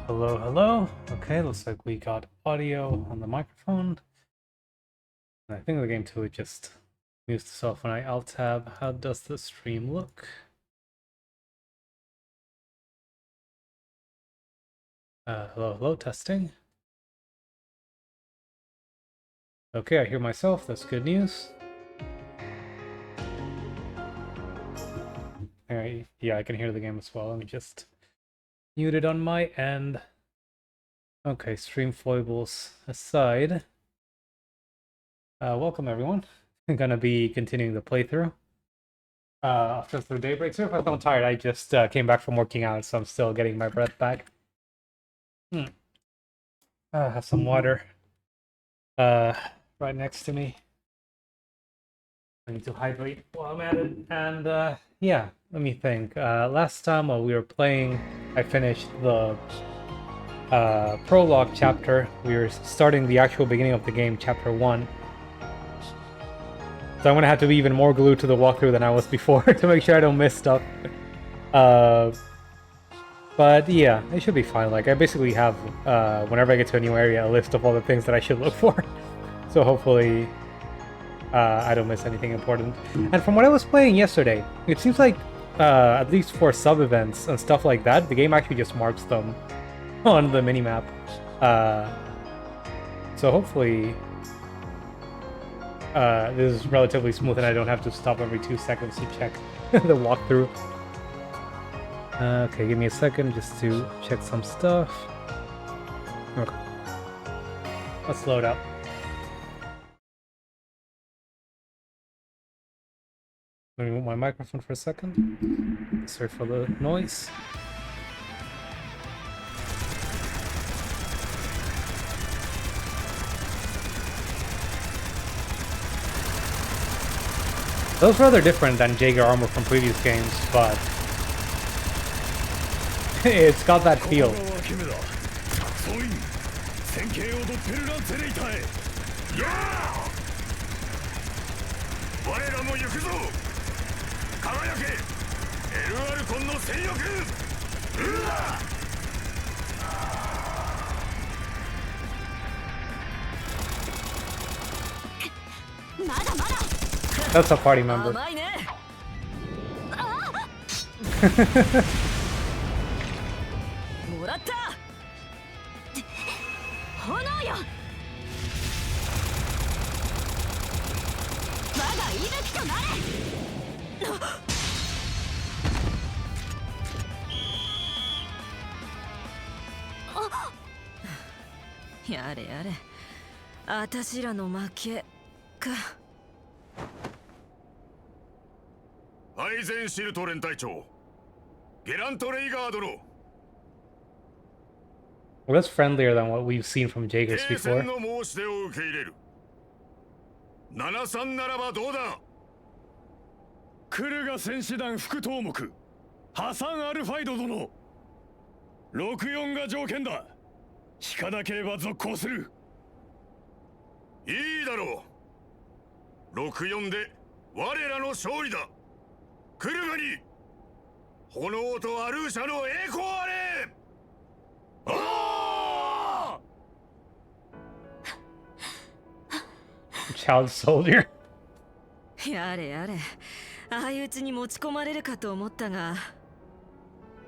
Hello, hello. Okay, looks like we got audio on the microphone. I think the game too, it just mutes itself when I alt tab. How does the stream look? Hello, hello, testing. Okay, I hear myself. That's good news. Alright, yeah, I can hear the game as well. Let me just mute it on my end. Okay, stream foibles aside. Welcome everyone. I'm gonna be continuing the playthrough. After through Daybreak. Sorry if I felt tired. I just came back from working out, so I'm still getting my breath back. Have some water right next to me. I need to hydrate while I'm at it. And yeah, let me think. Last time while we were playing, I finished the prologue chapter. We were starting the actual beginning of the game, chapter 1. So I'm gonna have to be even more glued to the walkthrough than I was before to make sure I don't miss stuff. But yeah, it should be fine. Like, I basically have, whenever I get to a new area, a list of all the things that I should look for. So hopefully I don't miss anything important. And from what I was playing yesterday, it seems like, at least for sub-events and stuff like that, the game actually just marks them on the minimap. So hopefully this is relatively smooth and I don't have to stop every 2 seconds to check the walkthrough. Okay, give me a second just to check some stuff. Okay. Let's load up. Let me move my microphone for a second. Sorry for the noise. That was rather different than Jaeger armor from previous games, but it's got that feel. That's a party member. Well, that's friendlier than what we've seen from Jaegers before. クルガ戦士団副頭目ハサン・アルファイド殿64が条件だ引かなければ続行するいいだろう64で我らの勝利だクルガに炎とアルーシャの栄光あれあChild soldier. やれやれああいううちに持ち込まれるかと思ったが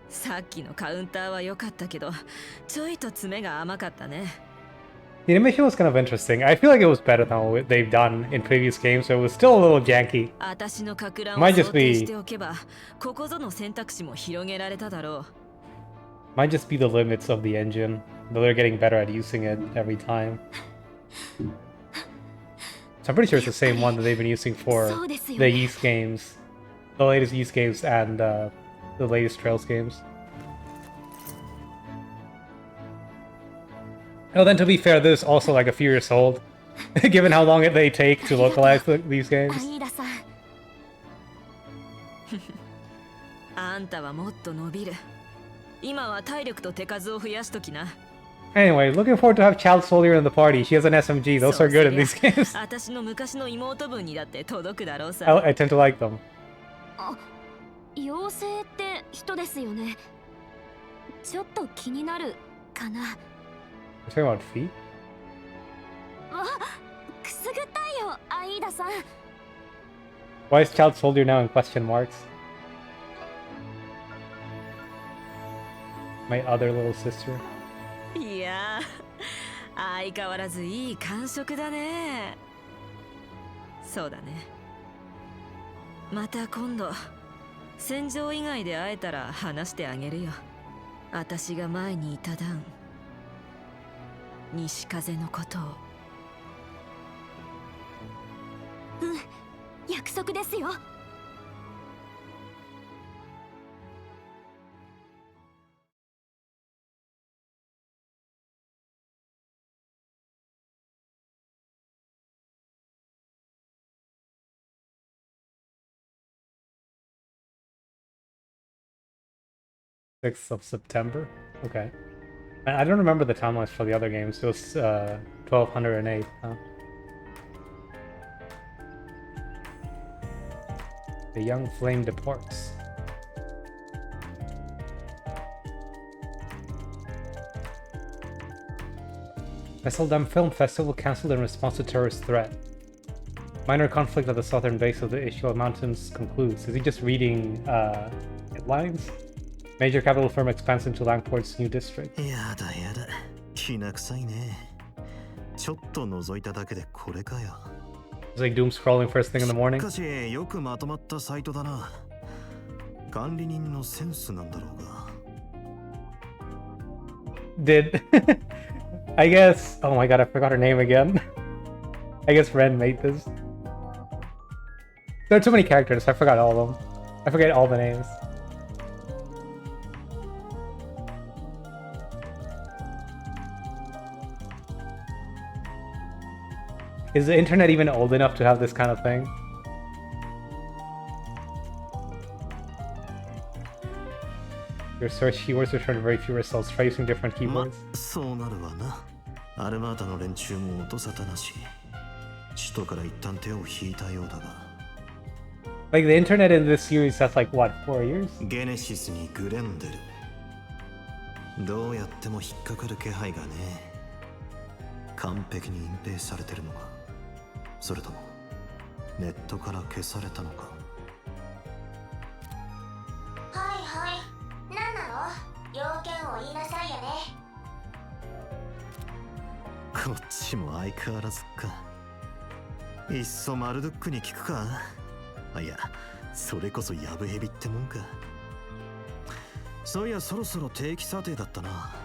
さっきのカウンターは良かったけどちょいと詰めが甘かったね The animation was kind of interesting. I feel like it was better than what they've done in previous games, so it was still a little janky. 私のかく乱を Might just 想定して be おけばここぞの選択肢も広げられただろう might just be the limits of the engine, though they're getting better at using it every time. So I'm pretty sure it's the same one that they've been using for the Ys games, the latest Ys games and the latest Trails games. Oh, then to be fair, this is also like a few years old, given how long they take to localize these games. あんたはもっと伸びる今は体力と手数を増やしときな Anyway, looking forward to have Child Soldier in the party. She has an SMG. Those are good in these games. 私の昔の妹分にだって届くだろうさ I tend to like them. 妖精って人ですよね。ちょっと気になるかな。 You're talking about feet? わ、くすぐったいよ、アイーダさん。 Why is child soldier now in question marks? My other little sister. いやー、相変わらずいい感触だね。そうだね。また今度戦場以外で会えたら話してあげるよ。私が前にいた段、西風のことを。うん、約束ですよ。6th of September? Okay. I don't remember the timelines for the other games. It was 1208, huh? The young flame departs. Vesseldam Film Festival cancelled in response to terrorist threat. Minor conflict at the southern base of the Ishua Mountains concludes. Is he just reading headlines? Major capital firm expands into Langport's new district. やだやだ、きな臭いね。ちょっと覗いただけでこれかよ。It's like doom scrolling first thing in the morning. しかしよくまとまったサイトだな。管理人のセンスなんだろうが。Did I guess? Oh my god, I forgot her name again. I guess Ren made this. There are too many characters. I forgot all of them. I forget all the names. Is the internet even old enough to have this kind of thing? Your search keywords return very few results. Try using different keywords. そうなるわな。アルマータの連中も音沙汰なし。首都から一旦手を引いたようだが。Like the internet in this series, that's like what, 4 years? ゲネシスにグレンデル。どうやっても引っかかる気配がね。完璧に隠蔽されてるのか。それともネットから消されたのか。はいはい、何なの？要件を言いなさいよね。こっちも相変わらずか。いっそマルドックに聞くか。あ、いや、それこそヤブヘビってもんか。そういや、そろそろ定期査定だったな。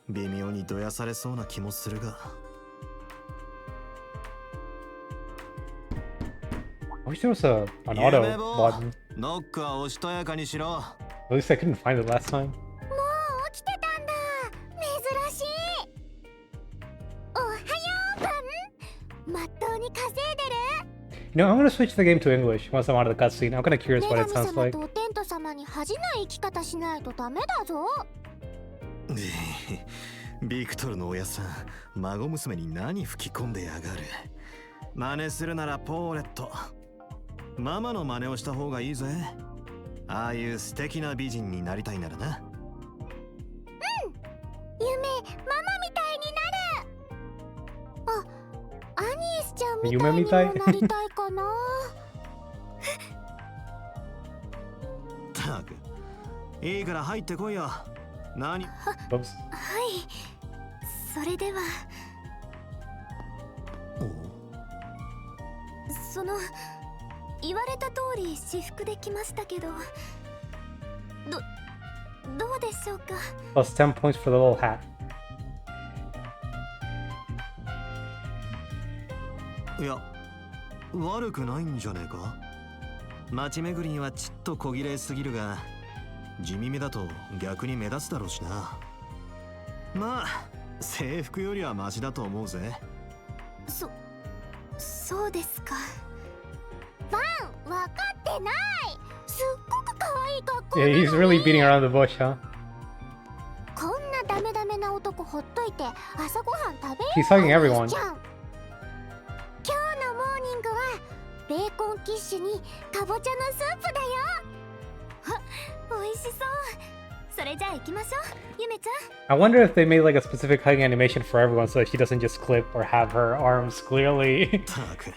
微妙にどやされそうな気もするが。I wish there was an auto button. ノックはおしとやかにしろ。At least I couldn't find it last time. もう起きてたんだ。珍しい。おはようパン。まっとうに稼いでる。You know, I'm gonna switch the game to English once I'm out of the cutscene. I'm kind of curious 女 what 神 it sounds 様 like. とテント様に恥じない生き方しないとダメだぞ。ビクトルの親さん、孫娘に何吹き込んでやがる。真似するならポーレット。ママの真似をした方がいいぜ。ああいう素敵な美人になりたいならな。夢、ママみたいになる。あ、アニエスちゃんみたいにもなりたいかな。たく、いいから入ってこいよ。何？ Oops. はい、それでは。その言われた通り私服できましたけど、どうでしょうか。 Plus 10 points for the little hat. いや、悪くないんじゃねえか。街巡りにはちっと小綺麗すぎるが、地味めだと逆に目立つだろうしな。まあ、制服よりはマシだと思うぜ。そうですか。ファン、わかってない。すっごく可愛い格好なの Yeah, に。 he's really beating around the bush, huh? こんなダメダメな男ほっといて朝ごはん食べる He's hugging everyone. ちゃん。今日のモーニングはベーコンキッシュにかぼちゃのスープだよ。美味しそう。それじゃあ行きましょう、ゆめちゃん。 I wonder if they made like a specific hugging animation for everyone so that she doesn't just clip or have her arms clearly たく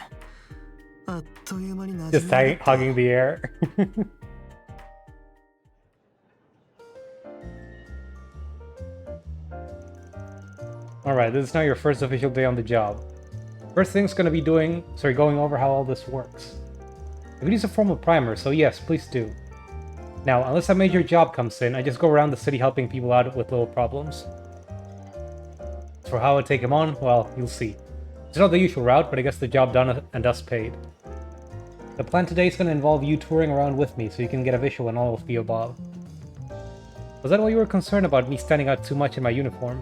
あっという間に馴 just 染んだ hugging the air. Alright, this is now your first official day on the job. First thing's gonna be going over how all this works. I could use a formal primer, so yes, please do. Now, unless a major job comes in, I just go around the city helping people out with little problems. As for how I take them on, well, you'll see. It's not the usual route, but I guess the job done and thus paid. The plan today is going to involve you touring around with me, so you can get a visual on all of the above. Was that why you were concerned about me standing out too much in my uniform?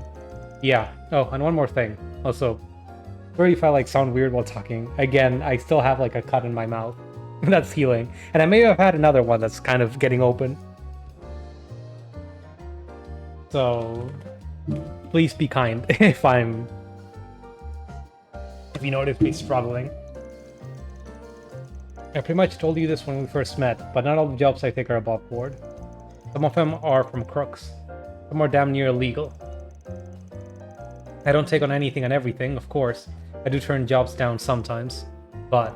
Yeah. Oh, and one more thing. Also, sorry if I like sound weird while talking. Again, I still have like a cut in my mouth. That's healing. And I may have had another one that's kind of getting open. So, please be kind if you notice me struggling. I pretty much told you this when we first met, but not all the jobs I take are above board. Some of them are from crooks. Some are damn near illegal. I don't take on anything and everything, of course. I do turn jobs down sometimes. But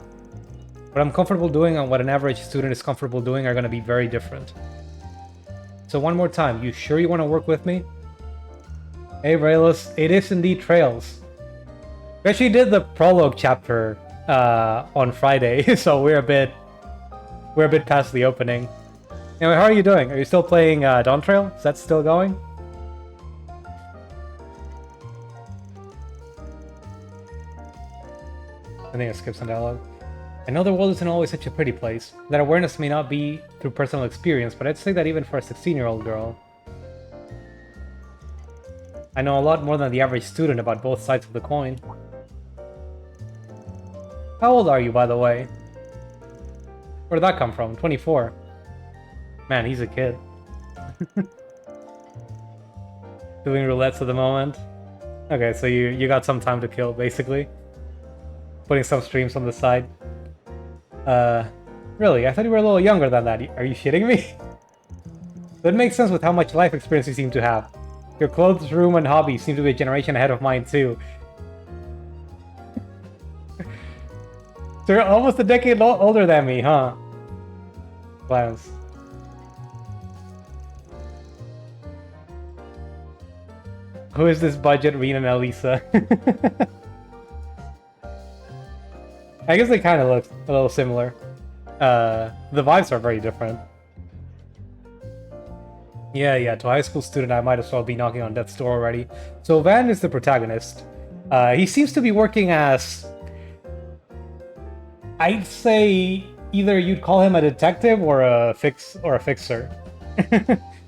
what I'm comfortable doing and what an average student is comfortable doing are going to be very different. So one more time, you sure you want to work with me? Hey Raylus, it is indeed Trails. We actually did the prologue chapter on Friday, so we're a bit past the opening. Anyway, how are you doing? Are you still playing Dawn Trail? Is that still going? I think I skipped some dialogue. I know the world isn't always such a pretty place. That awareness may not be through personal experience, but I'd say that even for a 16-year-old girl. I know a lot more than the average student about both sides of the coin. How old are you, by the way? Where did that come from? 24. Man, he's a kid. Doing roulettes at the moment. Okay, so you got some time to kill, basically. Putting some streams on the side. Really? I thought you were a little younger than that. Are you shitting me? That makes sense with how much life experience you seem to have. Your clothes, room, and hobbies seem to be a generation ahead of mine, too. So you're almost a decade older than me, huh? Glance. Who is this budget Reen and Elisa? I guess they kind of look a little similar. The vibes are very different. Yeah, to a high school student I might as well be knocking on death's door already. So Van is the protagonist. He seems to be working as... I'd say either you'd call him a detective or a fixer.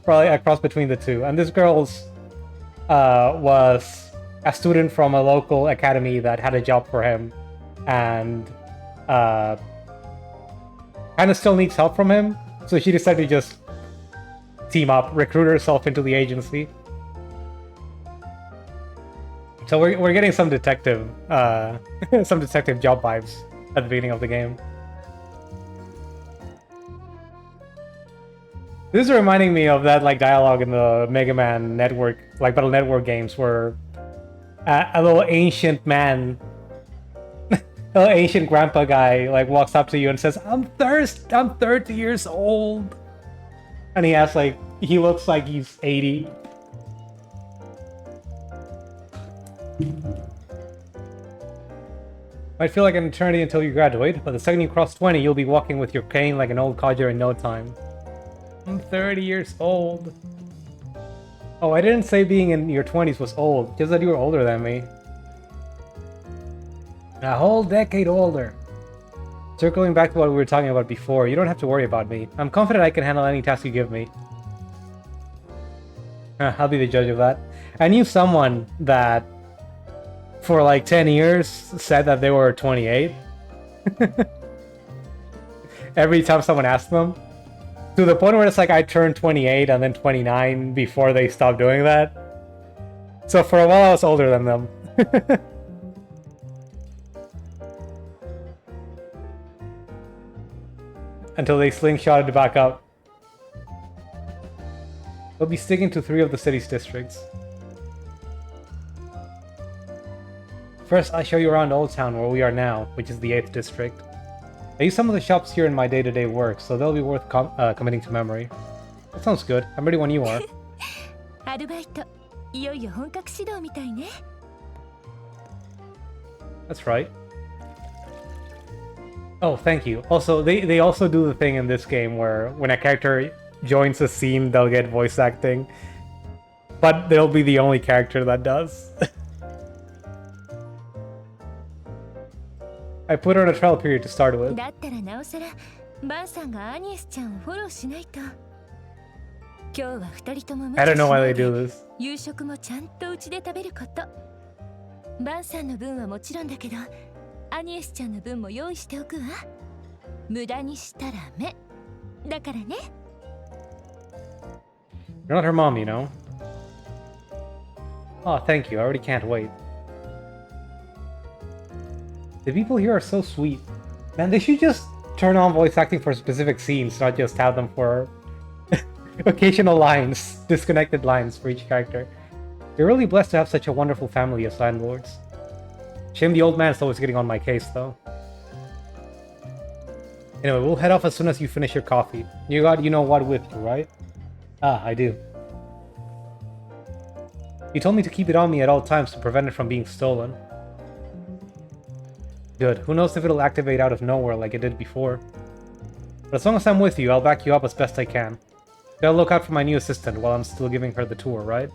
Probably a cross between the two. And this girl's was a student from a local academy that had a job for him, and kind of still needs help from him. So she decided to just team up, recruit herself into the agency. So we're getting some detective job vibes at the beginning of the game. This is reminding me of that like dialogue in the Mega Man Network, like Battle Network games, where a little ancient man, a little ancient grandpa guy, like walks up to you and says, I'm 30 years old," and he has like, he looks like he's 80. Might feel like an eternity until you graduate, but the second you cross 20, you'll be walking with your cane like an old codger in no time. I'm 30 years old. Oh, I didn't say being in your 20s was old, just that you were older than me. A whole decade older. Circling back to what we were talking about before, you don't have to worry about me. I'm confident I can handle any task you give me. I'll be the judge of that. I knew someone that, for like 10 years, said that they were 28. Every time someone asked them. To the point where it's like I turned 28 and then 29 before they stopped doing that. So for a while I was older than them. Until they slingshotted back up. We'll be sticking to 3 of the city's districts. First, I show you around Old Town where we are now, which is the 8th district. I use some of the shops here in my day-to-day work, so they'll be worth committing to memory. That sounds good. I'm ready when you are. アルバイト、いよいよ本格始動みたいね。That's right. Oh, thank you. Also, they also do the thing in this game where when a character joins a scene, they'll get voice acting. But they'll be the only character that does. I put her on a trial period to start with. だったらなおさら、バンさんがアニエスちゃんをフォローしないと。今日は2人とも無 I 茶 don't し know な why い they で do this. 夕食もちゃんとうちで食べること。バンさんの分はもちろんだけど、アニエスちゃんの分も用意しておくわ。無駄にしたら目。だからね。You're not her mom, you know. Oh, thank you. I already can't wait. The people here are so sweet. Man, they should just turn on voice acting for specific scenes, not just have them for occasional lines, disconnected lines for each character. You're really blessed to have such a wonderful family as landlords. Shame the old man is always getting on my case, though. Anyway, we'll head off as soon as you finish your coffee. You got you-know-what with you, right? Ah, I do. You told me to keep it on me at all times to prevent it from being stolen. Good. Who knows if it'll activate out of nowhere like it did before. But as long as I'm with you, I'll back you up as best I can. Gotta look out for my new assistant while I'm still giving her the tour, right?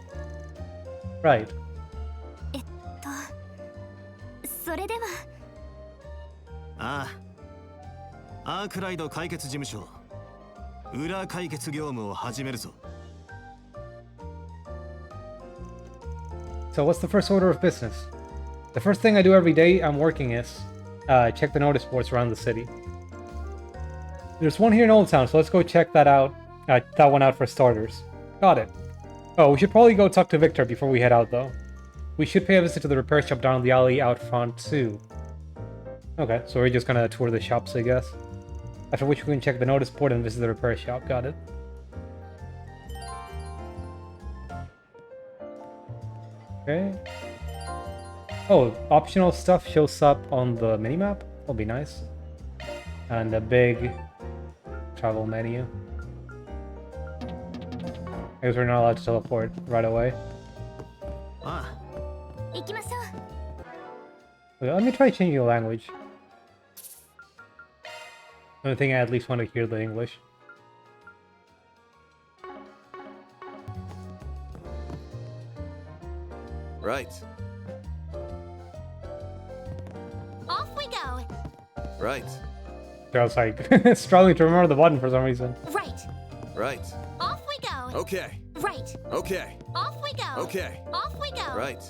Right. それでは。ああ、アークライド解決事務所、裏解決業務を始めるぞ。So what's the first order of business? The first thing I do every day I'm working is check the notice boards around the city. There's one here in Old Town, so let's go check that out. That one out for starters. Got it. Oh, we should probably go talk to Victor before we head out, though. We should pay a visit to the repair shop down the alley out front, too. Okay, so we're just gonna tour the shops, I guess. After which we can check the notice board and visit the repair shop. Got it. Okay. Oh, optional stuff shows up on the minimap? That'll be nice. And a big travel menu. I guess we're not allowed to teleport right away. Ah. 行きましょう。 Wait, let me try changing the language. I think I at least want to hear the English. Right. Off we go. Right. I was like struggling to remember the button for some reason. Right. Right. Off we go. Okay. Right. Okay. Off we go. Okay. Off we go. Right.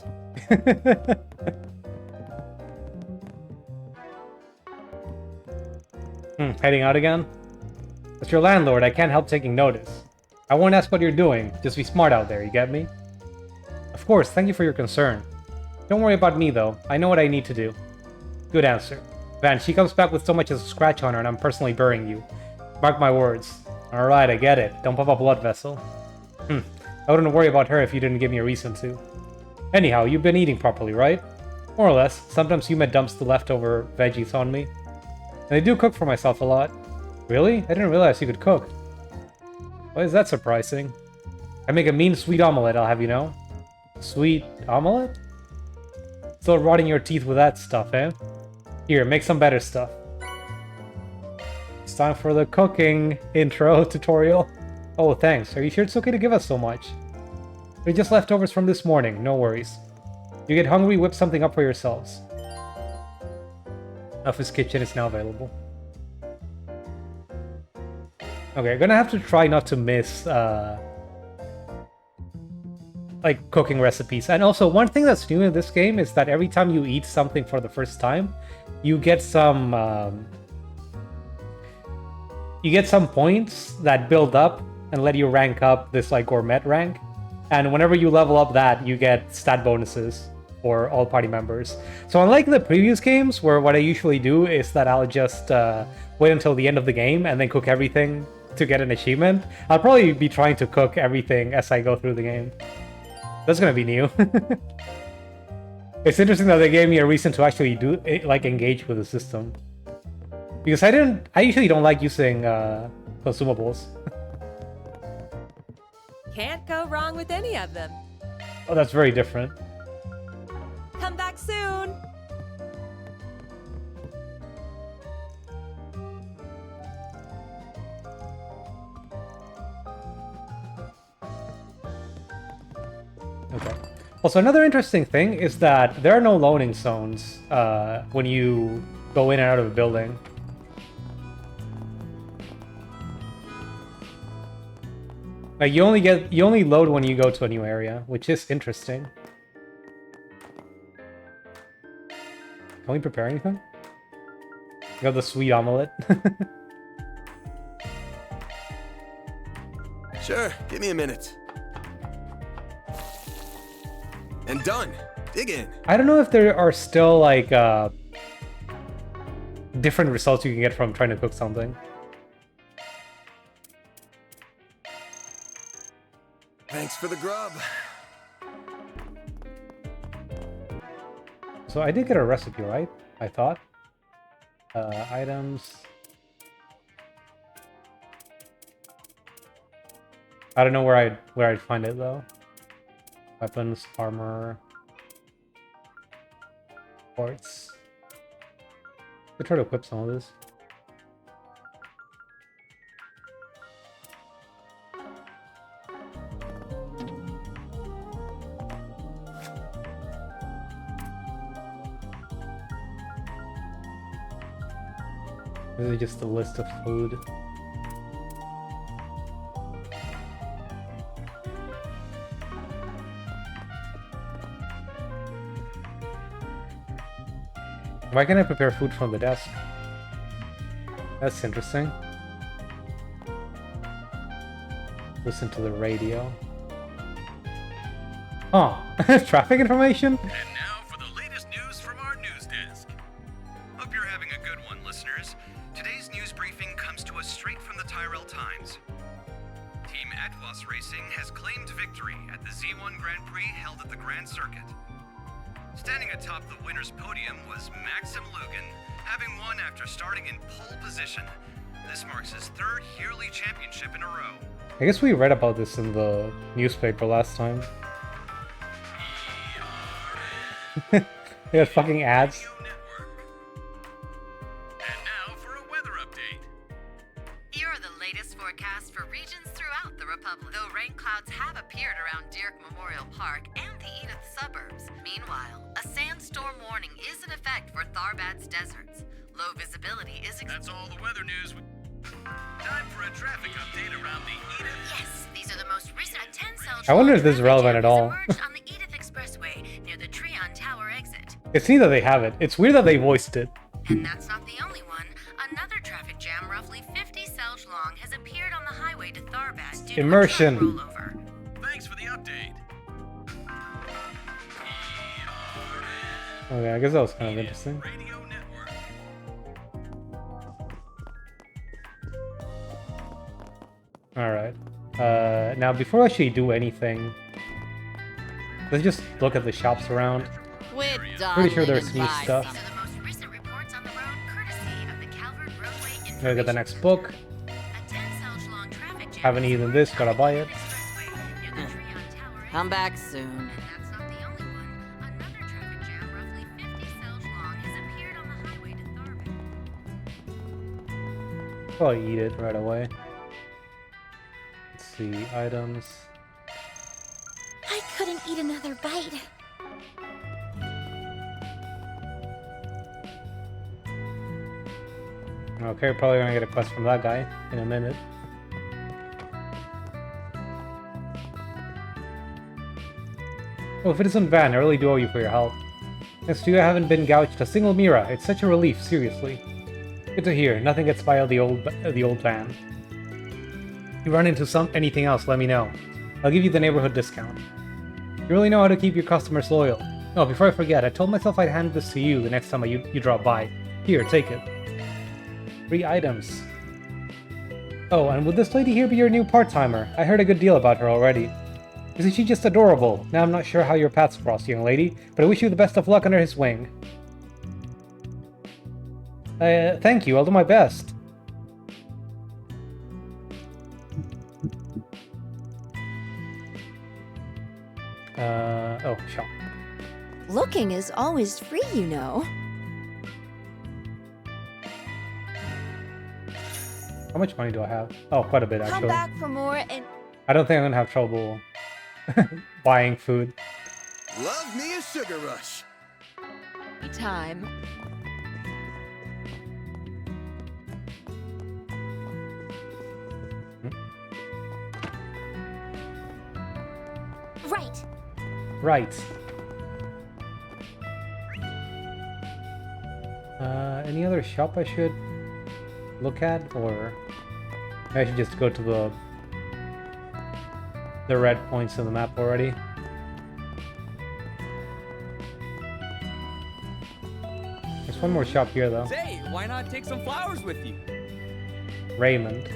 Heading out again? As your landlord, I can't help taking notice. I won't ask what you're doing, just be smart out there, you get me? Of course, thank you for your concern. Don't worry about me though, I know what I need to do. Good answer. Van, she comes back with so much as a scratch on her and I'm personally burying you. Mark my words. Alright, I get it. Don't pop a blood vessel. I wouldn't worry about her if you didn't give me a reason to. Anyhow, you've been eating properly, right? More or less. Sometimes Yume dumps the leftover veggies on me. And I do cook for myself a lot. Really? I didn't realize you could cook. Why is that surprising? I make a mean sweet omelette, I'll have you know. Sweet omelette? Still rotting your teeth with that stuff, eh? Here, make some better stuff. It's time for the cooking intro tutorial. Oh, thanks. Are you sure it's okay to give us so much? They're just leftovers from this morning, no worries. You get hungry, whip something up for yourselves. Office kitchen is now available. Okay, I'm gonna have to try not to miss, like, cooking recipes. And also, one thing that's new in this game is that every time you eat something for the first time, you get some points that build up and let you rank up this, like, gourmet rank. And whenever you level up that, you get stat bonuses for all party members. So unlike the previous games, where what I usually do is that I'll just wait until the end of the game and then cook everything to get an achievement, I'll probably be trying to cook everything as I go through the game. That's gonna be new. It's interesting that they gave me a reason to actually do like engage with the system. Because I usually don't like using consumables. Can't go wrong with any of them. Oh, that's very different. Come back soon. Okay. Also, another interesting thing is that there are no loading zones when you go in and out of a building. Like you only load when you go to a new area, which is interesting. Can we prepare anything? We got the sweet omelet. Sure, give me a minute. And done. Dig in. I don't know if there are still like different results you can get from trying to cook something. Thanks for the grub. So I did get a recipe, right? I thought. Items. I don't know where I'd find it though. Weapons, armor, parts. I'll try to equip some of this. This is just a list of food. Why can't I prepare food from the desk? That's interesting. Listen to the radio. Oh, traffic information? And now for the latest news from our news desk. Hope you're having a good one, listeners. Today's news briefing comes to us straight from the Tyrell Times. Team Atwas Racing has claimed victory at the Z1 Grand Prix held at the Grand Circuit. Standing atop the winner's podium was Maxim Lugan, having won after starting in pole position. This marks his third yearly championship in a row. I guess we read about this in the newspaper last time. They got fucking ads. And now for a weather update. Here are the latest forecasts for regions throughout the Republic. Though rain clouds have appeared around Dierk Memorial Park and the Edith suburbs. Meanwhile, a sandstorm warning is in effect for Tharbad's deserts. Low visibility is... That's all the weather news. Time for a traffic update around the Edith. Yes, these are the most recent 10-cell... I wonder if this is relevant at all. ...on the Edith Expressway near the Trion Tower exit. It's neat that they have it. It's weird that they voiced it. And that's not the only one. Another traffic jam roughly 50 cells long has appeared on the highway to Tharbad due Immersion. to a truck rollover. Thanks for the update. Okay, I guess that was kind of interesting. Radio Network. Alright. Now before I actually do anything, let's just look at the shops around. Quit Pretty sure there's new These stuff. are the most recent reports on the road, courtesy of the Calvert Roadway Information. Gotta get the next book. A 10-cell long traffic jam Haven't eaten this, gotta buy it. Expressway near the Trion Tower Come exit. back soon. And that's not the only one. Another traffic jam roughly 50 cells long has appeared on the highway to Tharbad. Probably eat it right away. Let's see, items. I couldn't eat another bite. Okay, probably gonna get a quest from that guy in a minute. Oh, if it isn't Van, I really do owe you for your help. Thanks to you, I haven't been gouged a single Mira. It's such a relief, seriously. Good to hear. Nothing gets by the old Van. If you run into anything else, let me know. I'll give you the neighborhood discount. You really know how to keep your customers loyal. Oh, before I forget, I told myself I'd hand this to you the next time you drop by. Here, take it. 3 items. Oh, and would this lady here be your new part-timer? I heard a good deal about her already. Isn't she just adorable? Now I'm not sure how your paths cross, young lady, but I wish you the best of luck under his wing. Thank you, I'll do my best. Oh, shop. Looking is always free, you know. How much money do I have? Oh, quite a bit, actually. Come back for more and... I don't think I'm gonna have trouble buying food. Love me a sugar rush. time. Right. Right. Any other shop I should look at, or I should just go to the red points on the map already? There's one more shop here though. Say, why not take some flowers with you? Raymond.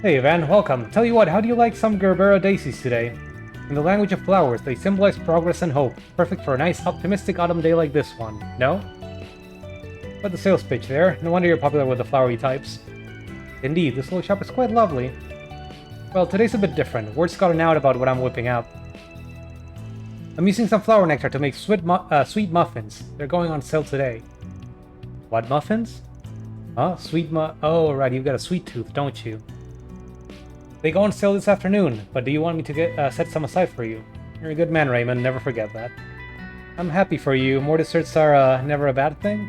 Hey Van, welcome. Tell you what, how do you like some Gerbera daisies today? In the language of flowers, they symbolize progress and hope. Perfect for a nice, optimistic autumn day like this one. No? But the sales pitch there. No wonder you're popular with the flowery types. Indeed, this little shop is quite lovely. Well, today's a bit different. Word's gotten out about what I'm whipping out. I'm using some flower nectar to make sweet muffins. They're going on sale today. What muffins? Huh? Oh, right, you've got a sweet tooth, don't you? They go on sale this afternoon, but do you want me to set some aside for you? You're a good man, Raymond, never forget that. I'm happy for you. More desserts are never a bad thing.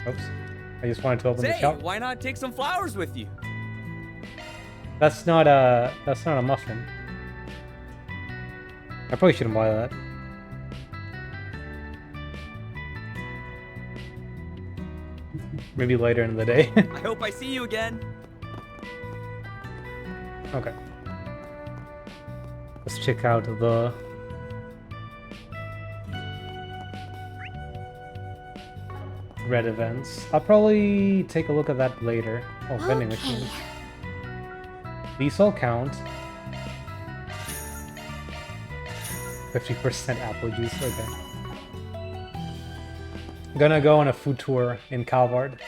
Oops. I just wanted to open the shop. Why not take some flowers with you? That's not a muffin. I probably shouldn't buy that. Maybe later in the day. I hope I see you again. Okay. Let's check out the red events. I'll probably take a look at that later. Oh, vending machines. These all count. 50% apple juice, okay. I'm gonna go on a food tour in Calvard.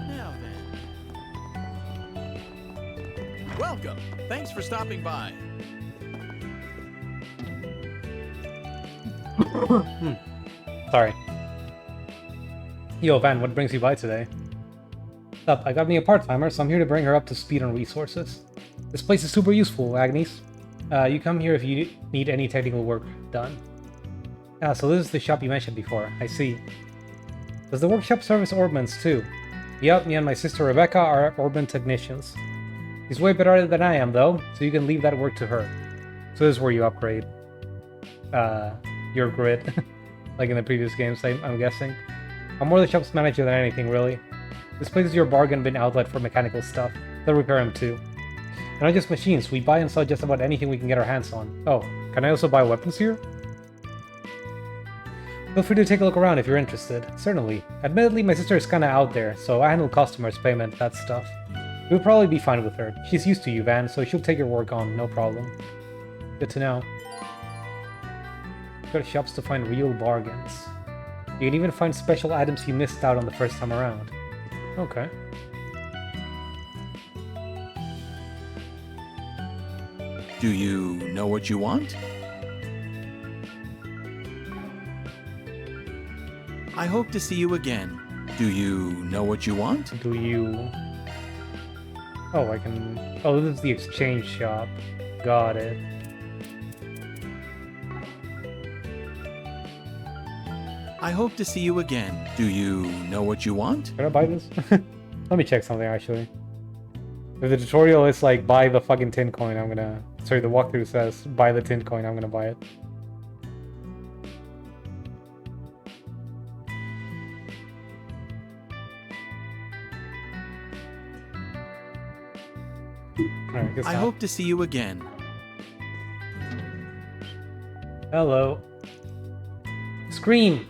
Now then. Welcome. Thanks for stopping by. Sorry. Yo, Van, what brings you by today? What's up? I got me a part-timer, so I'm here to bring her up to speed on resources. This place is super useful, Agnes. You come here if you need any technical work done. Ah, so this is the shop you mentioned before. I see. Does the workshop service orbments too? Yup, me and my sister Rebecca are orbment technicians. She's way better at it than I am, though, so you can leave that work to her. So this is where you upgrade your grid, like in the previous games, I'm guessing. I'm more the shop's manager than anything, really. This place is your bargain bin outlet for mechanical stuff. They'll repair them too. And not just machines, we buy and sell just about anything we can get our hands on. Oh, can I also buy weapons here? Feel free to take a look around if you're interested. Certainly. Admittedly, my sister is kinda out there, so I handle customers, payment, that stuff. You'll probably be fine with her. She's used to you, Van, so she'll take your work on, no problem. Good to know. Go to shops to find real bargains. You can even find special items you missed out on the first time around. Okay. Do you know what you want? I hope to see you again. Do you know what you want? Do you... Oh, I can... Oh, this is the exchange shop. Got it. I hope to see you again. Do you know what you want? Can I buy this? Let me check something, actually. If the tutorial is like, buy the fucking tin coin, I'm gonna... Sorry, the walkthrough says, buy the tin coin, I'm gonna buy it. I hope to see you again. Hello. Scream!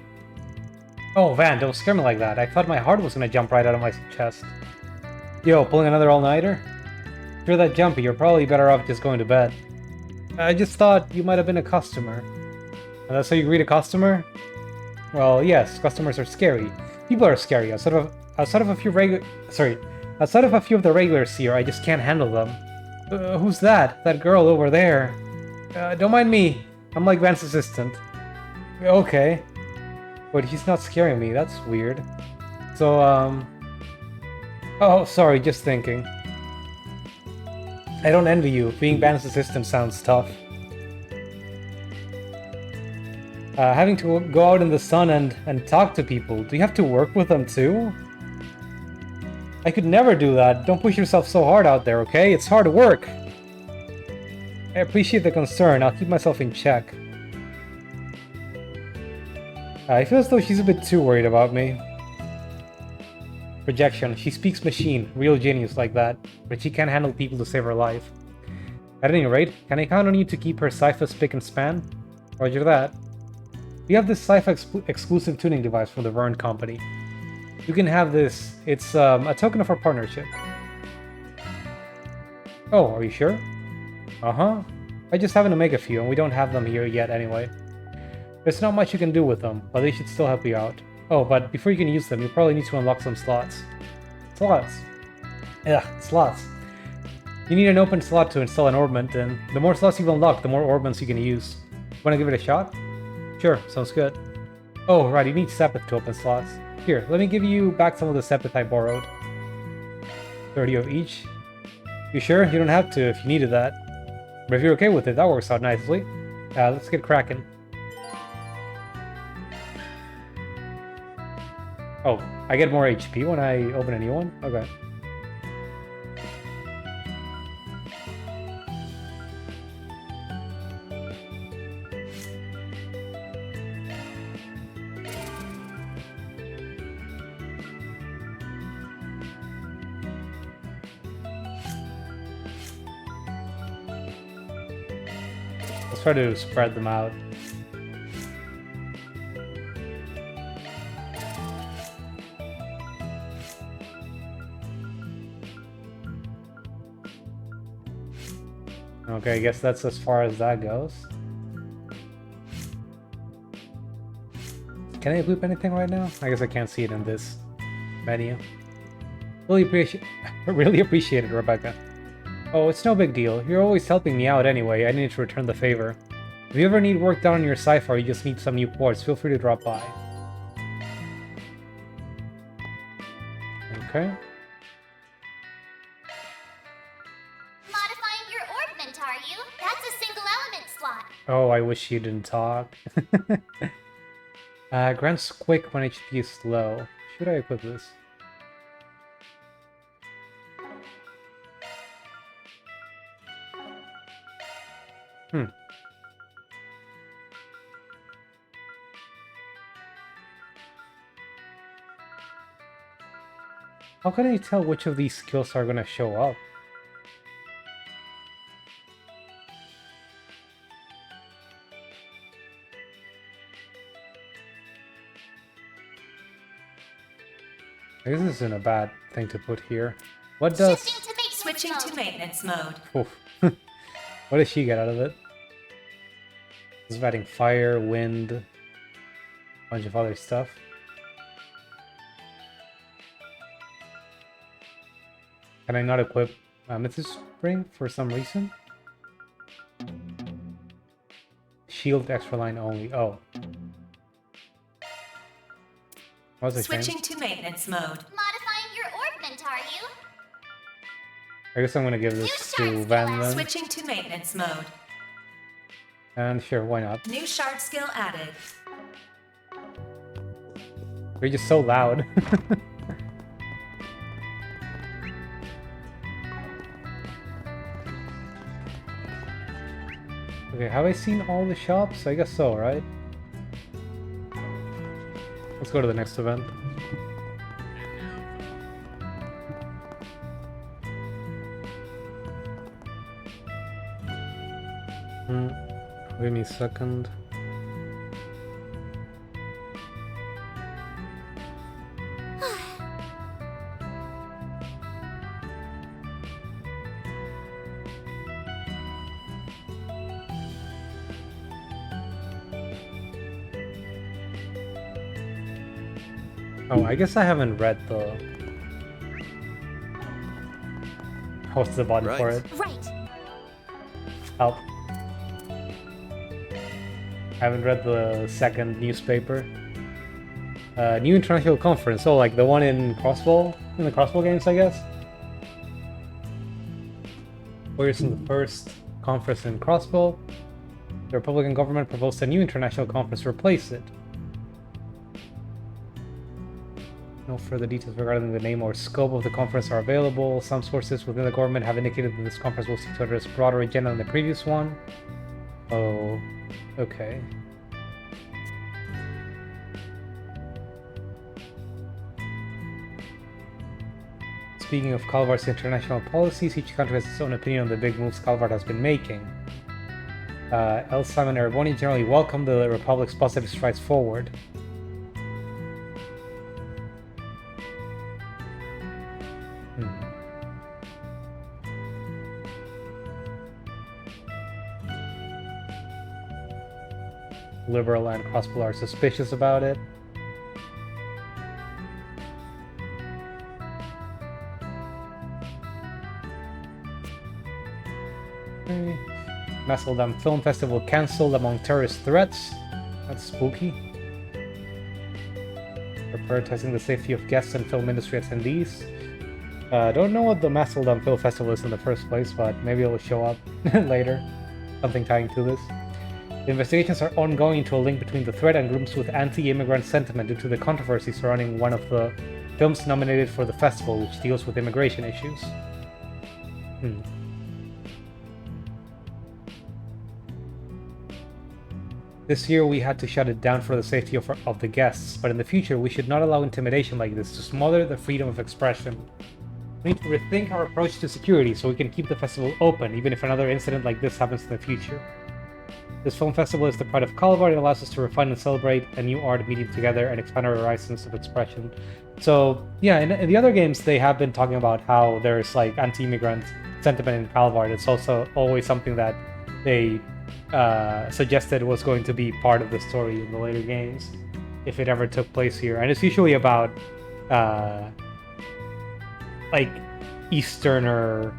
Oh, Van, don't scare me like that. I thought my heart was gonna jump right out of my chest. Yo, pulling another all-nighter? If you're that jumpy, you're probably better off just going to bed. I just thought you might have been a customer. And that's how you greet a customer? Well, yes, customers are scary. People are scary. Outside of a few of the regulars here, I just can't handle them. Who's that? That girl over there. Don't mind me. I'm like Van's assistant. Okay. But he's not scaring me. That's weird. So, oh, sorry, just thinking. I don't envy you. Being Van's assistant sounds tough. Having to go out in the sun and talk to people. Do you have to work with them too? I could never do that. Don't push yourself so hard out there, okay? It's hard work. I appreciate the concern. I'll keep myself in check. I feel as though she's a bit too worried about me. Projection. She speaks machine. Real genius like that. But she can't handle people to save her life. At any rate, can I count on you to keep her Sypha spick and span? Roger that. We have this Sypha exclusive tuning device from the Vern Company. You can have this. It's a token of our partnership. Oh, are you sure? Uh-huh. I just happen to make a few, and we don't have them here yet anyway. There's not much you can do with them, but they should still help you out. Oh, but before you can use them, you probably need to unlock some slots. Slots. Ugh, slots. You need an open slot to install an orbment, and the more slots you've unlocked, the more orbments you can use. Wanna give it a shot? Sure, sounds good. Oh, right, you need Sepith to open slots. Here, let me give you back some of the Sepith I borrowed. 30 of each. You sure? You don't have to if you needed that. But if you're okay with it, that works out nicely. Let's get cracking. Oh, I get more HP when I open a new one? Okay. Let's try to spread them out. Okay, I guess that's as far as that goes. Can I equip anything right now? I guess I can't see it in this menu. Really appreciate it, Rebecca. Oh, it's no big deal. You're always helping me out anyway. I need to return the favor. If you ever need work done on your Cypher or you just need some new ports, feel free to drop by. Okay. Modifying your orbment, are you? That's a single element slot. Oh, I wish you didn't talk. Grants quick when HP is low. Should I equip this? How can I tell which of these skills are gonna show up? I guess this isn't a bad thing to put here. What does... Switching to maintenance mode. Oof. What does she get out of it? It's adding fire, wind, a bunch of other stuff. Can I not equip Amethyst Spring for some reason? Shield extra line only. Oh. What was I saying? Switching to maintenance mode. Modifying your orbment, are you? I guess I'm gonna give this to Van then. Switching to maintenance mode. And sure, why not? New shard skill added. You're just so loud. Okay, have I seen all the shops? I guess so, right? Let's go to the next event. Give me a second. Oh, I guess I haven't read the... What's the button for it? Right. Help. I haven't read the second newspaper. New international conference. Oh, like the one in Crossbow? In the Crossbow games, I guess? Whereas in the first conference in Crossbow, the Republican government proposed a new international conference to replace it. No further details regarding the name or scope of the conference are available. Some sources within the government have indicated that this conference will seek to address broader agenda than the previous one. Oh, okay. Speaking of Calvar's international policies, each country has its own opinion on the big moves Calvar has been making. El Simon Ereboni generally welcomed the Republic's positive strides forward. Liberal and Crossbow are suspicious about it. Okay. Masseldam Film Festival cancelled among terrorist threats. That's spooky. For prioritizing the safety of guests and film industry attendees. Don't know what the Masseldam Film Festival is in the first place, but maybe it'll show up later. Something tying to this. The investigations are ongoing to a link between the threat and groups with anti-immigrant sentiment due to the controversy surrounding one of the films nominated for the festival, which deals with immigration issues. This year we had to shut it down for the safety of the guests, but in the future we should not allow intimidation like this to smother the freedom of expression. We need to rethink our approach to security so we can keep the festival open, even if another incident like this happens in the future. This film festival is the pride of Calvar. It allows us to refine and celebrate a new art medium together and expand our horizons of expression. So, yeah, in the other games, they have been talking about how there's, like, anti-immigrant sentiment in Calvar. It's also always something that they suggested was going to be part of the story in the later games, if it ever took place here. And it's usually about, like, Easterner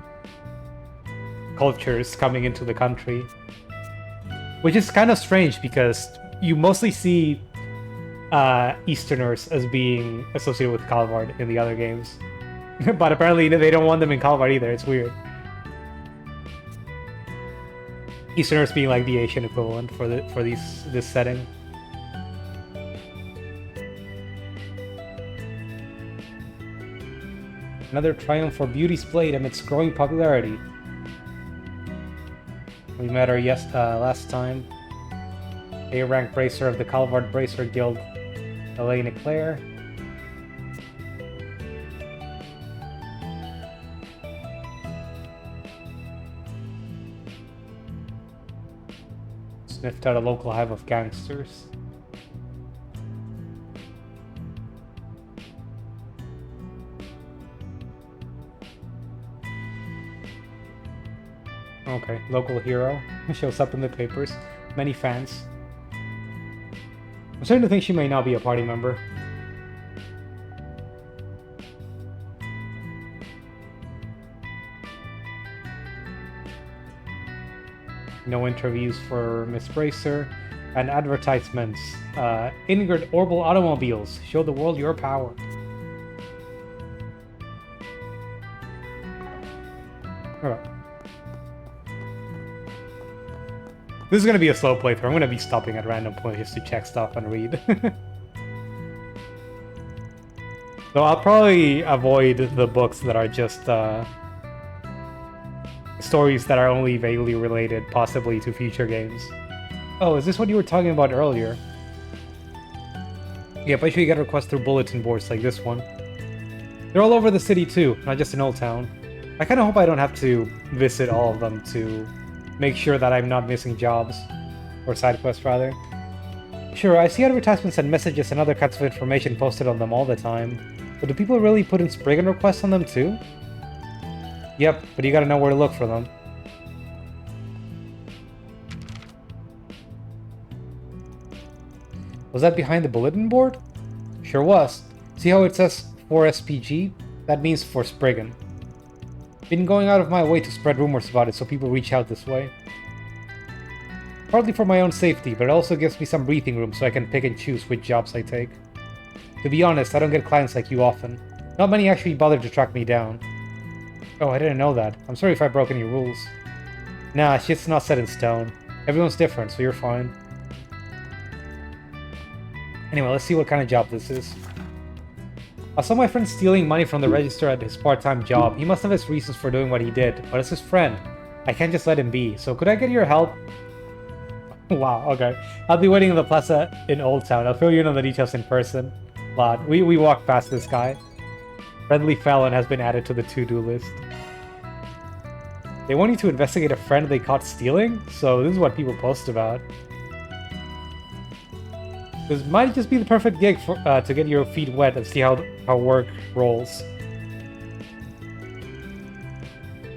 cultures coming into the country. Which is kind of strange because you mostly see Easterners as being associated with Calvar in the other games. But apparently they don't want them in Calvar either, it's weird. Easterners being like the Asian equivalent for this setting. Another triumph for Beauty's Blade amidst growing popularity. We met her last time. A-rank bracer of the Calvard Bracer Guild, Elena Claire. Sniffed out a local hive of gangsters. Okay, local hero. Shows up in the papers. Many fans. I'm starting to think she may not be a party member. No interviews for Miss Bracer. And advertisements. Ingrid Orbital Automobiles. Show the world your power. Alright. This is going to be a slow playthrough. I'm going to be stopping at random points just to check stuff and read. So I'll probably avoid the books that are just stories that are only vaguely related, possibly to future games. Oh, is this what you were talking about earlier? Yeah, make sure you get requests through bulletin boards like this one. They're all over the city too, not just in Old Town. I kind of hope I don't have to visit all of them to make sure that I'm not missing jobs. Or side quests, rather. Sure, I see advertisements and messages and other kinds of information posted on them all the time. But do people really put in Spriggan requests on them too? Yep, but you gotta know where to look for them. Was that behind the bulletin board? Sure was. See how it says for SPG? That means for Spriggan. Been going out of my way to spread rumors about it so people reach out this way. Partly for my own safety, but it also gives me some breathing room so I can pick and choose which jobs I take. To be honest, I don't get clients like you often. Not many actually bother to track me down. Oh, I didn't know that. I'm sorry if I broke any rules. Nah, shit's not set in stone. Everyone's different, so you're fine. Anyway, let's see what kind of job this is. I saw my friend stealing money from the register at his part-time job. He must have his reasons for doing what he did, but it's his friend. I can't just let him be, so could I get your help? Wow, okay. I'll be waiting in the plaza in Old Town. I'll fill you in on the details in person. But we walked past this guy. Friendly felon has been added to the to-do list. They want you to investigate a friend they caught stealing? So this is what people post about. This might just be the perfect gig for, to get your feet wet and see how work rolls.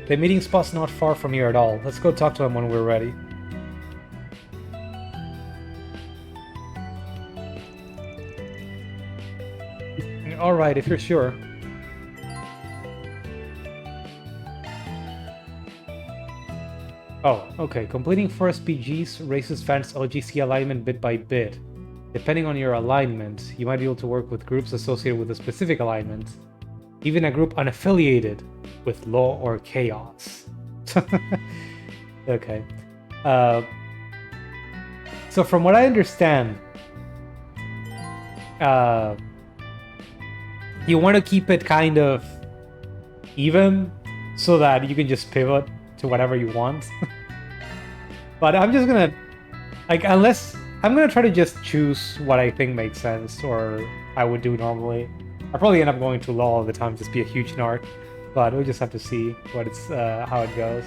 The meeting spot's not far from here at all. Let's go talk to him when we're ready. Alright, if you're sure. Oh, okay. Completing 4 SPGs raises fans' OGC alignment bit by bit. Depending on your alignment, you might be able to work with groups associated with a specific alignment. Even a group unaffiliated with law or chaos. Okay. So from what I understand, you want to keep it kind of even so that you can just pivot to whatever you want. But I'm just gonna, like, I'm gonna try to just choose what I think makes sense, or I would do normally. I probably end up going to law all the time, just be a huge narc. But we'll just have to see what it's how it goes.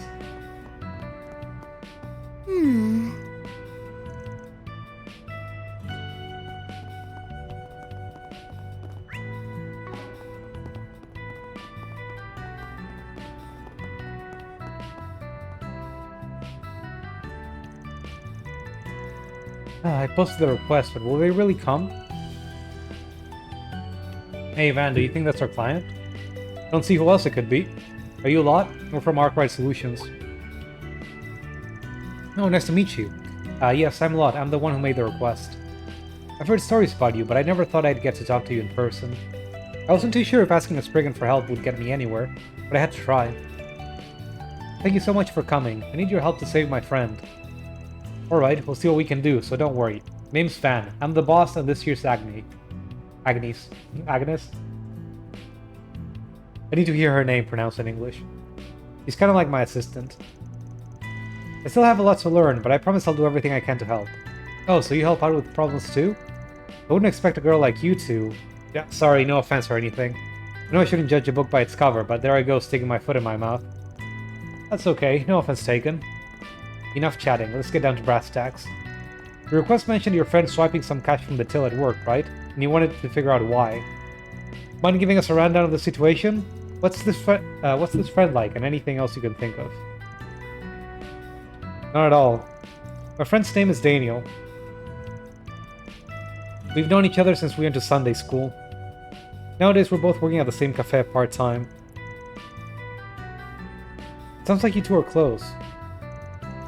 I posted the request, but will they really come? Hey Van, do you think that's our client? Don't see who else it could be. Are you Lot? We're from Arkwright Solutions. Oh, nice to meet you. Yes, I'm Lot. I'm the one who made the request. I've heard stories about you, but I never thought I'd get to talk to you in person. I wasn't too sure if asking a Spriggan for help would get me anywhere, but I had to try. Thank you so much for coming. I need your help to save my friend. Alright, we'll see what we can do, so don't worry. Name's Fan. I'm the boss, and this here's Agnes. Agnes? I need to hear her name pronounced in English. She's kind of like my assistant. I still have a lot to learn, but I promise I'll do everything I can to help. Oh, so you help out with problems too? I wouldn't expect a girl like you to... Yeah, sorry, no offense or anything. I know I shouldn't judge a book by its cover, but there I go sticking my foot in my mouth. That's okay, no offense taken. Enough chatting, let's get down to brass tacks. Your request mentioned your friend swiping some cash from the till at work, right? And you wanted to figure out why. Mind giving us a rundown of the situation? What's this friend like, and anything else you can think of? Not at all. My friend's name is Daniel. We've known each other since we went to Sunday school. Nowadays we're both working at the same cafe part-time. Sounds like you two are close.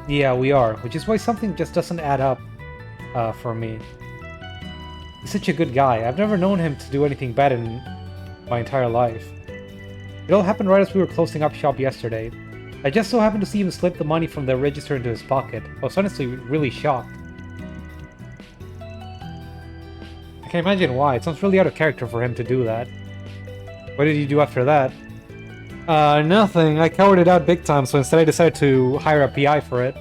Yeah, we are, which is why something just doesn't add up for me. He's such a good guy. I've never known him to do anything bad in my entire life. It all happened right as we were closing up shop yesterday. I just so happened to see him slip the money from the register into his pocket. I was honestly really shocked. I can imagine why. It sounds really out of character for him to do that. What did you do after that? Nothing. I cowered it out big time, so instead I decided to hire a PI for it.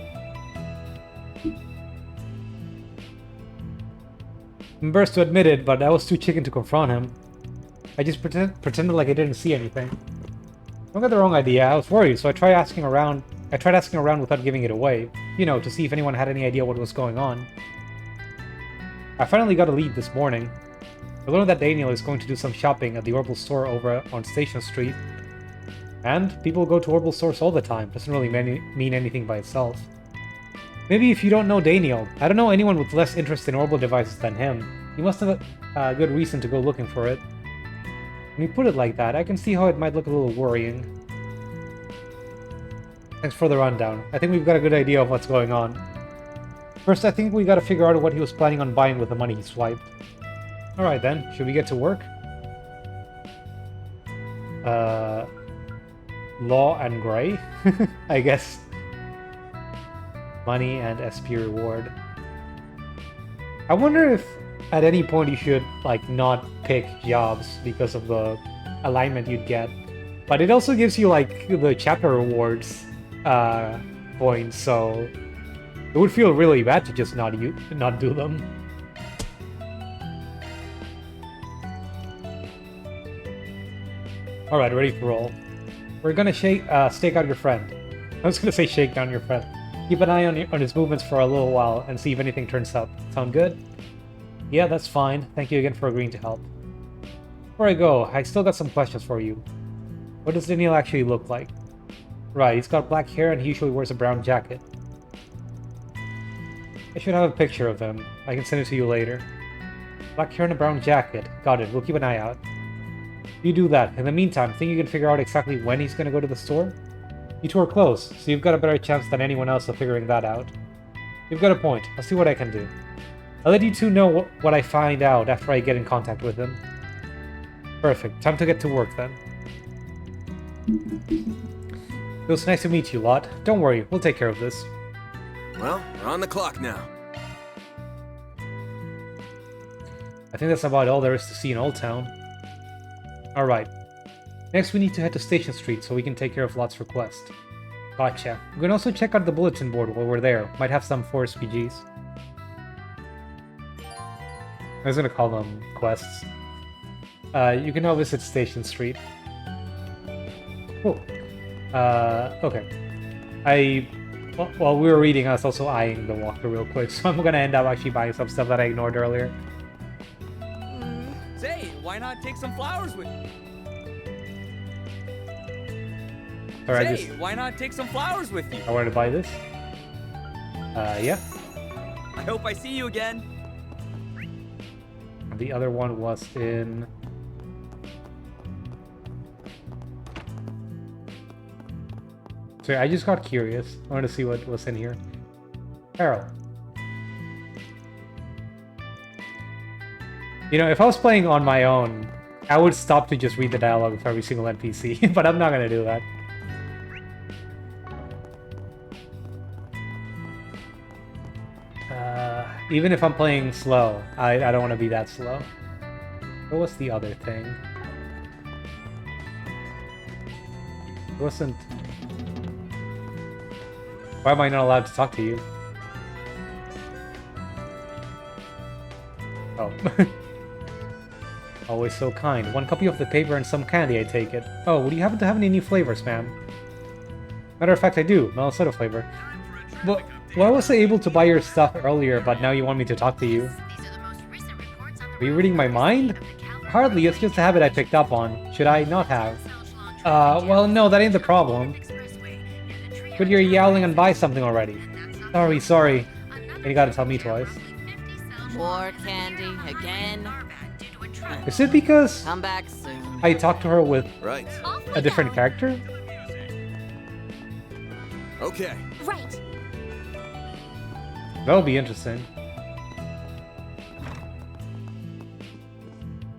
I'm embarrassed to admit it, but I was too chicken to confront him. I just pretended like I didn't see anything. Don't get the wrong idea, I was worried, so I tried asking around without giving it away. You know, to see if anyone had any idea what was going on. I finally got a lead this morning. I learned that Daniel is going to do some shopping at the Orbital store over on Station Street. And people go to orbital stores all the time. Doesn't really mean anything by itself. Maybe if you don't know Daniel, I don't know anyone with less interest in orbital devices than him. He must have a good reason to go looking for it. When you put it like that, I can see how it might look a little worrying. Thanks for the rundown. I think we've got a good idea of what's going on. First, I think we gotta figure out what he was planning on buying with the money he swiped. Alright then, should we get to work? Law and Gray? I guess. Money and SP reward. I wonder if at any point you should, like, not pick jobs because of the alignment you'd get. But it also gives you, like, the chapter rewards points, so it would feel really bad to just not do them. Alright, ready for roll. We're gonna stake out your friend. I was gonna say shake down your friend. Keep an eye on his movements for a little while and see if anything turns up. Sound good? Yeah, that's fine. Thank you again for agreeing to help. Before I go, I still got some questions for you. What does Daniel actually look like? Right, he's got black hair and he usually wears a brown jacket. I should have a picture of him. I can send it to you later. Black hair and a brown jacket. Got it. We'll keep an eye out. You do that. In the meantime, think you can figure out exactly when he's gonna go to the store? You two are close, so you've got a better chance than anyone else of figuring that out. You've got a point. I'll see what I can do. I'll let you two know what I find out after I get in contact with him. Perfect. Time to get to work then. It was nice to meet you, Lot. Don't worry, we'll take care of this. Well, we're on the clock now. I think that's about all there is to see in Old Town. Alright. Next we need to head to Station Street so we can take care of Lot's request. Gotcha. We can also check out the bulletin board while we're there. Might have some Forest PGs. I was gonna call them quests. You can now visit Station Street. Cool. Okay. While we were reading, I was also eyeing the walkthrough real quick, so I'm gonna end up actually buying some stuff that I ignored earlier. Say, why not take some flowers with you? Sorry, Say, why not take some flowers with you? I wanted to buy this. Yeah. I hope I see you again. The other one was in... Sorry, I just got curious. I wanted to see what was in here. Carol. You know, if I was playing on my own, I would stop to just read the dialogue of every single NPC, but I'm not gonna do that. Even if I'm playing slow, I don't want to be that slow. What was the other thing? It wasn't... Why am I not allowed to talk to you? Oh. Always so kind. 1 copy of the paper and some candy, I take it. Oh, would you happen to have any new flavors, ma'am? Matter of fact, I do. Melon soda flavor. But why was I able to buy your stuff earlier, but now you want me to talk to you? Are you reading my mind? Hardly, it's just a habit I picked up on. Should I not have? Well, no, that ain't the problem. But you're yowling and buy something already. Sorry. And you gotta tell me twice. More candy again? Is it because Come back soon. I talked to her with Right. a different character? Okay. Right. That'll be interesting.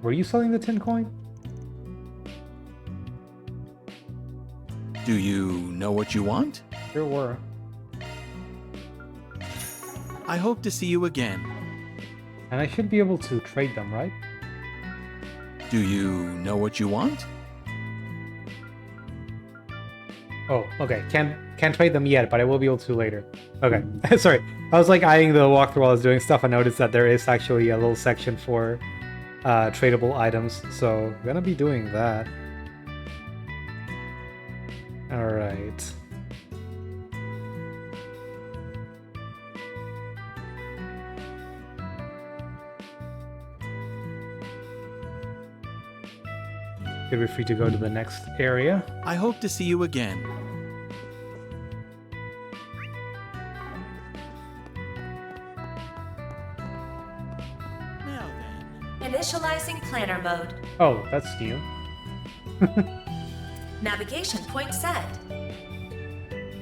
Were you selling the tin coin? Do you know what you want? Sure were. I hope to see you again. And I should be able to trade them, right? Do you know what you want? Oh, okay. Can't trade them yet, but I will be able to later. Okay. Sorry. I was like eyeing the walkthrough while I was doing stuff and noticed that there is actually a little section for tradable items. So I'm gonna be doing that. Alright. You'll be free to go to the next area. I hope to see you again. Initializing planner mode. Oh, that's new. Navigation point set.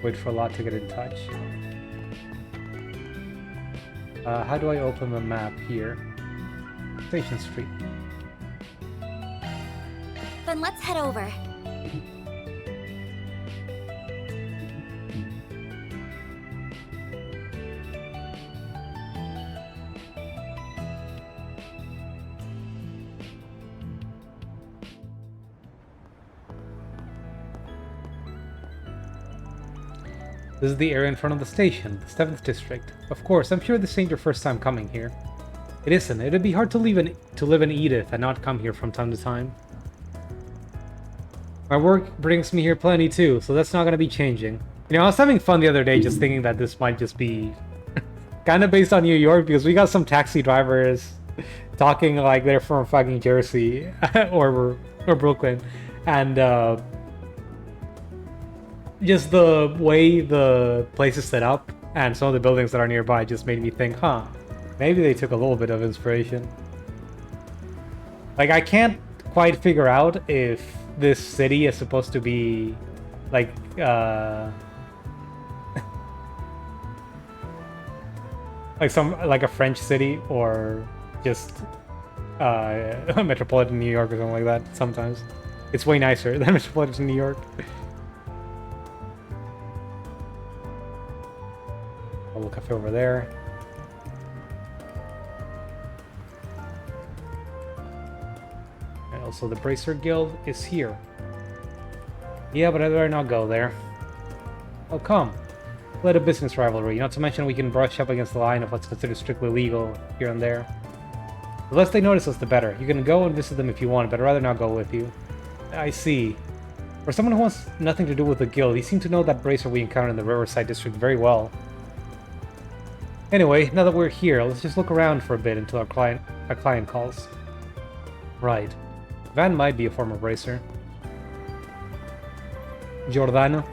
Wait for a lot to get in touch. How do I open the map here? Station Street. Then let's head over. This is the area in front of the station, the 7th district. Of course, I'm sure this ain't your first time coming here. It isn't. It'd be hard to live in Edith and not come here from time to time. My work brings me here plenty too, so that's not gonna be changing. You know, I was having fun the other day just thinking that this might just be kind of based on New York, because we got some taxi drivers talking like they're from fucking Jersey or Brooklyn, and just the way the place is set up and some of the buildings that are nearby just made me think, huh, maybe they took a little bit of inspiration. Like, I can't quite figure out if this city is supposed to be like like a French city, or just metropolitan New York or something like that. Sometimes it's way nicer than metropolitan New York. A little cafe over there. And also the Bracer Guild is here. Yeah, but I'd rather not go there. Oh, come. Let a business rivalry, not to mention we can brush up against the line of what's considered strictly legal here and there. The less they notice us, the better. You can go and visit them if you want, but I'd rather not go with you. I see. For someone who wants nothing to do with the guild, you seem to know that Bracer we encountered in the Riverside District very well. Anyway, now that we're here, let's just look around for a bit until our client calls. Right. Van might be a former Bracer. Giordano.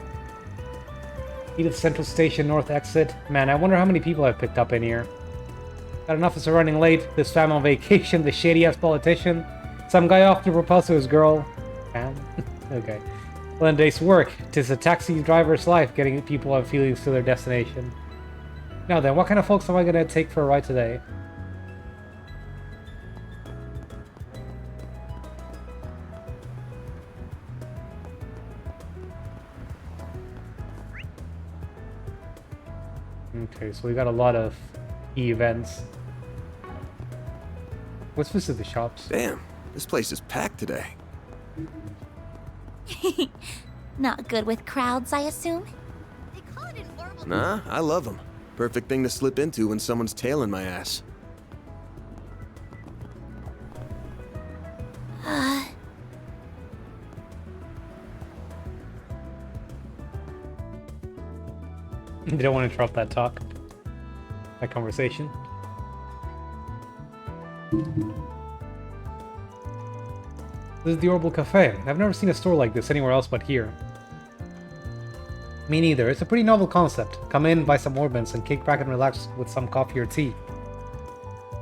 Edith Central Station North exit. Man, I wonder how many people I've picked up in here. Got an officer running late, this fam on vacation, the shady-ass politician, some guy off to propose to his girl. Fam? Okay. Well, in day's work, 'tis a taxi driver's life getting people on feelings to their destination. Now then, what kind of folks am I gonna take for a ride today? Okay, so we got a lot of events. Let's visit the shops. Damn, this place is packed today. Not good with crowds, I assume? Nah, I love them. Perfect thing to slip into when someone's tailing my ass. You don't want to interrupt that talk. That conversation. This is the Orbital Cafe. I've never seen a store like this anywhere else but here. Me neither. It's a pretty novel concept. Come in, buy some Orbans, and kick back and relax with some coffee or tea.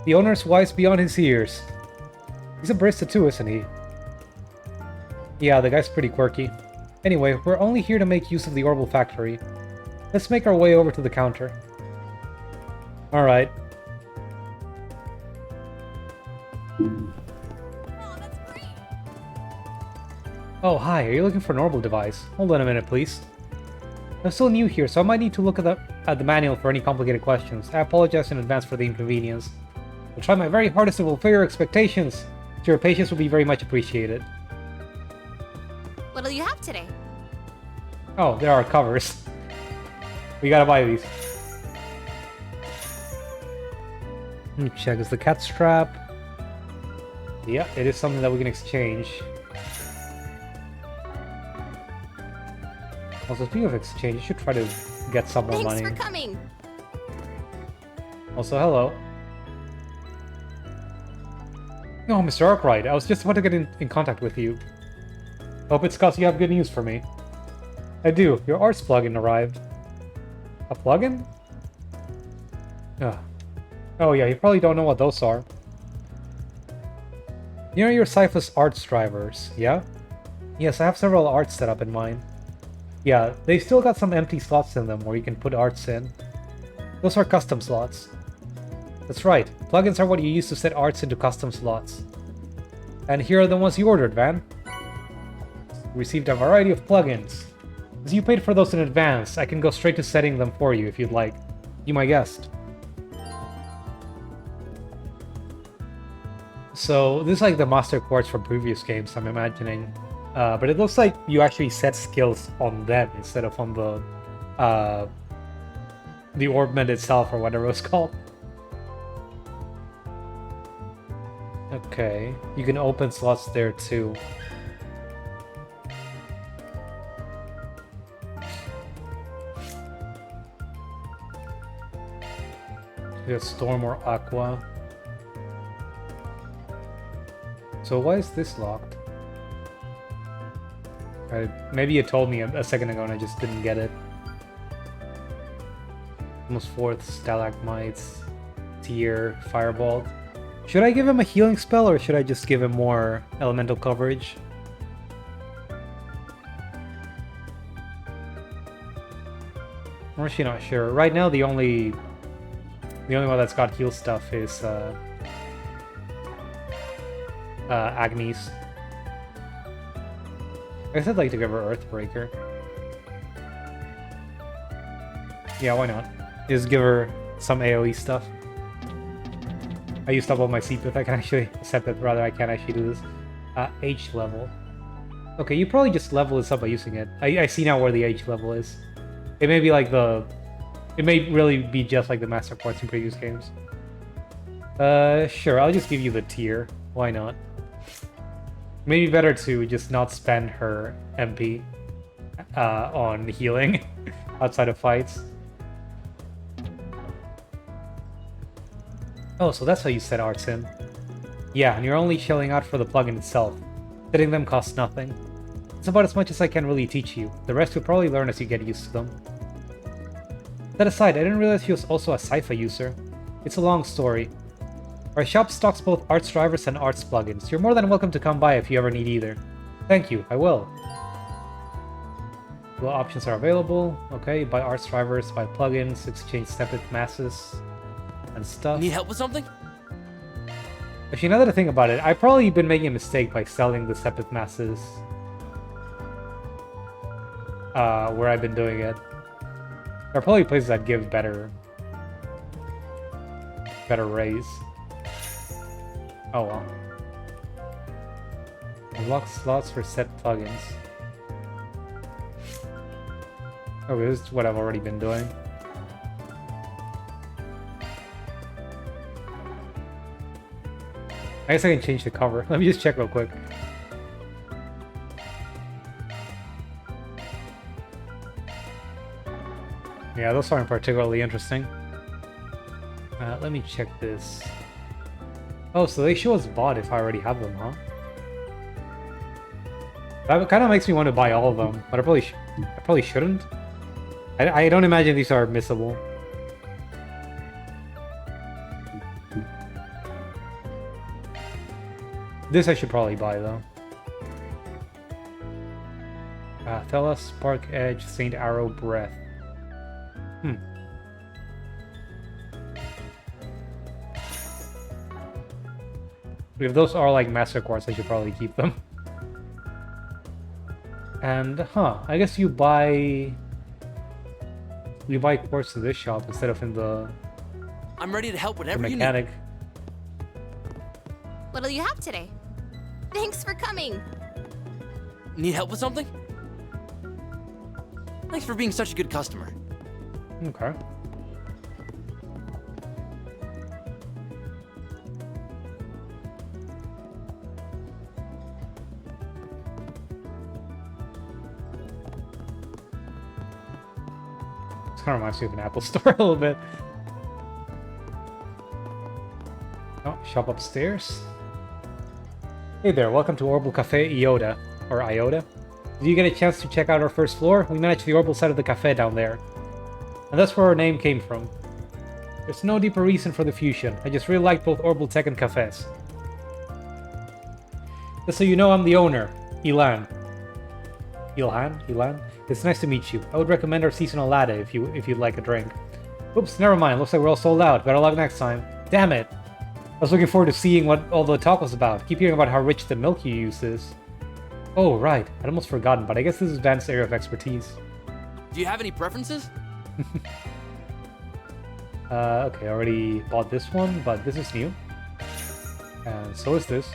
The owner's wise beyond his years. He's a barista too, isn't he? Yeah, the guy's pretty quirky. Anyway, we're only here to make use of the Orbital Factory. Let's make our way over to the counter. Alright. Oh, hi. Are you looking for an Orbital device? Hold on a minute, please. I'm still new here, so I might need to look at the manual for any complicated questions. I apologize in advance for the inconvenience. I'll try my very hardest to fulfill your expectations. So your patience will be very much appreciated. What'll you have today? Oh, there are covers. We gotta buy these. Let me check. Is the cat strap? Yeah, it is something that we can exchange. Also, speaking of exchange, you should try to get some more money. Thanks for coming. Also, hello. Oh, Mr. Arkwright, I was just about to get in contact with you. Hope it's cause you have good news for me. I do. Your arts plugin arrived. A plugin? Ugh. Oh yeah, you probably don't know what those are. You know your Cyphus arts drivers, yeah? Yes, I have several arts set up in mine. Yeah, they've still got some empty slots in them where you can put arts in. Those are custom slots. That's right, plugins are what you use to set arts into custom slots. And here are the ones you ordered, Van. You received a variety of plugins. As you paid for those in advance, I can go straight to setting them for you if you'd like. You my guest. So this is like the master quartz from previous games, I'm imagining. But it looks like you actually set skills on them instead of on the orbment itself or whatever it's called. Okay, you can open slots there too. You got Storm or Aqua. So why is this locked? Maybe you told me a second ago and I just didn't get it. Almost fourth, Stalagmites, Tier, Firebolt. Should I give him a healing spell or should I just give him more elemental coverage? I'm actually not sure. Right now the only one that's got heal stuff is Agnes. I guess I'd like to give her Earthbreaker. Yeah, why not? Just give her some AoE stuff. I used up all my CP if I can actually accept it. Rather, I can't actually do this. H level. Okay, you probably just level this up by using it. I see now where the H level is. It may be like the... It may really be just like the Master Quartz in previous games. Sure, I'll just give you the tier. Why not? Maybe better to just not spend her MP on healing outside of fights. Oh, so that's how you set arts in. Yeah, and you're only shelling out for the plugin itself. Setting them costs nothing. It's about as much as I can really teach you. The rest you'll probably learn as you get used to them. That aside, I didn't realize he was also a Sypha user. It's a long story. Our shop stocks both arts drivers and arts plugins. You're more than welcome to come by if you ever need either. Thank you, I will. Well, options are available. Okay, buy arts drivers, buy plugins, exchange separate masses and stuff. Need help with something? Actually, now that I think about it, I've probably been making a mistake by selling the separate masses where I've been doing it. There are probably places that give better raise. Oh well. Unlock slots for set plugins. Okay, this is what I've already been doing. I guess I can change the cover. Let me just check real quick. Yeah, those aren't particularly interesting. Let me check this. Oh, so they show us bought if I already have them, huh? That kind of makes me want to buy all of them, but I probably shouldn't. I don't imagine these are missable. This I should probably buy though. Thella, Spark Edge, Saint Arrow, Breath. If those are like Master Quartz, I should probably keep them. And, I guess you buy quartz in this shop instead of in the... I'm ready to help whatever you mechanic. need. What'll you have today? Thanks for coming. Need help with something? Thanks for being such a good customer. Okay. This kind of reminds me of an Apple store a little bit. Oh, shop upstairs. Hey there, welcome to Orbital Cafe Iota, or Iota. Did you get a chance to check out our first floor? We managed the orbital side of the cafe down there. And that's where our name came from. There's no deeper reason for the fusion. I just really liked both orbital tech and cafes. Just so you know, I'm the owner, Elan. Ilan. It's nice to meet you. I would recommend our seasonal latte if you'd like a drink. Oops, never mind. Looks like we're all sold out. Better luck next time. Damn it! I was looking forward to seeing what all the talk was about. Keep hearing about how rich the milk you use is. Oh, right. I'd almost forgotten, but I guess this is Van's area of expertise. Do you have any preferences? Okay, I already bought this one, but this is new. And so is this.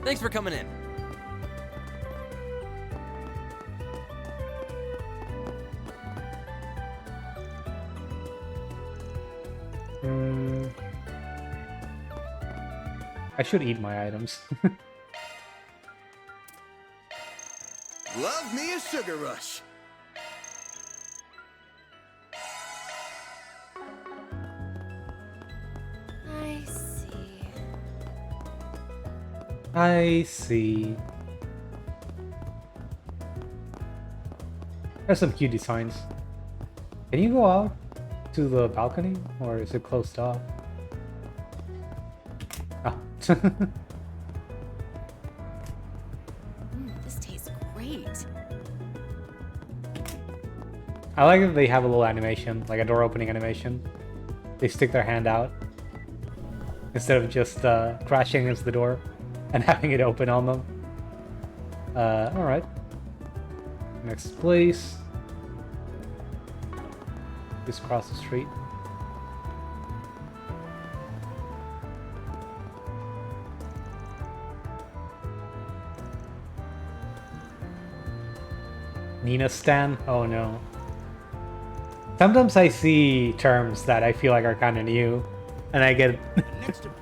Thanks for coming in. I should eat my items. Love me a sugar rush. I see. I see. There's some cute designs. Can you go out to the balcony, or is it closed off? Ah. This tastes great. I like that they have a little animation, like a door opening animation. They stick their hand out instead of just crashing against the door and having it open on them. Alright. Next place. Just cross the street. Nina Stan? Oh no. Sometimes I see terms that I feel like are kind of new, and I get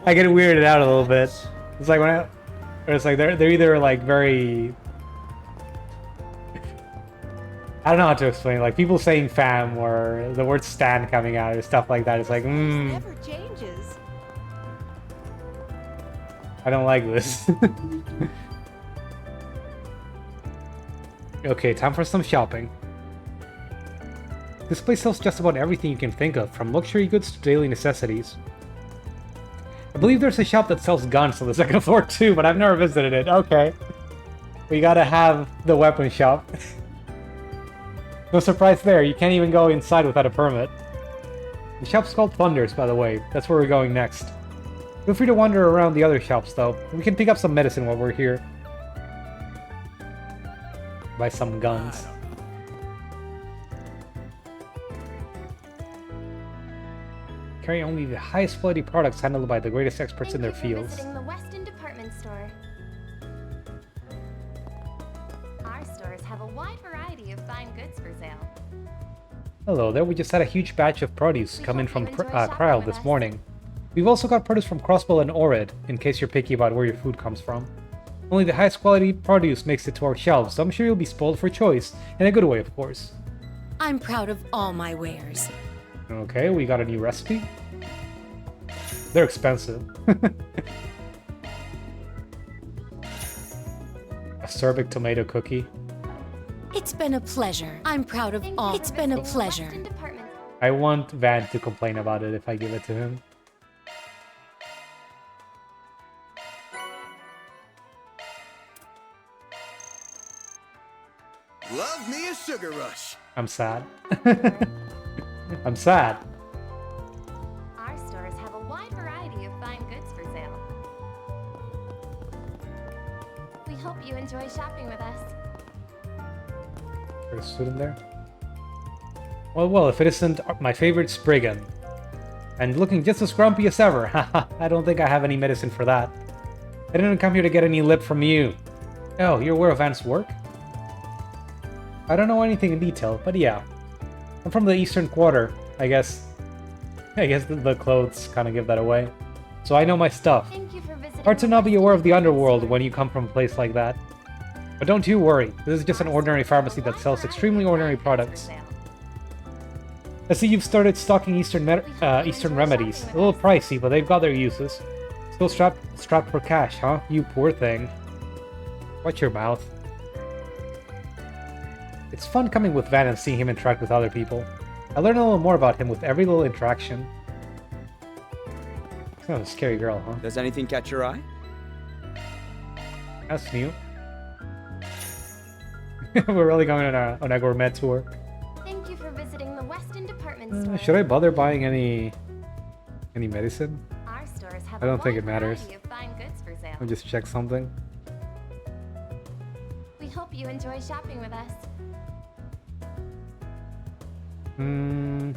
I get weirded out a little bit. It's like or it's like they're either like very, I don't know how to explain. Like people saying fam or the word stan coming out or stuff like that. It's like Never changes. I don't like this. Okay, time for some shopping. This place sells just about everything you can think of, from luxury goods to daily necessities. I believe there's a shop that sells guns on the second floor too, but I've never visited it. Okay. We gotta have the weapon shop. No surprise there, you can't even go inside without a permit. The shop's called Thunders, by the way. That's where we're going next. Feel free to wander around the other shops, though. We can pick up some medicine while we're here. Buy some guns. Carry only the highest quality products handled by the greatest experts in their fields. Visiting the Weston Department Store. Our stores have a wide variety of fine goods for sale. Hello there, we just had a huge batch of produce come in from Kryl this morning. We've also got produce from Crossbow and Orid, in case you're picky about where your food comes from. Only the highest quality produce makes it to our shelves, so I'm sure you'll be spoiled for choice, in a good way of course. I'm proud of all my wares. Okay, we got a new recipe. They're expensive. Acerbic tomato cookie. It's been a pleasure. I'm proud of all. It's been a pleasure. I want Van to complain about it if I give it to him. Love me a sugar rush. I'm sad. I'm sad. Our stores have a wide variety of fine goods for sale. We hope you enjoy shopping with us. There's a student there. Well, if it isn't my favorite Spriggan. And looking just as grumpy as ever. Haha, I don't think I have any medicine for that. I didn't come here to get any lip from you. Oh, you're aware of Van's work? I don't know anything in detail, but yeah. I'm from the Eastern Quarter, I guess. The clothes kind of give that away. So I know my stuff. Hard to not be aware of the underworld when you come from a place like that. But don't you worry, this is just an ordinary pharmacy that sells extremely ordinary products. I see you've started stocking Eastern remedies. A little pricey, but they've got their uses. Still strapped for cash, huh? You poor thing. Watch your mouth. It's fun coming with Van and seeing him interact with other people. I learn a little more about him with every little interaction. He's kind of a scary girl, huh? Does anything catch your eye? That's new. We're really going on a gourmet tour. Thank you for visiting the Weston department store. Should I bother buying any medicine? Our stores have I don't a think wide it matters. variety of fine goods for sale. I'll just check something. We hope you enjoy shopping with us. Hmm.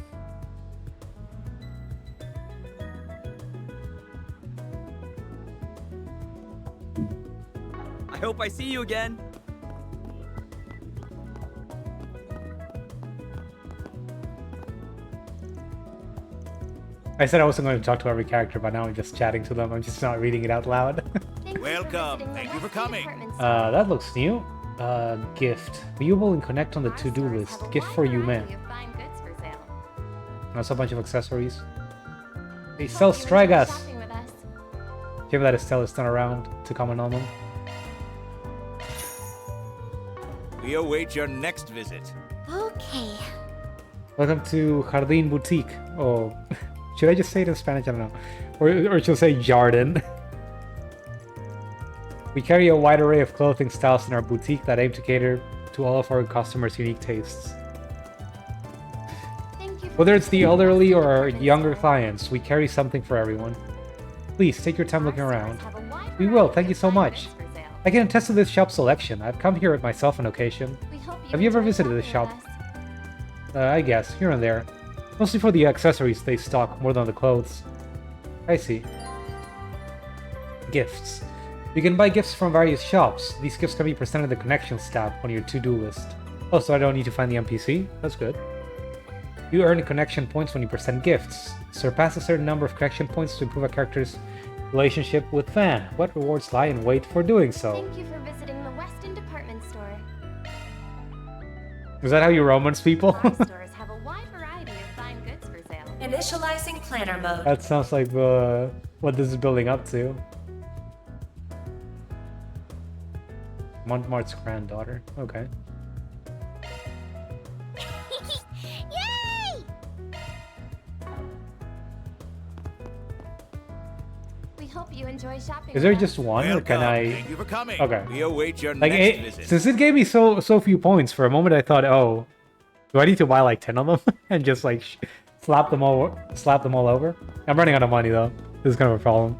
I hope I see you again. I said I wasn't going to talk to every character, but now I'm just chatting to them. I'm just not reading it out loud. Welcome. Thank you for coming. That looks new. Gift. Viewable and connect on the to-do list. Gift for you, man. Fine goods for sale. That's a bunch of accessories. They sell Stragas. Shopping with us. Given that Estelle is not around to comment on them. We await your next visit. Okay. Welcome to Jardín Boutique. Oh, should I just say it in Spanish? I don't know. Or should I say Jardin? We carry a wide array of clothing styles in our boutique that aim to cater to all of our customers' unique tastes. Whether it's the elderly or our younger clients, we carry something for everyone. Please take your time looking around. We will, thank you so much. I can attest to this shop's selection. I've come here myself on occasion. Have you ever visited this shop? I guess, here and there. Mostly for the accessories they stock more than the clothes. I see. Gifts. You can buy gifts from various shops. These gifts can be presented in the connections tab on your to-do list. Oh, so I don't need to find the NPC? That's good. You earn connection points when you present gifts. Surpass a certain number of connection points to improve a character's relationship with Van. What rewards lie in wait for doing so? Thank you for visiting the Weston department store. Is that how you romance people? Our stores have a wide variety of fine goods for sale. Initializing planner mode. That sounds like what this is building up to. Montmartre's granddaughter. Okay. Yay! We hope you enjoy shopping. Is there with just us. one, or can I? Thank you for coming. Okay. We await your Like next visit. since it gave me so few points, for a moment I thought, oh, do I need to buy like 10 of them and just like slap them all over? I'm running out of money though. This is kind of a problem.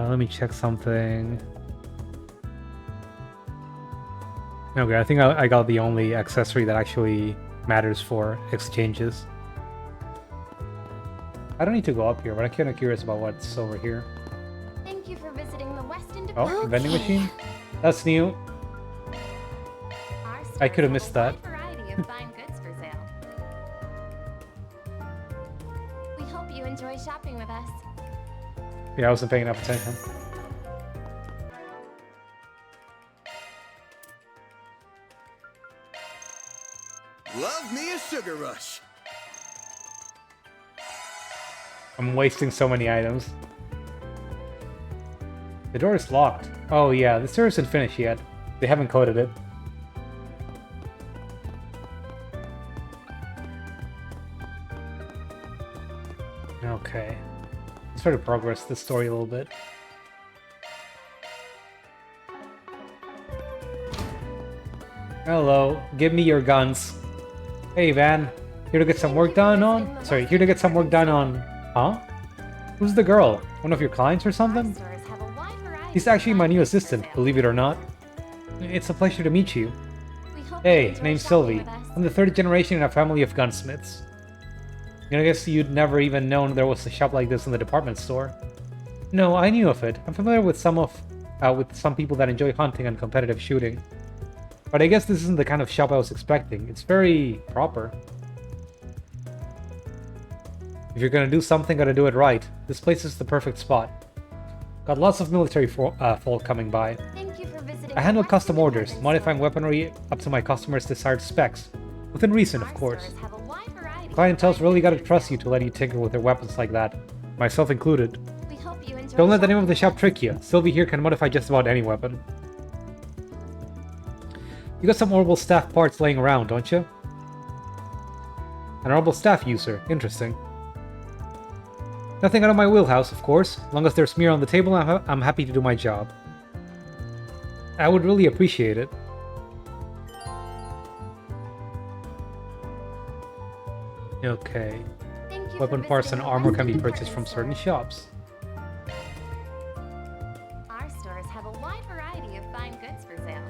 Let me check something. Okay, I think I got the only accessory that actually matters for exchanges. I don't need to go up here, but I'm kind of curious about what's over here. Thank you for visiting the Weston Oh, department. vending machine? That's new. Our stores I could have a missed that. wide variety of fine goods for sale. We hope you enjoy shopping with us. Yeah, I wasn't paying enough attention. Love me a sugar rush. I'm wasting so many items. The door is locked. Oh yeah, the store isn't finished yet. They haven't coded it. Okay. Let's try to progress this story a little bit. Hello, give me your guns. Hey Van, here to get some work done on? Sorry, here to get some work done on... Huh? Who's the girl? One of your clients or something? She's actually my new assistant, believe it or not. It's a pleasure to meet you. Hey, name's Sylvie. I'm the third generation in a family of gunsmiths. I guess you'd never even known there was a shop like this in the department store. No, I knew of it. I'm familiar with some people that enjoy hunting and competitive shooting. But I guess this isn't the kind of shop I was expecting. It's very proper. If you're gonna do something, gotta do it right. This place is the perfect spot. Got lots of military folk coming by. Thank you for visiting. I handle custom orders, modifying weaponry up to my customers' desired specs. Within reason, of course. Clientele's really gotta trust you to let you tinker with their weapons like that. Myself included. Don't let the name of the shop trick you. Sylvie here can modify just about any weapon. You got some orbital staff parts laying around, don't you? An orbital staff user. Interesting. Nothing out of my wheelhouse, of course. As long as there's mirror on the table, I'm happy to do my job. I would really appreciate it. Okay. Weapon parts and armor can be purchased from certain shops. Our stores have a wide variety of fine goods for sale.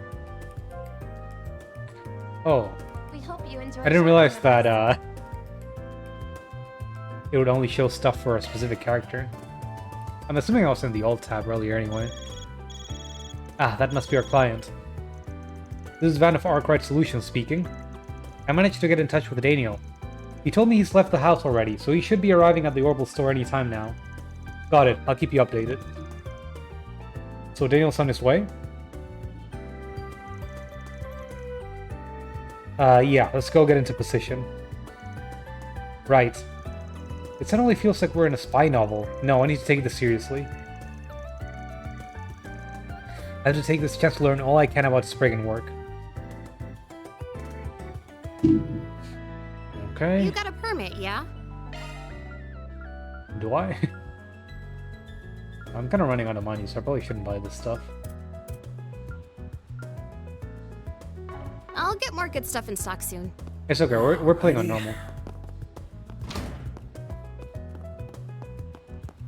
Oh. We hope you enjoy. I didn't realize that it would only show stuff for a specific character. I'm assuming I was in the alt tab earlier anyway. Ah, that must be our client. This is Van of Arkwright Solutions speaking. I managed to get in touch with Daniel. He told me he's left the house already, so he should be arriving at the Orbital store anytime now. Got it, I'll keep you updated. So Daniel's on his way? Yeah, let's go get into position. Right. It suddenly feels like we're in a spy novel. No, I need to take this seriously. I have to take this chance to learn all I can about Spriggan work. Okay. You got a permit, yeah? Do I? I'm kind of running out of money, so I probably shouldn't buy this stuff. I'll get more good stuff in stock soon. It's okay, we're playing on normal.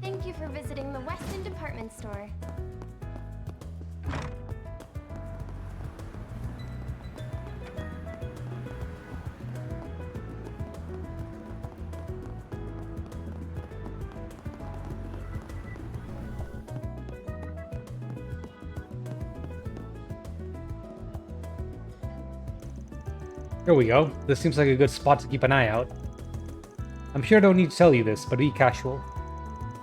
Thank you for visiting the Weston Department Store. Here we go. This seems like a good spot to keep an eye out. I'm sure I don't need to tell you this, but be casual.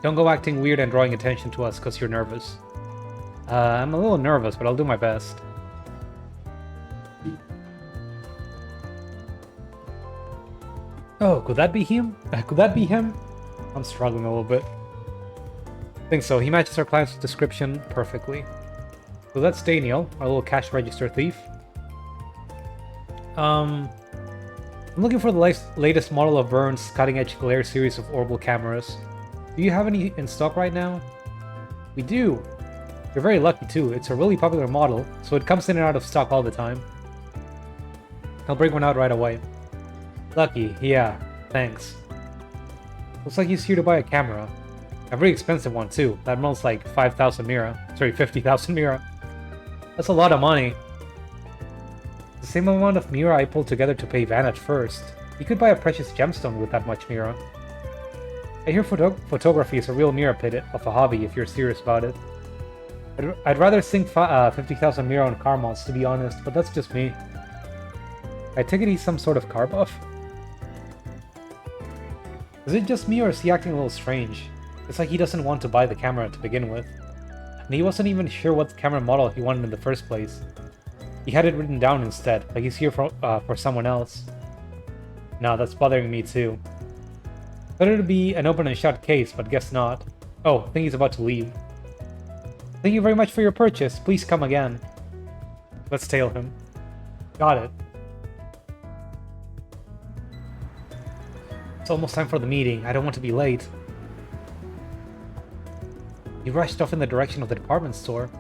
Don't go acting weird and drawing attention to us because you're nervous. I'm a little nervous, but I'll do my best. Oh, could that be him? Could that be him? I'm struggling a little bit. I think so. He matches our client's description perfectly. So that's Daniel, our little cash register thief. I'm looking for the latest model of Vern's cutting-edge glare series of orbital cameras. Do you have any in stock right now? We do. You're very lucky too. It's a really popular model, so it comes in and out of stock all the time. I'll bring one out right away. Lucky, yeah. Thanks. Looks like he's here to buy a camera. A very expensive one too. That model's like 5,000 mira. Sorry, 50,000 mira. That's a lot of money. The same amount of mira I pulled together to pay Van at first. You could buy a precious gemstone with that much mira. I hear photography is a real mira pit of a hobby if you're serious about it. I'd rather sink 50,000 mira on car mods, to be honest, but that's just me. I take it he's some sort of car buff? Is it just me or is he acting a little strange? It's like he doesn't want to buy the camera to begin with. And he wasn't even sure what camera model he wanted in the first place. He had it written down instead, like he's here for someone else. No, that's bothering me too. Thought it would be an open and shut case, but guess not. Oh, I think he's about to leave. Thank you very much for your purchase. Please come again. Let's tail him. Got it. It's almost time for the meeting. I don't want to be late. He rushed off in the direction of the department store.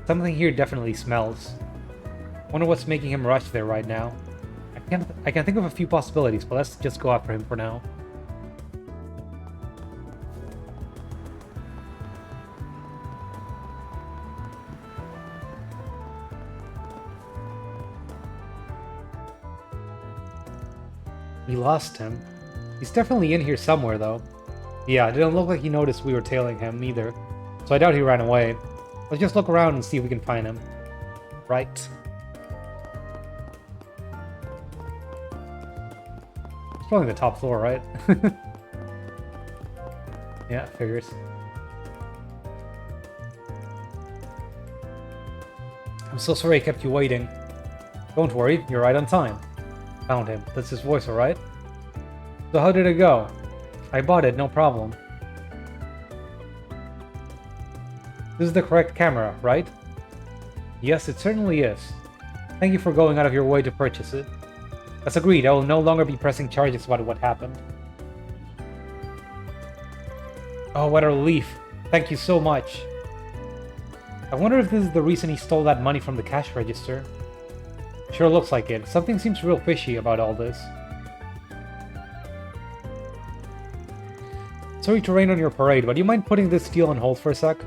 Something here definitely smells. Wonder what's making him rush there right now. I can think of a few possibilities, but let's just go after him for now. We lost him. He's definitely in here somewhere, though. Yeah, it didn't look like he noticed we were tailing him, either. So I doubt he ran away. Let's just look around and see if we can find him. Right. It's probably the top floor, right? Yeah, figures. I'm so sorry I kept you waiting. Don't worry, you're right on time. Found him. That's his voice, alright? So how did it go? I bought it, no problem. This is the correct camera, right? Yes, it certainly is. Thank you for going out of your way to purchase it. That's agreed, I will no longer be pressing charges about what happened. Oh, what a relief. Thank you so much. I wonder if this is the reason he stole that money from the cash register. Sure looks like it. Something seems real fishy about all this. Sorry to rain on your parade, but do you mind putting this deal on hold for a sec?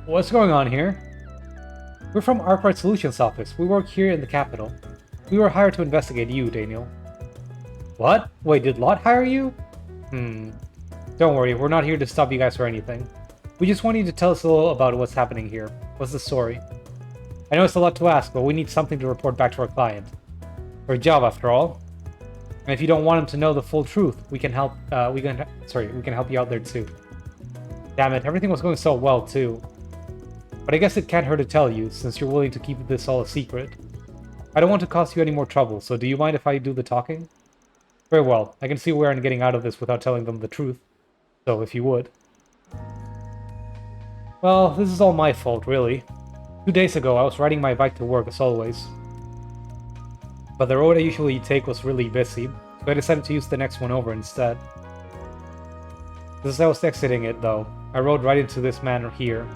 What's going on here? We're from Arkwright Solutions office. We work here in the capital. We were hired to investigate you, Daniel. What? Wait, did Lot hire you? Don't worry, we're not here to stop you guys or anything. We just want you to tell us a little about what's happening here. What's the story? I know it's a lot to ask, but we need something to report back to our client. For a job, after all. And if you don't want him to know the full truth, we can help. We can help you out there too. Damn it, everything was going so well too. But I guess it can't hurt to tell you, since you're willing to keep this all a secret. I don't want to cause you any more trouble, so do you mind if I do the talking? Very well, I can see where I'm getting out of this without telling them the truth. So, if you would. Well, this is all my fault, really. 2 days ago, I was riding my bike to work, as always. But the road I usually take was really busy, so I decided to use the next one over instead. Just as I was exiting it, though, I rode right into this man here.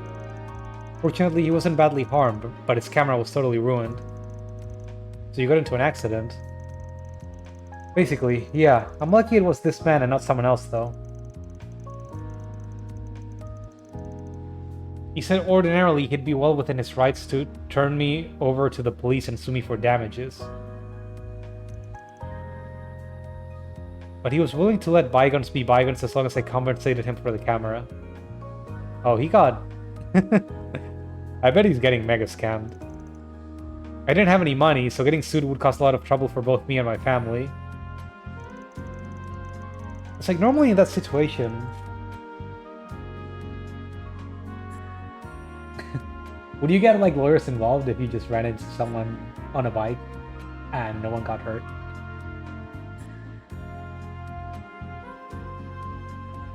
Fortunately, he wasn't badly harmed, but his camera was totally ruined. So you got into an accident? Basically, yeah. I'm lucky it was this man and not someone else, though. He said ordinarily he'd be well within his rights to turn me over to the police and sue me for damages. But he was willing to let bygones be bygones as long as I compensated him for the camera. Oh, he got... I bet he's getting mega scammed. I didn't have any money, so getting sued would cause a lot of trouble for both me and my family. It's like, normally in that situation... would you get, like, lawyers involved if you just ran into someone on a bike and no one got hurt?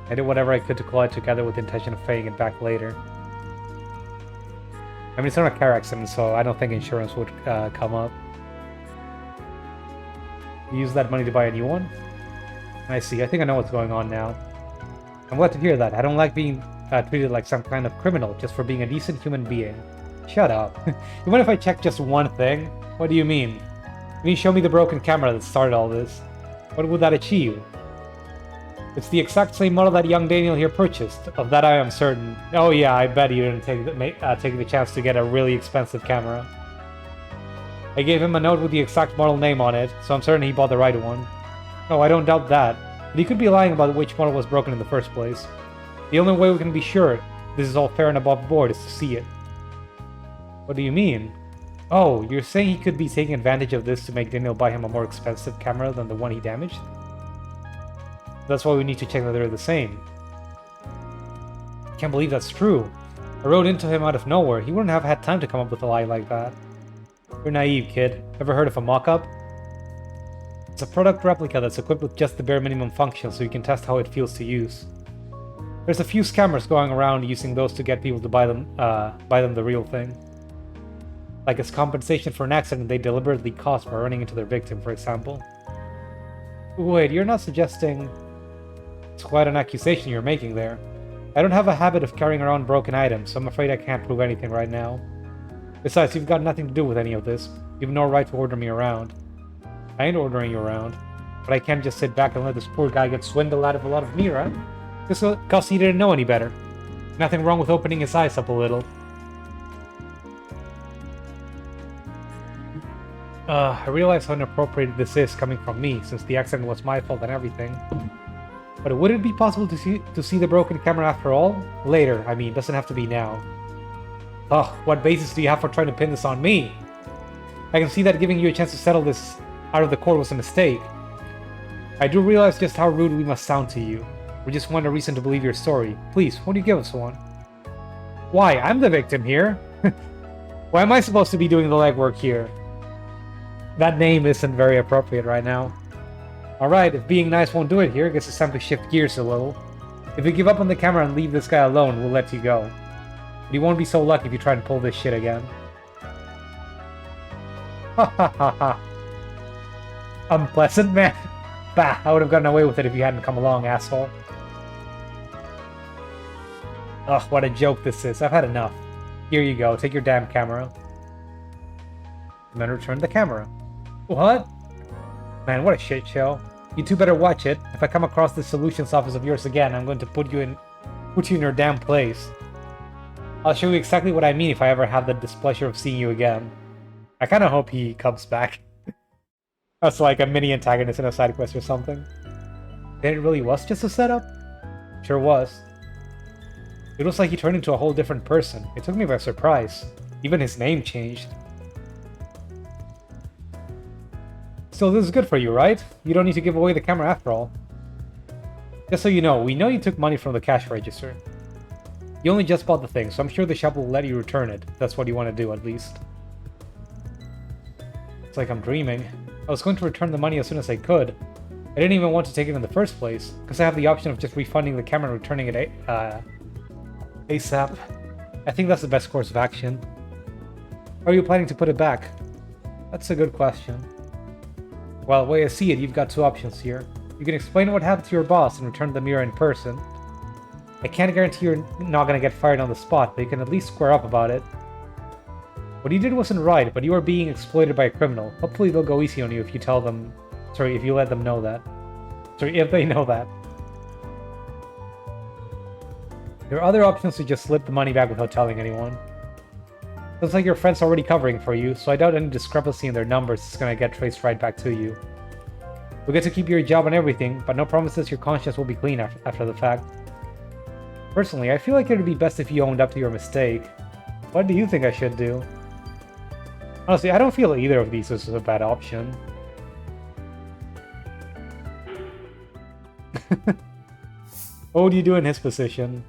I did whatever I could to call it together with the intention of paying it back later. I mean, it's not a car accident, so I don't think insurance would come up. You use that money to buy a new one? I see. I think I know what's going on now. I'm glad to hear that. I don't like being treated like some kind of criminal just for being a decent human being. Shut up. Even if I check just one thing? What do you mean? You mean show me the broken camera that started all this? What would that achieve? It's the exact same model that young Daniel here purchased. Of that I am certain. Oh yeah, I bet you didn't take the chance to get a really expensive camera. I gave him a note with the exact model name on it, so I'm certain he bought the right one. No, I don't doubt that. But he could be lying about which model was broken in the first place. The only way we can be sure this is all fair and above board is to see it. What do you mean? Oh, you're saying he could be taking advantage of this to make Daniel buy him a more expensive camera than the one he damaged? That's why we need to check that they're the same. Can't believe that's true. I rode into him out of nowhere. He wouldn't have had time to come up with a lie like that. You're naive, kid. Ever heard of a mock-up? It's a product replica that's equipped with just the bare minimum functions so you can test how it feels to use. There's a few scammers going around using those to get people to buy them the real thing. Like as compensation for an accident they deliberately caused by running into their victim, for example. Wait, you're not suggesting... It's quite an accusation you're making there. I don't have a habit of carrying around broken items, so I'm afraid I can't prove anything right now. Besides, you've got nothing to do with any of this. You've no right to order me around. I ain't ordering you around. But I can't just sit back and let this poor guy get swindled out of a lot of me, right? Just because he didn't know any better. Nothing wrong with opening his eyes up a little. I realize how inappropriate this is coming from me, since the accident was my fault and everything. But would it be possible to see the broken camera after all? Later, I mean, doesn't have to be now. Ugh, what basis do you have for trying to pin this on me? I can see that giving you a chance to settle this out of the court was a mistake. I do realize just how rude we must sound to you. We just want a reason to believe your story. Please, won't you give us one? Why, I'm the victim here. Why am I supposed to be doing the legwork here? That name isn't very appropriate right now. Alright, if being nice won't do it here, I guess it's time to shift gears a little. If you give up on the camera and leave this guy alone, we'll let you go. But you won't be so lucky if you try and pull this shit again. Ha ha ha ha. Unpleasant, man. Bah, I would have gotten away with it if you hadn't come along, asshole. Ugh, what a joke this is. I've had enough. Here you go. Take your damn camera. And then return the camera. What? Man, what a shit show. You two better watch it. If I come across this solutions office of yours again, I'm going to put you in your damn place. I'll show you exactly what I mean if I ever have the displeasure of seeing you again. I kind of hope he comes back. That's like a mini antagonist in a side quest or something. Then it really was just a setup? Sure was. It was like he turned into a whole different person. It took me by surprise. Even his name changed. So this is good for you, right? You don't need to give away the camera after all. Just so you know, we know you took money from the cash register. You only just bought the thing, so I'm sure the shop will let you return it. If that's what you want to do, at least. It's like I'm dreaming. I was going to return the money as soon as I could. I didn't even want to take it in the first place, because I have the option of just refunding the camera and returning it ASAP. I think that's the best course of action. Or are you planning to put it back? That's a good question. Well, the way I see it, you've got two options here. You can explain what happened to your boss and return the mirror in person. I can't guarantee you're not going to get fired on the spot, but you can at least square up about it. What you did wasn't right, but you are being exploited by a criminal. Hopefully they'll go easy on you if you tell them... Sorry, if you let them know that. Sorry, if they know that. There are other options to just slip the money back without telling anyone. Looks like your friend's already covering for you, so I doubt any discrepancy in their numbers is going to get traced right back to you. You'll get to keep your job and everything, but no promises your conscience will be clean after the fact. Personally, I feel like it would be best if you owned up to your mistake. What do you think I should do? Honestly, I don't feel either of these is a bad option. What would you do in his position?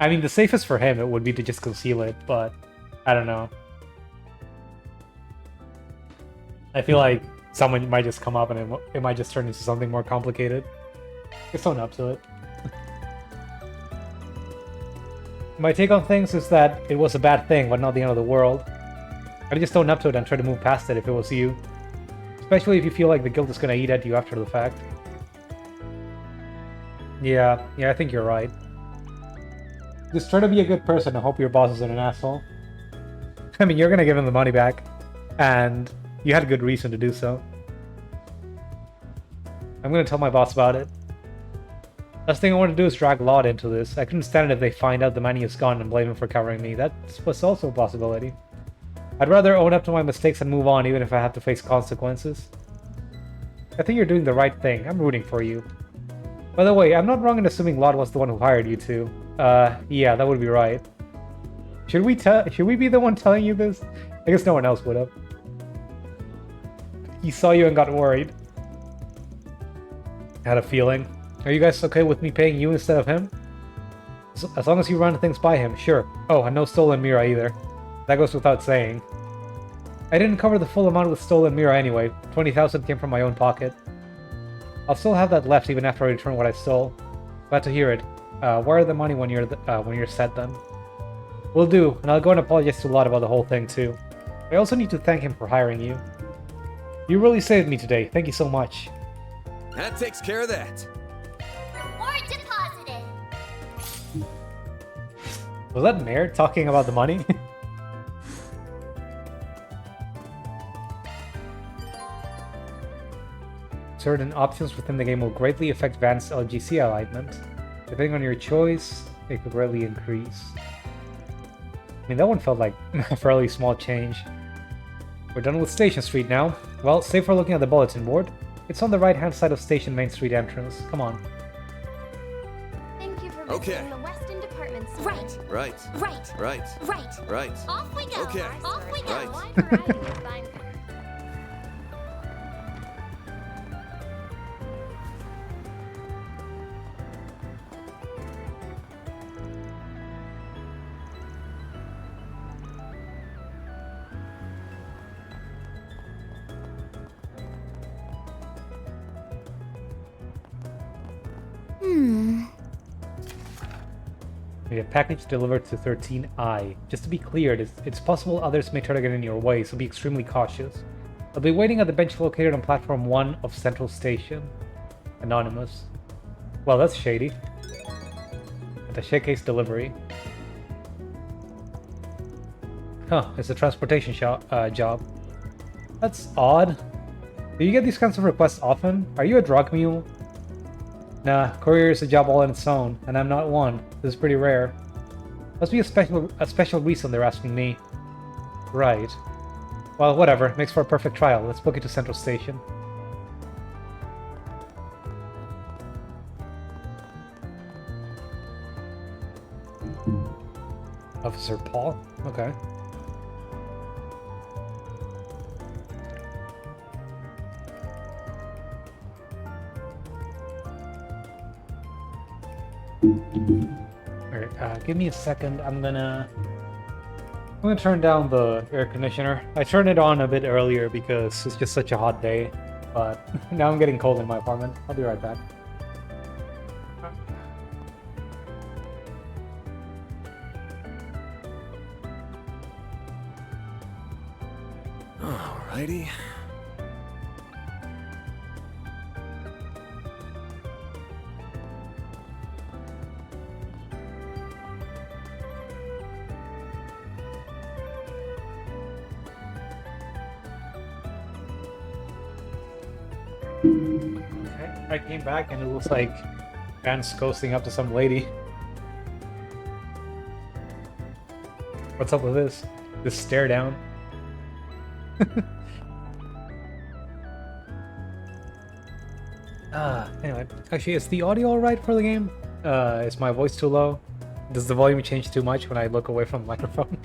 I mean, the safest for him it would be to just conceal it, but I don't know. I feel like someone might just come up and it might just turn into something more complicated. Just own up to it. My take on things is that it was a bad thing, but not the end of the world. I'd just own up to it and try to move past it if it was you. Especially if you feel like the guilt is gonna eat at you after the fact. Yeah, I think you're right. Just try to be a good person and hope your boss isn't an asshole. I mean, you're gonna give him the money back, and you had a good reason to do so. I'm gonna tell my boss about it. Last thing I want to do is drag Laud into this. I couldn't stand it if they find out the money is gone and blame him for covering me. That was also a possibility. I'd rather own up to my mistakes and move on even if I have to face consequences. I think you're doing the right thing. I'm rooting for you. By the way, I'm not wrong in assuming Laud was the one who hired you two. Yeah, that would be right. Should we be the one telling you this? I guess no one else would have. He saw you and got worried. I had a feeling. Are you guys okay with me paying you instead of him? As long as you run things by him, sure. Oh, and no stolen Mira either. That goes without saying. I didn't cover the full amount with stolen Mira anyway. 20,000 came from my own pocket. I'll still have that left even after I return what I stole. Glad to hear it. Wire the money when you're set then. Will do, and I'll go and apologize to Laud about the whole thing too. I also need to thank him for hiring you. You really saved me today. Thank you so much. That takes care of that. Reward deposited. Was that Mare talking about the money? Certain options within the game will greatly affect Van's LGC alignment. Depending on your choice, it could greatly increase. I mean, that one felt like a fairly small change. We're done with Station Street now. Well, save for looking at the bulletin board. It's on the right-hand side of Station Main Street entrance. Come on. Thank you for Okay. visiting the Weston Department Store. Right. Right. Right. Right. Right. Right. Off we go. Okay. Off we go. Right. Wide variety of fine. We have package delivered to 13I. Just to be clear, it's possible others may try to get in your way, so be extremely cautious. I'll be waiting at the bench located on platform 1 of Central Station. Anonymous. Well, that's shady. Attaché case delivery. Huh, it's a transportation job. That's odd. Do you get these kinds of requests often? Are you a drug mule? Nah, courier is a job all on its own, and I'm not one. This is pretty rare. Must be a special reason they're asking me. Right. Well, whatever. Makes for a perfect trial. Let's book it to Central Station. Officer Paul? Okay. Alright, give me a second. I'm gonna turn down the air conditioner. I turned it on a bit earlier because it's just such a hot day, but now I'm getting cold in my apartment. I'll be right back. Alrighty. Okay, I came back and it looks like Van's coasting up to some lady. What's up with this? This stare down? Anyway. Actually, is the audio alright for the game? Is my voice too low? Does the volume change too much when I look away from the microphone?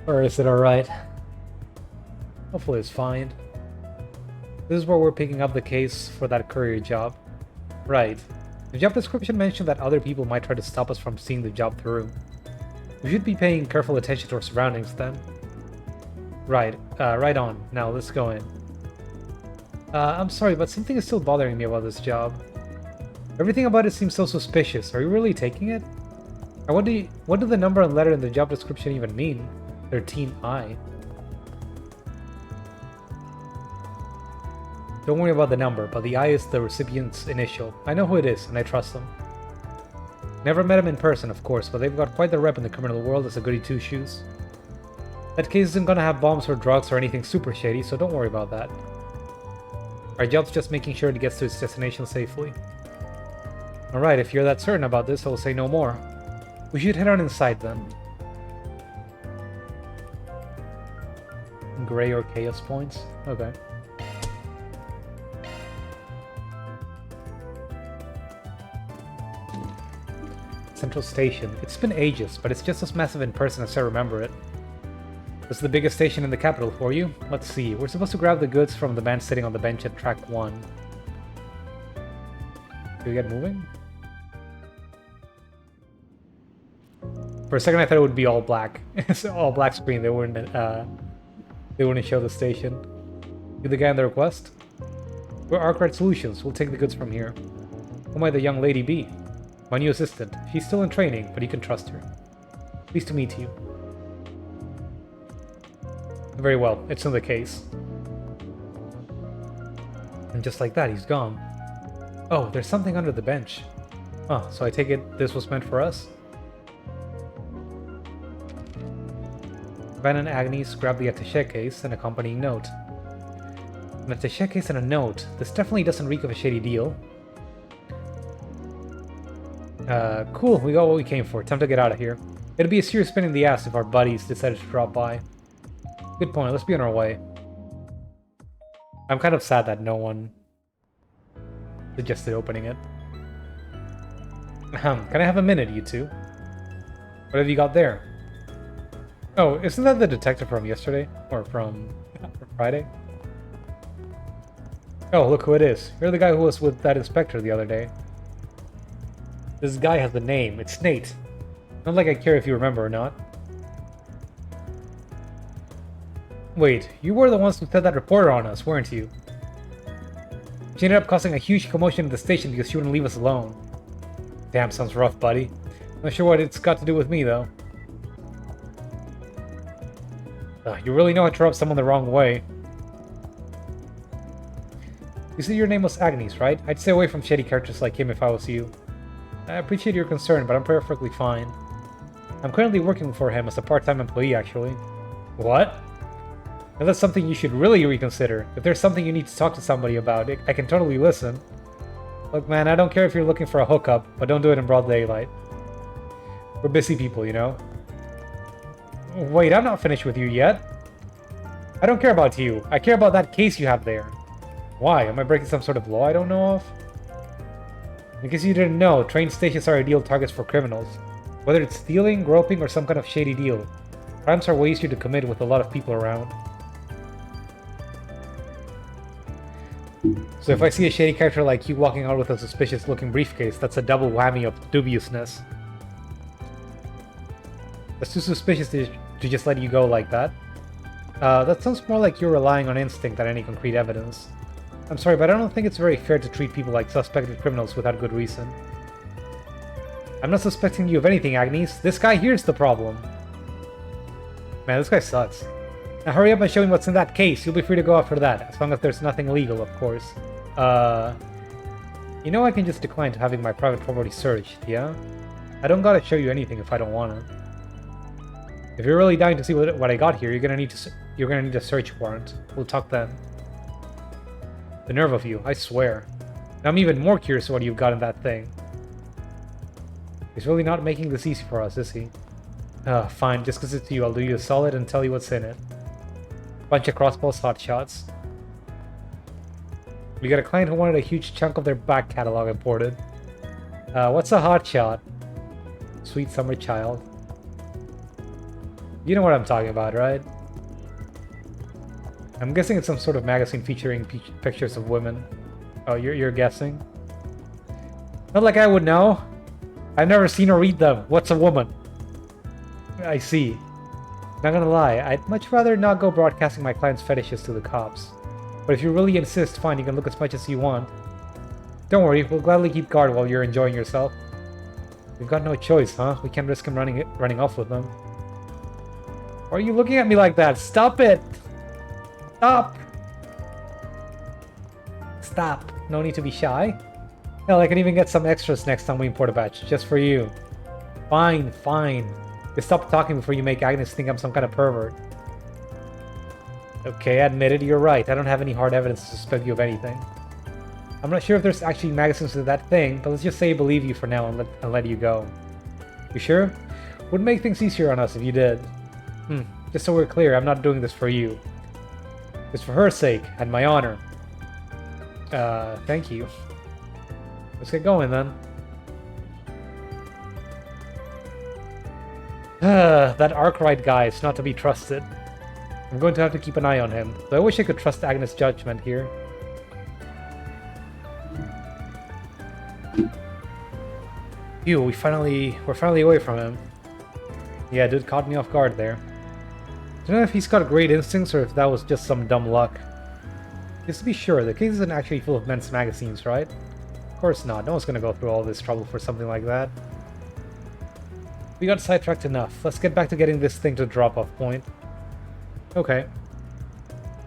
Or is it alright? Hopefully it's fine. This is where we're picking up the case for that courier job. Right. The job description mentioned that other people might try to stop us from seeing the job through. We should be paying careful attention to our surroundings then. Right. Right on. Now, let's go in. I'm sorry, but something is still bothering me about this job. Everything about it seems so suspicious. Are you really taking it? Or what do the number and letter in the job description even mean? 13I. Don't worry about the number, but the I is the recipient's initial. I know who it is, and I trust them. Never met him in person, of course, but they've got quite the rep in the criminal world as a goody two-shoes. That case isn't gonna have bombs or drugs or anything super shady, so don't worry about that. Our job's just making sure it gets to its destination safely. Alright, if you're that certain about this, I'll say no more. We should head on inside then. Gray or chaos points? Okay. Central Station. It's been ages, but it's just as massive in person as I remember it. This is the biggest station in the capital for you. Let's see, we're supposed to grab the goods from the man sitting on the bench at track 1. Do we get moving? For a second I thought it would be all black. It's all black screen, they wouldn't show the station. You the guy on the request? We're Arkwright Solutions, we'll take the goods from here. Who might the young lady be? My new assistant. She's still in training, but you can trust her. Pleased to meet you. Very well, it's in the case. And just like that, he's gone. Oh, there's something under the bench. Oh, so I take it this was meant for us? Van and Agnes grab the attaché case and accompanying note. An attaché case and a note. This definitely doesn't reek of a shady deal. Cool, we got what we came for. Time to get out of here. It'd be a serious pain in the ass if our buddies decided to drop by. Good point, let's be on our way. I'm kind of sad that no one suggested opening it. Can I have a minute, you two? What have you got there? Oh, isn't that the detective from yesterday? Or from Friday? Oh, look who it is. You're the guy who was with that inspector the other day. This guy has the name. It's Nate. Not like I care if you remember or not. Wait, you were the ones who set that reporter on us, weren't you? She ended up causing a huge commotion at the station because she wouldn't leave us alone. Damn, sounds rough, buddy. Not sure what it's got to do with me, though. You really know how to rub someone the wrong way. You said your name was Agnes, right? I'd stay away from shady characters like him if I was you. I appreciate your concern, but I'm perfectly fine. I'm currently working for him as a part-time employee, actually. What? Now that's something you should really reconsider. If there's something you need to talk to somebody about, I can totally listen. Look, man, I don't care if you're looking for a hookup, but don't do it in broad daylight. We're busy people, you know? Wait, I'm not finished with you yet. I don't care about you. I care about that case you have there. Why? Am I breaking some sort of law I don't know of? In case you didn't know, train stations are ideal targets for criminals. Whether it's stealing, groping, or some kind of shady deal, crimes are way easier to commit with a lot of people around. So if I see a shady character like you walking out with a suspicious-looking briefcase, that's a double whammy of dubiousness. That's too suspicious to just let you go like that. That sounds more like you're relying on instinct than any concrete evidence. I'm sorry, but I don't think it's very fair to treat people like suspected criminals without good reason. I'm not suspecting you of anything, Agnes. This guy here's the problem. Man, this guy sucks. Now hurry up and show me what's in that case. You'll be free to go after that, as long as there's nothing illegal, of course. You know I can just decline to having my private property searched, yeah? I don't gotta show you anything if I don't wanna. If you're really dying to see what I got here, you're gonna need a search warrant. We'll talk then. The nerve of you, I swear. Now I'm even more curious what you've got in that thing. He's really not making this easy for us, is he? Fine, just because it's you, I'll do you a solid and tell you what's in it. Bunch of crossbows, hot shots. We got a client who wanted a huge chunk of their back catalog imported. What's a hot shot? Sweet summer child. You know what I'm talking about, right? I'm guessing it's some sort of magazine featuring pictures of women. Oh, you're guessing? Not like I would know. I've never seen or read them. What's a woman? I see. Not gonna lie, I'd much rather not go broadcasting my client's fetishes to the cops. But if you really insist, fine, you can look as much as you want. Don't worry, we'll gladly keep guard while you're enjoying yourself. We've got no choice, huh? We can't risk him running off with them. Why are you looking at me like that? Stop it! Stop! Stop. No need to be shy. Hell, I can even get some extras next time we import a batch, just for you. Fine, fine. Just stop talking before you make Agnes think I'm some kind of pervert. Okay, I admit it, you're right. I don't have any hard evidence to suspect you of anything. I'm not sure if there's actually magazines with that thing, but let's just say I believe you for now and let you go. You sure? Would make things easier on us if you did. Just so we're clear, I'm not doing this for you. It's for her sake, and my honor. Thank you. Let's get going then. That Arkwright guy is not to be trusted. I'm going to have to keep an eye on him, though I wish I could trust Agnes' judgment here. Phew, we're finally away from him. Yeah, dude caught me off guard there. Don't know if he's got great instincts or if that was just some dumb luck. Just to be sure, the case isn't actually full of men's magazines, right? Of course not, no one's gonna go through all this trouble for something like that. We got sidetracked enough. Let's get back to getting this thing to drop-off point. Okay.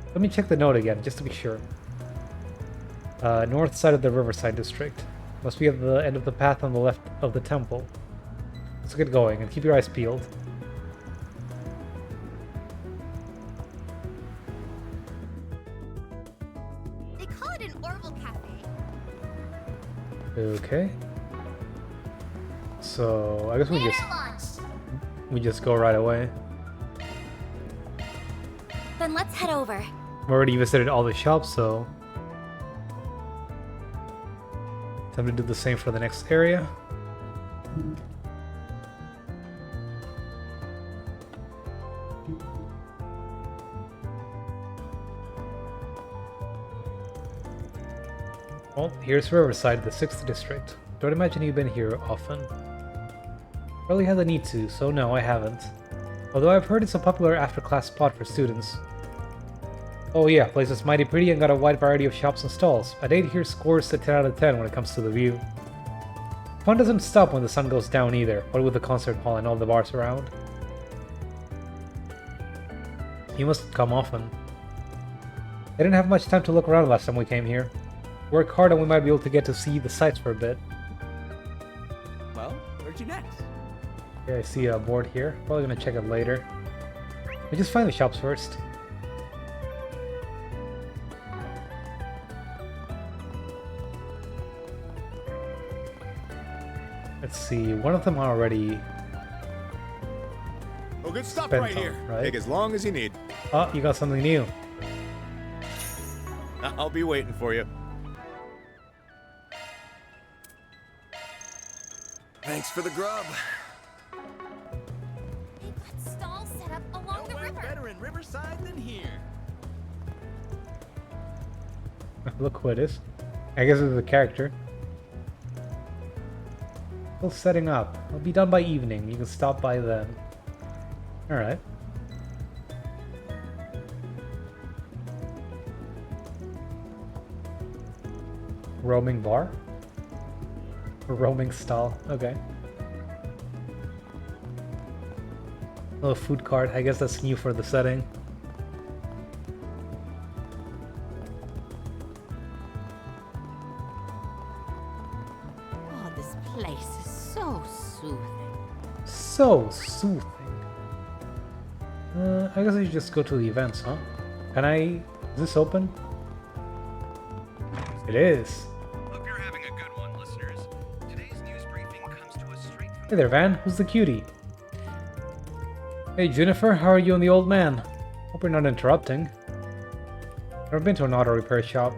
Let me check the note again, just to be sure. North side of the Riverside District. Must be at the end of the path on the left of the temple. Let's get going, and keep your eyes peeled. They call it an Orville Cafe. Okay. So I guess we just go right away. Then let's head over. I've already visited all the shops, so time to do the same for the next area. Well, here's Riverside, the 6th district. Don't imagine you've been here often. Really had the need to, so no, I haven't. Although I've heard it's a popular after-class spot for students. Oh yeah, place is mighty pretty and got a wide variety of shops and stalls. A date here scores a 10 out of 10 when it comes to the view. Fun doesn't stop when the sun goes down either, what with the concert hall and all the bars around. You must come often. I didn't have much time to look around last time we came here. Work hard and we might be able to get to see the sights for a bit. at you next. Okay, I see a board here. Probably gonna check it later. We just find the shops first. Let's see. One of them already. Oh, good stop spent right on, here. right? Take as long as you need. Oh, you got something new. I'll be waiting for you. Thanks for the grub. They've got stalls set up along the river. Better in Riverside than here. Look who it is. I guess it's a character. Still setting up. It'll be done by evening. You can stop by then. Alright. Roaming bar? A roaming stall. Okay. Little food cart. I guess that's new for the setting. Oh, this place is so soothing. So soothing. I guess I should just go to the events, huh? Can I... Is this open? It is. Hope you're having a good one, listeners. Today's news briefing comes to us straight from... Hey there, Van. Who's the cutie? Hey, Jennifer. How are you and the old man? Hope you're not interrupting. Never been to an auto repair shop.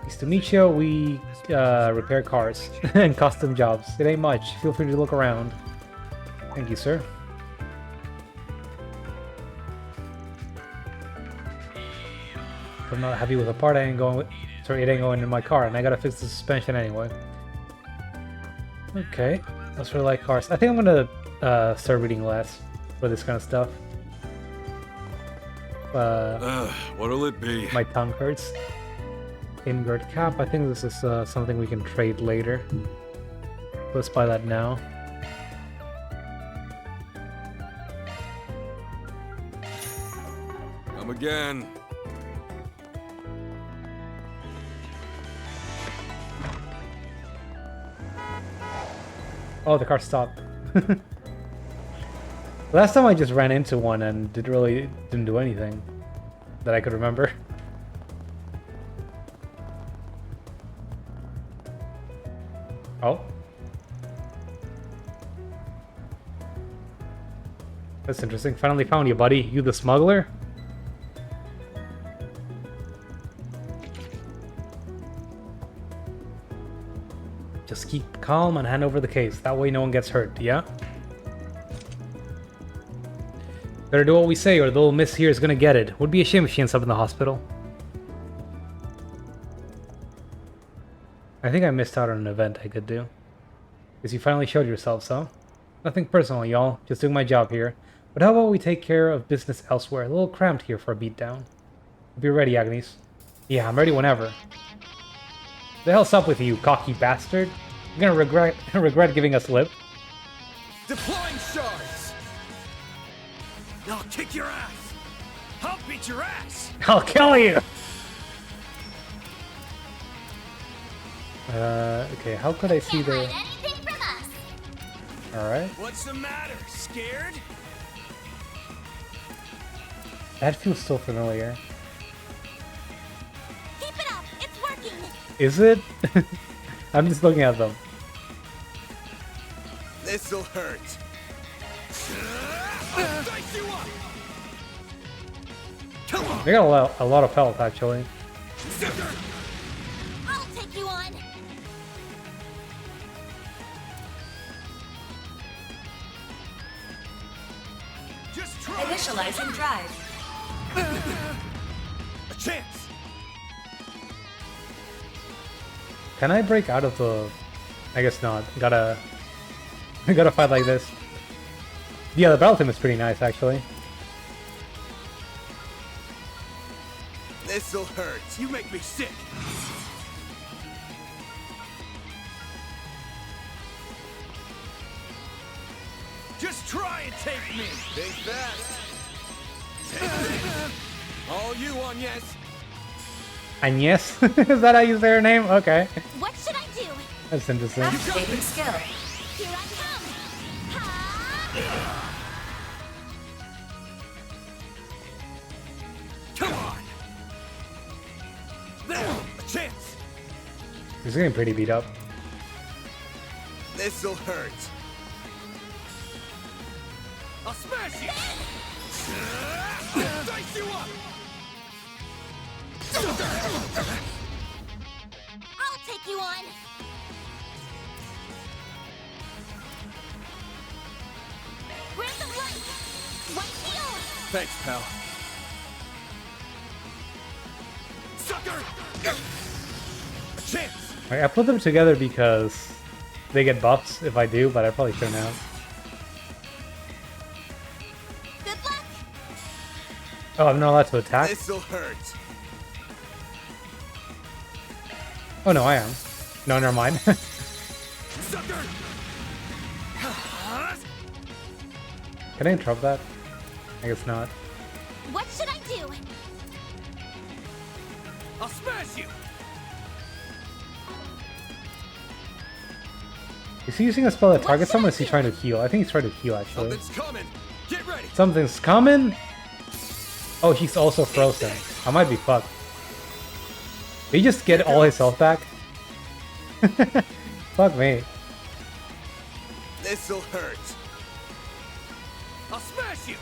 Nice to meet you. We repair cars and custom jobs. It ain't much. Feel free to look around. Thank you, sir. If I'm not happy with a part, I ain't going with... Sorry, it ain't going in my car, and I gotta fix the suspension anyway. Okay, that's really like cars. I think I'm gonna start reading less for this kind of stuff. What'll it be? My tongue hurts. Ingert cap. I think this is something we can trade later. Let's buy that now. Come again. Oh, the car stopped. Last time I just ran into one and didn't do anything that I could remember. Oh. That's interesting. Finally found you, buddy. You the smuggler? Just keep calm and hand over the case. That way no one gets hurt, yeah? Better do what we say or the little miss here is gonna get it. Would be a shame if she ends up in the hospital. I think I missed out on an event I could do. Because you finally showed yourselves, huh? Nothing personal, y'all. Just doing my job here. But how about we take care of business elsewhere? A little cramped here for a beatdown. Be ready, Agnes. Yeah, I'm ready whenever. The hell's up with you, cocky bastard? You're gonna regret giving us lip. Deploying shards! I'll kick your ass! I'll beat your ass! I'll kill you! Okay, how could I see the... Alright. What's the matter? Scared? That feels so familiar. Keep it up. It's working. Is it? I'm just looking at them. This'll hurt. I'll dice you up! Come on! They got a lot of health, actually. I'll take you on. Just try! Initializing drive. A chance! Can I break out of the... I guess not. Gotta fight like this. Yeah, the battle team is pretty nice, actually. This'll hurt. You make me sick! Just try and take me! Think fast. Take this! All you, Agnes! Agnes? Is that how you say her name? Okay. What should I do? That's interesting. Activating skill. Here I Come on! There! A chance! He's getting pretty beat up. This'll hurt. I'll smash you! Dice you up! I'll take you on. Where's the light? White shield. Thanks, pal. Sucker! A chance! Right, I put them together because they get buffs if I do, but I probably shouldn't have. Good luck. Oh, I'm not allowed to attack? This'll hurt. Oh no, I am. No, never mind. Sucker! Can I interrupt that? I guess not. What should I do? I'll smash you! Is he using a spell that targets someone, or is he trying to heal? I think he's trying to heal, actually. Something's coming. Get ready. Something's coming? Oh, he's also frozen. I might be fucked. Did he just get all his health back? Fuck me. This'll hurt. I'll smash you!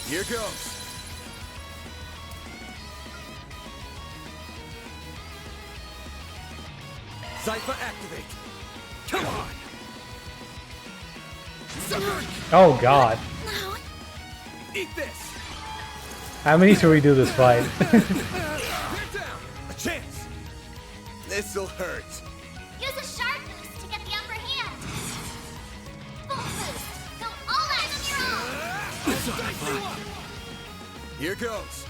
Here goes. Zypher activate. Come on. Sucker. Oh god. Eat this. I'm gonna need to redo this fight. You're down. A chance. This'll hurt. Use a sharp boost to get the upper hand. Full boost. Go all out on your own. Here goes.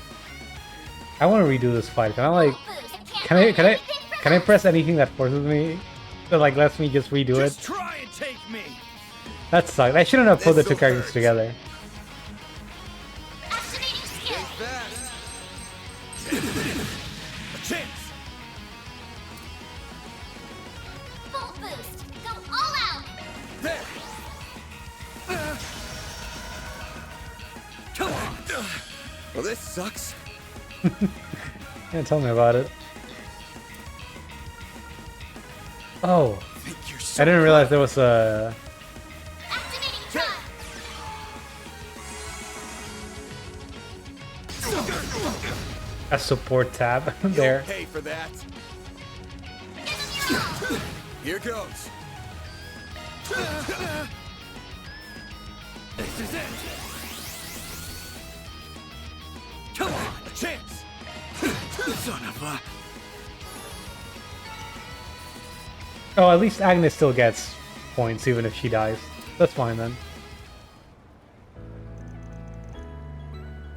I want to redo this fight. Can I like? Can I press anything that forces me? That like lets me just redo it? Just try and take me. That sucked. I shouldn't have put the two characters together. Activating skill. A chance. Full boost. Go all out. There. Come on. Well, this sucks. Yeah, tell me about it. Oh, I didn't realize there was a. A support tab there. Pay for that. Here goes. This is it. Come on, a chance. Son of a. Oh, at least Agnes still gets points even if she dies. That's fine then.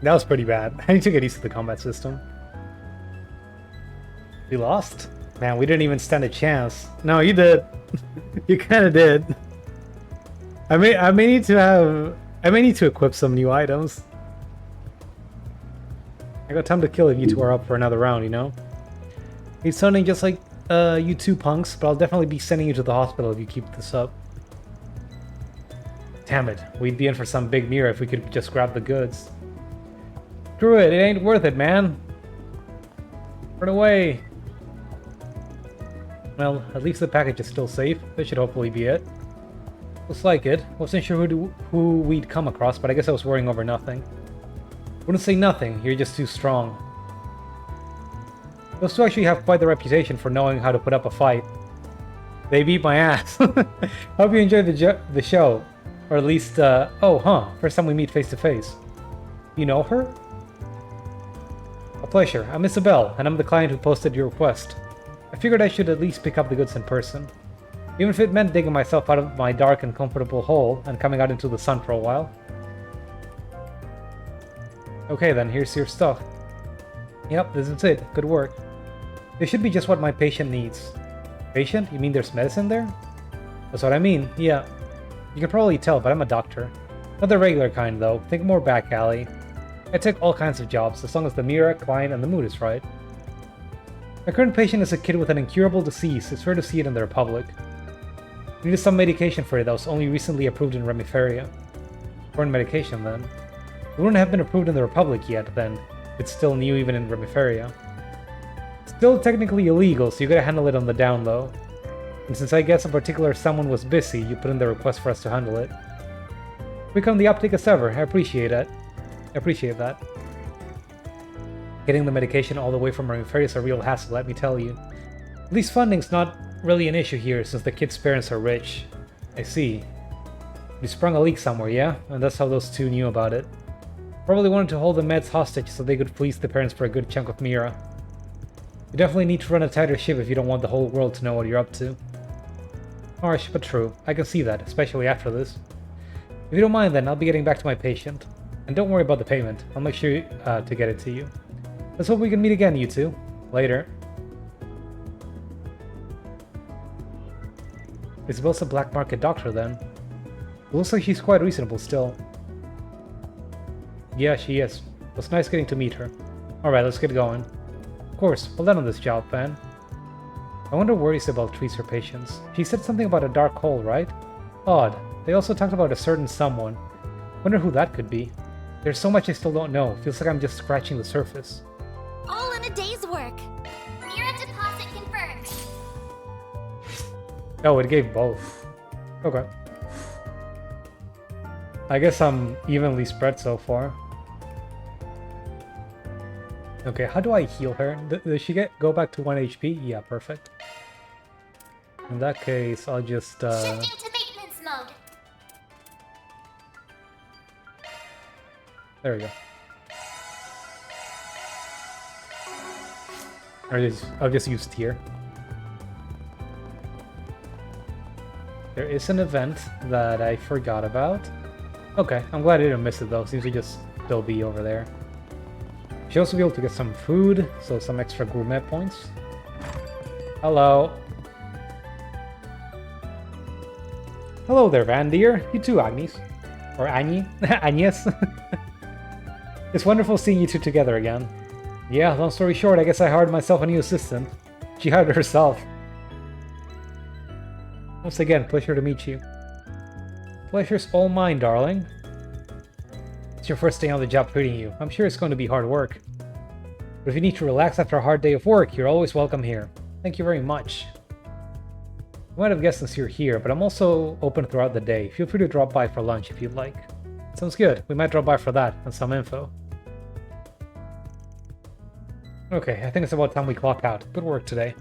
That was pretty bad. I need to get used to the combat system. We lost? Man, we didn't even stand a chance. No, you did. You kind of did. I may need to equip some new items. I got time to kill if you two are up for another round, you know? He's sounding just like you two punks, but I'll definitely be sending you to the hospital if you keep this up. Damn it, we'd be in for some big mirror if we could just grab the goods. Screw it, it ain't worth it, man. Run away. Well, at least the package is still safe. That should hopefully be it. Looks like it. Wasn't sure who we'd come across, but I guess I was worrying over nothing. Wouldn't say nothing, you're just too strong. Those two actually have quite the reputation for knowing how to put up a fight. They beat my ass. Hope you enjoyed the show. Or at least, oh, huh, first time we meet face to face. You know her? A pleasure. I'm Isabel, and I'm the client who posted your request. I figured I should at least pick up the goods in person. Even if it meant digging myself out of my dark and comfortable hole and coming out into the sun for a while. Okay then, here's your stuff. Yep, this is it. Good work. This should be just what my patient needs. Patient? You mean there's medicine there? That's what I mean, yeah. You can probably tell, but I'm a doctor. Not the regular kind, though. Think more back alley. I take all kinds of jobs, as long as the Mira, client, and the mood is right. My current patient is a kid with an incurable disease. It's rare to see it in the Republic. We needed some medication for it that was only recently approved in Remiferia. Foreign medication, then. It wouldn't have been approved in the Republic yet, then. It's still new even in Remiferia. Still technically illegal, so you gotta handle it on the down low. And since I guess a particular someone was busy, you put in the request for us to handle it. Quick on the uptake as ever, I appreciate it. I appreciate that. Getting the medication all the way from Remiferia is a real hassle, let me tell you. At least funding's not really an issue here, since the kid's parents are rich. I see. You sprung a leak somewhere, yeah? And that's how those two knew about it. Probably wanted to hold the meds hostage so they could fleece the parents for a good chunk of Mira. You definitely need to run a tighter ship if you don't want the whole world to know what you're up to. Harsh, but true. I can see that, especially after this. If you don't mind then, I'll be getting back to my patient. And don't worry about the payment. I'll make sure to get it to you. Let's hope we can meet again, you two. Later. Isabel's a black market doctor then. It looks like she's quite reasonable still. Yeah, she is. It was nice getting to meet her. Alright, let's get going. Of course, well done on this job, fan. I wonder where Isabel treats her patients. She said something about a dark hole, right? Odd. They also talked about a certain someone. Wonder who that could be. There's so much I still don't know. Feels like I'm just scratching the surface. All in a day's work. Mira deposit confirmed. Oh, it gave both. Okay. I guess I'm evenly spread so far. Okay, how do I heal her? Does she go back to 1 HP? Yeah, perfect. In that case, I'll just Shifting to maintenance mode. There we go. I'll just use tier. There is an event that I forgot about. Okay, I'm glad I didn't miss it though. Seems to just still be over there. Should also be able to get some food, so some extra gourmet points. Hello. Hello there, Van Deer. You too, Agnes. Or Agni. Agnes. It's wonderful seeing you two together again. Yeah, long story short, I guess I hired myself a new assistant. She hired herself. Once again, pleasure to meet you. Pleasure's all mine, darling. It's your first day on the job treating you. I'm sure it's going to be hard work. But if you need to relax after a hard day of work, you're always welcome here. Thank you very much. You might have guessed since you're here, but I'm also open throughout the day. Feel free to drop by for lunch if you'd like. Sounds good. We might drop by for that and some info. Okay, I think it's about time we clock out. Good work today.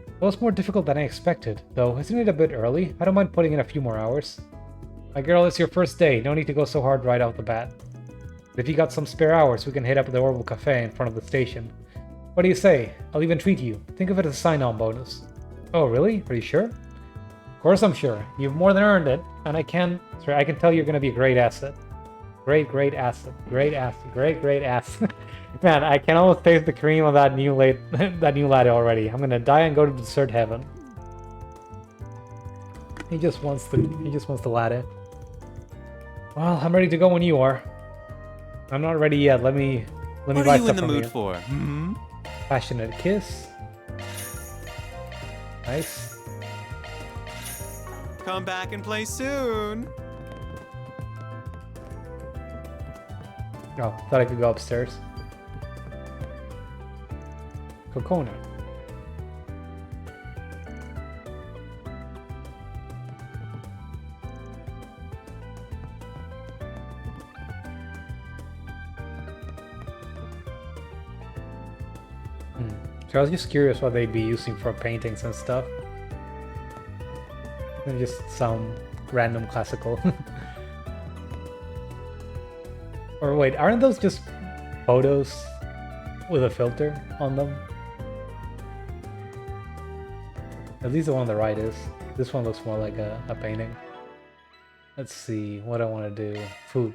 It was more difficult than I expected, though. Isn't it a bit early? I don't mind putting in a few more hours. My girl, it's your first day. No need to go so hard right off the bat. But if you got some spare hours, we can hit up the Orbital Cafe in front of the station. What do you say? I'll even treat you. Think of it as a sign-on bonus. Oh, really? Are you sure? Of course I'm sure. You've more than earned it, and I can tell you're going to be a great asset. Great asset. Great asset. Man, I can almost taste the cream of that new latte already. I'm gonna die and go to dessert heaven. He just wants the latte. Well, I'm ready to go when you are. I'm not ready yet. Let me buy stuff from you. What are you in the mood for? Hmm? Passionate kiss. Nice. Come back and play soon. Oh, thought I could go upstairs. Coconut. So I was just curious what they'd be using for paintings and stuff. And just some random classical. Or wait, aren't those just photos with a filter on them? At least the one on the right is. This one looks more like a painting. Let's see, what I want to do. Food.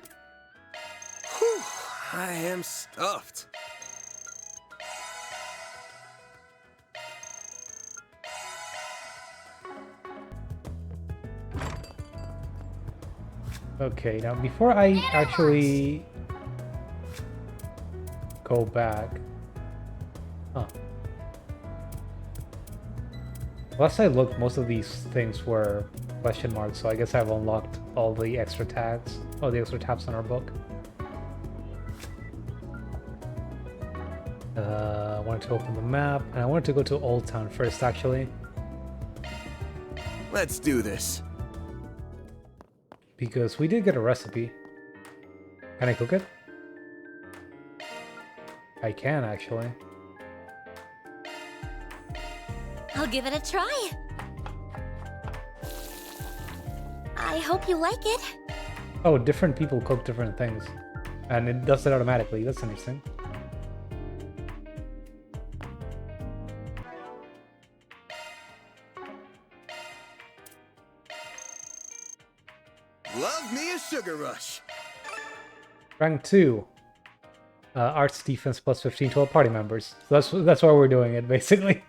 Whew, I am stuffed. Okay, now before I actually go back. Huh. Last I looked, most of these things were question marks, so I guess I've unlocked all the extra tags. Oh, the extra tabs on our book. I wanted to open the map, and I wanted to go to Old Town first, actually. Let's do this. Because we did get a recipe. Can I cook it? I can, actually. I'll give it a try. I hope you like it. Oh, different people cook different things. And it does it automatically. That's interesting. Love me a sugar rush. Rank 2. Arts defense plus 15 to all party members. So that's why we're doing it, basically.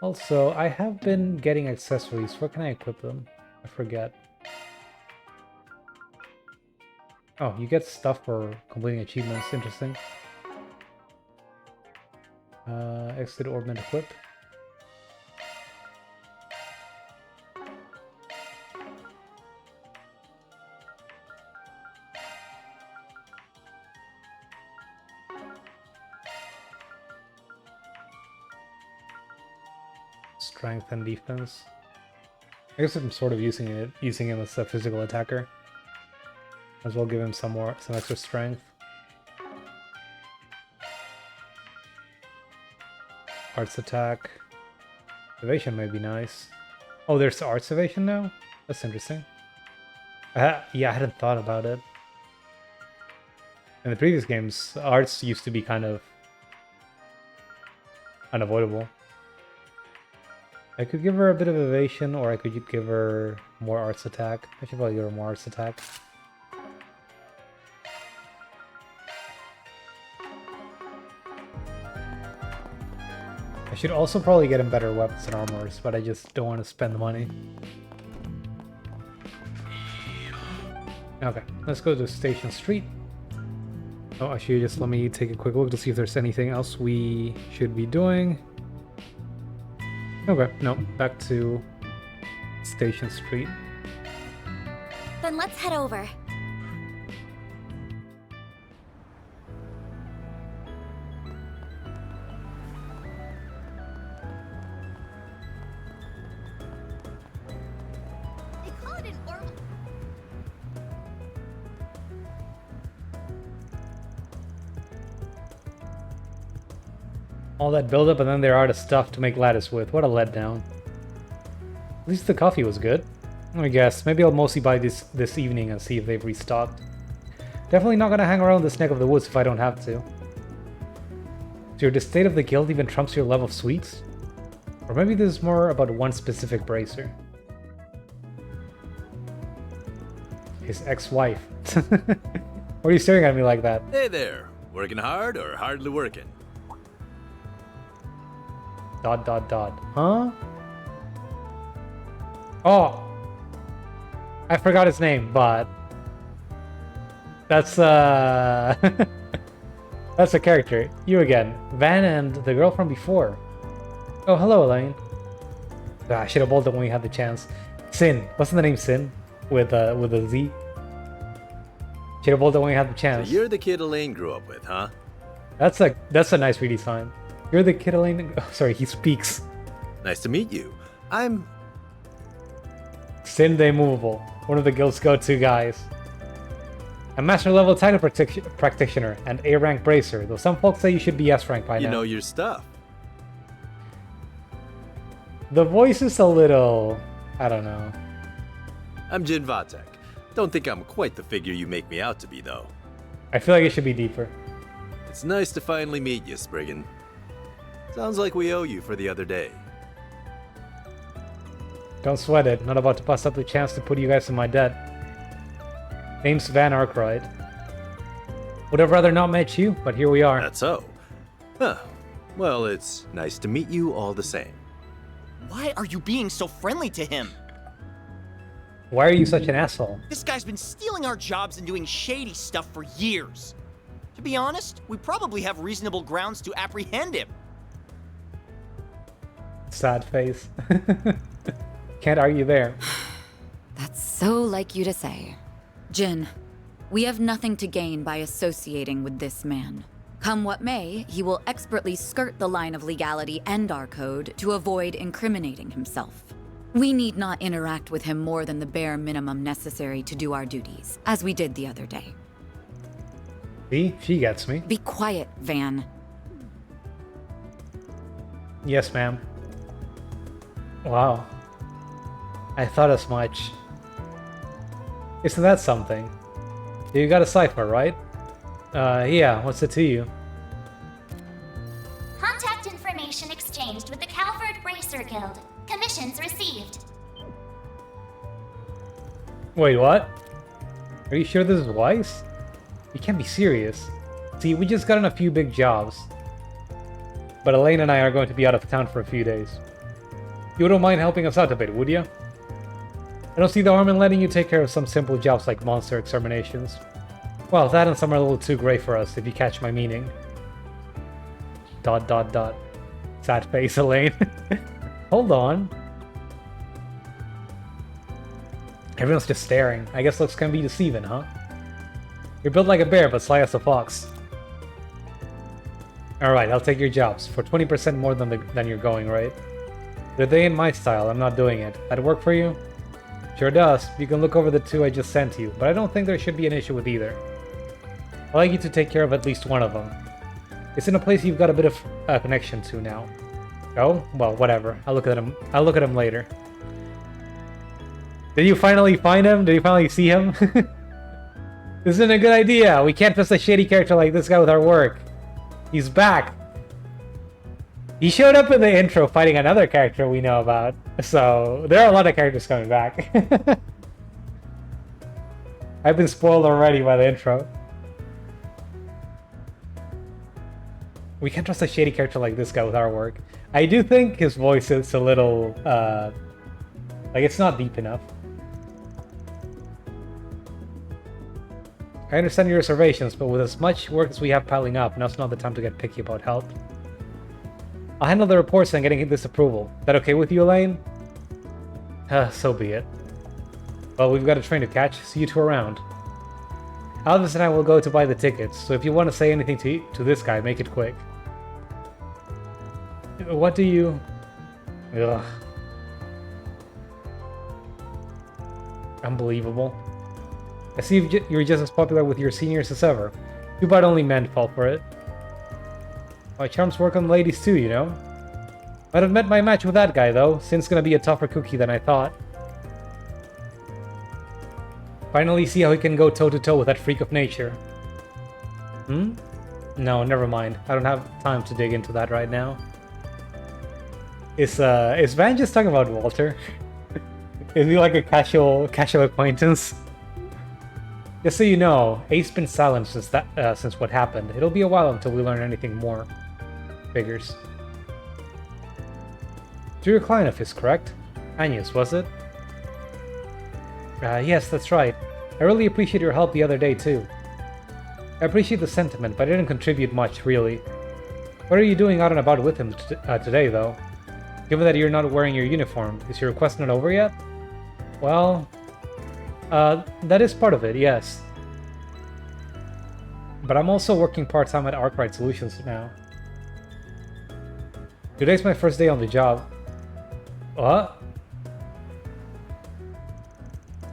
Also, I have been getting accessories. Where can I equip them? I forget. Oh, you get stuff for completing achievements. Interesting. Exit ornament equip. Strength and defense. I guess I'm sort of using him as a physical attacker. As well give him some extra strength. Arts attack. Evasion may be nice. Oh, there's arts evasion now? That's interesting. Yeah, I hadn't thought about it. In the previous games, arts used to be kind of unavoidable. I could give her a bit of evasion, or I could give her more arts attack. I should probably give her more arts attack. I should also probably get him better weapons and armors, but I just don't want to spend the money. Okay, let's go to Station Street. Oh, actually, just let me take a quick look to see if there's anything else we should be doing. Okay, no, back to Station Street. Then let's head over. They call it an orbital. All that buildup and then they're out of stuff to make lattice with. What a letdown. At least the coffee was good. I guess. Maybe I'll mostly buy this evening and see if they've restocked. Definitely not gonna hang around this neck of the woods if I don't have to. So the state of the guild even trumps your love of sweets? Or maybe this is more about one specific bracer. His ex-wife. Why are you staring at me like that? Hey there. Working hard or hardly working? ... Huh? Oh! I forgot his name, but... That's, that's a character. You again. Van and the girl from before. Oh, hello, Elaine. I should have bolted when we had the chance. Sin. Wasn't the name Sin? With a Z? Should have bolted when we had the chance. So you're the kid Elaine grew up with, huh? That's a nice redesign. You're the kid Elaine... Oh, sorry, he speaks. Nice to meet you. I'm... Sin the Immovable. One of the guild's go-to guys. A master level title practitioner and A-rank bracer, though some folks say you should be S-rank by now. You know your stuff. The voice is a little... I don't know. I'm Jin Vatek. Don't think I'm quite the figure you make me out to be, though. I feel like it should be deeper. It's nice to finally meet you, Spriggan. Sounds like we owe you for the other day. Don't sweat it. Not about to pass up the chance to put you guys in my debt. Name's Van Arkwright. Would have rather not met you, but here we are. That's so. Huh. Well, it's nice to meet you all the same. Why are you being so friendly to him? Why are you such an asshole? This guy's been stealing our jobs and doing shady stuff for years. To be honest, we probably have reasonable grounds to apprehend him. Sad face. Can't argue there. That's so like you to say. Jin, we have nothing to gain by associating with this man. Come what may, he will expertly skirt the line of legality and our code to avoid incriminating himself. We need not interact with him more than the bare minimum necessary to do our duties, as we did the other day. See? She gets me. Be quiet, Van. Yes, ma'am. Wow. I thought as much. Isn't that something? You got a cipher, right? Yeah, what's it to you? Contact information exchanged with the Calvert Racer Guild. Commissions received. Wait, what? Are you sure this is wise? You can't be serious. See, we just got in a few big jobs. But Elaine and I are going to be out of town for a few days. You wouldn't mind helping us out a bit, would you? I don't see the harm in letting you take care of some simple jobs like monster exterminations. Well, that and some are a little too gray for us, if you catch my meaning. ... Sad face, Elaine. Hold on. Everyone's just staring. I guess looks can be deceiving, huh? You're built like a bear, but sly as a fox. Alright, I'll take your jobs. For 20% more than you're going, right? But they ain't my style, I'm not doing it. That'd work for you? Sure does. You can look over the two I just sent you, but I don't think there should be an issue with either. I'd like you to take care of at least one of them. It's in a place you've got a bit of a connection to now. Oh? Well, whatever. I'll look at him later. Did you finally find him? Did you finally see him? This isn't a good idea. We can't trust a shady character like this guy with our work. He's back. He showed up in the intro fighting another character we know about. So, there are a lot of characters coming back. I've been spoiled already by the intro. We can't trust a shady character like this guy with our work. I do think his voice is a little, like it's not deep enough. I understand your reservations, but with as much work as we have piling up, now's not the time to get picky about help. I'll handle the reports and getting this approval. That okay with you, Elaine? So be it. Well, we've got a train to catch. See you two around. Alvis and I will go to buy the tickets, so if you want to say anything to this guy, make it quick. What do you... Ugh. Unbelievable. I see you're just as popular with your seniors as ever. Too bad only men fall for it. My charms work on ladies too, you know? Might have met my match with that guy though. Sin's gonna be a tougher cookie than I thought. Finally see how he can go toe-to-toe with that freak of nature. Hmm? No, never mind. I don't have time to dig into that right now. Is Van just talking about Walter? Is he like a casual acquaintance? Just so you know, Ace's been silent since what happened. It'll be a while until we learn anything more. Figures. To your client of his, correct? Agnes, was it? Yes, that's right. I really appreciate your help the other day, too. I appreciate the sentiment, but I didn't contribute much, really. What are you doing out and about with him today, though? Given that you're not wearing your uniform, is your quest not over yet? Well... that is part of it, yes. But I'm also working part-time at Arkwright Solutions now. Today's my first day on the job. What?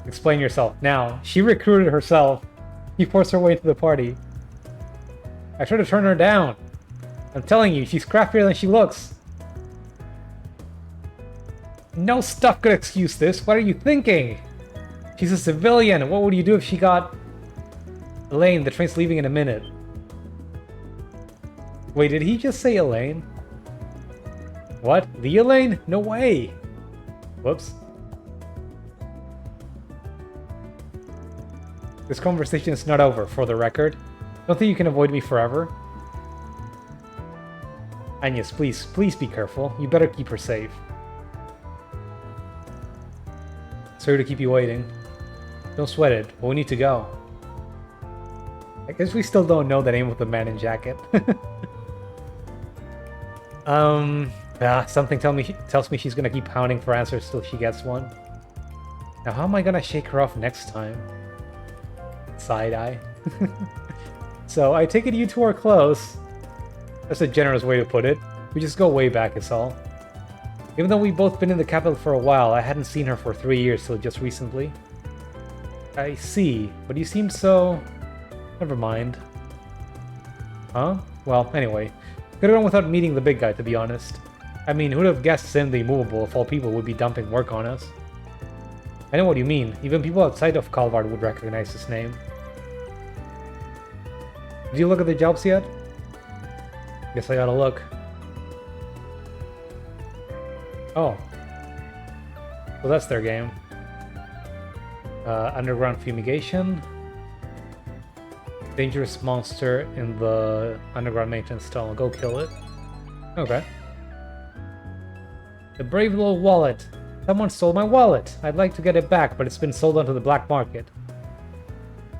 Explain yourself. Now, she recruited herself. He forced her way into the party. I tried to turn her down. I'm telling you, she's craftier than she looks. No stuff could excuse this. What are you thinking? She's a civilian. What would you do if she got... Elaine, the train's leaving in a minute. Wait, did he just say Elaine? What? The Elaine? No way! Whoops. This conversation is not over, for the record. Don't think you can avoid me forever. Agnes, please be careful. You better keep her safe. Sorry to keep you waiting. Don't sweat it, but we need to go. I guess we still don't know the name of the man in jacket. Something tells me she's gonna keep hounding for answers till she gets one. Now how am I gonna shake her off next time? Side-eye. So I take it you two are close. That's a generous way to put it. We just go way back is all. Even though we've both been in the capital for a while, I hadn't seen her for 3 years till just recently. I see, but you seemed so... Never mind. Huh? Well, anyway. Could have gone without meeting the big guy, to be honest. I mean, who'd have guessed Sim the Immovable of all people would be dumping work on us? I know what you mean. Even people outside of Calvard would recognize his name. Did you look at the jobs yet? Guess I gotta look. Oh. Well, that's their game. Underground fumigation. Dangerous monster in the underground maintenance tunnel. Go kill it. Okay. The brave little wallet. Someone stole my wallet. I'd like to get it back, but it's been sold onto the black market.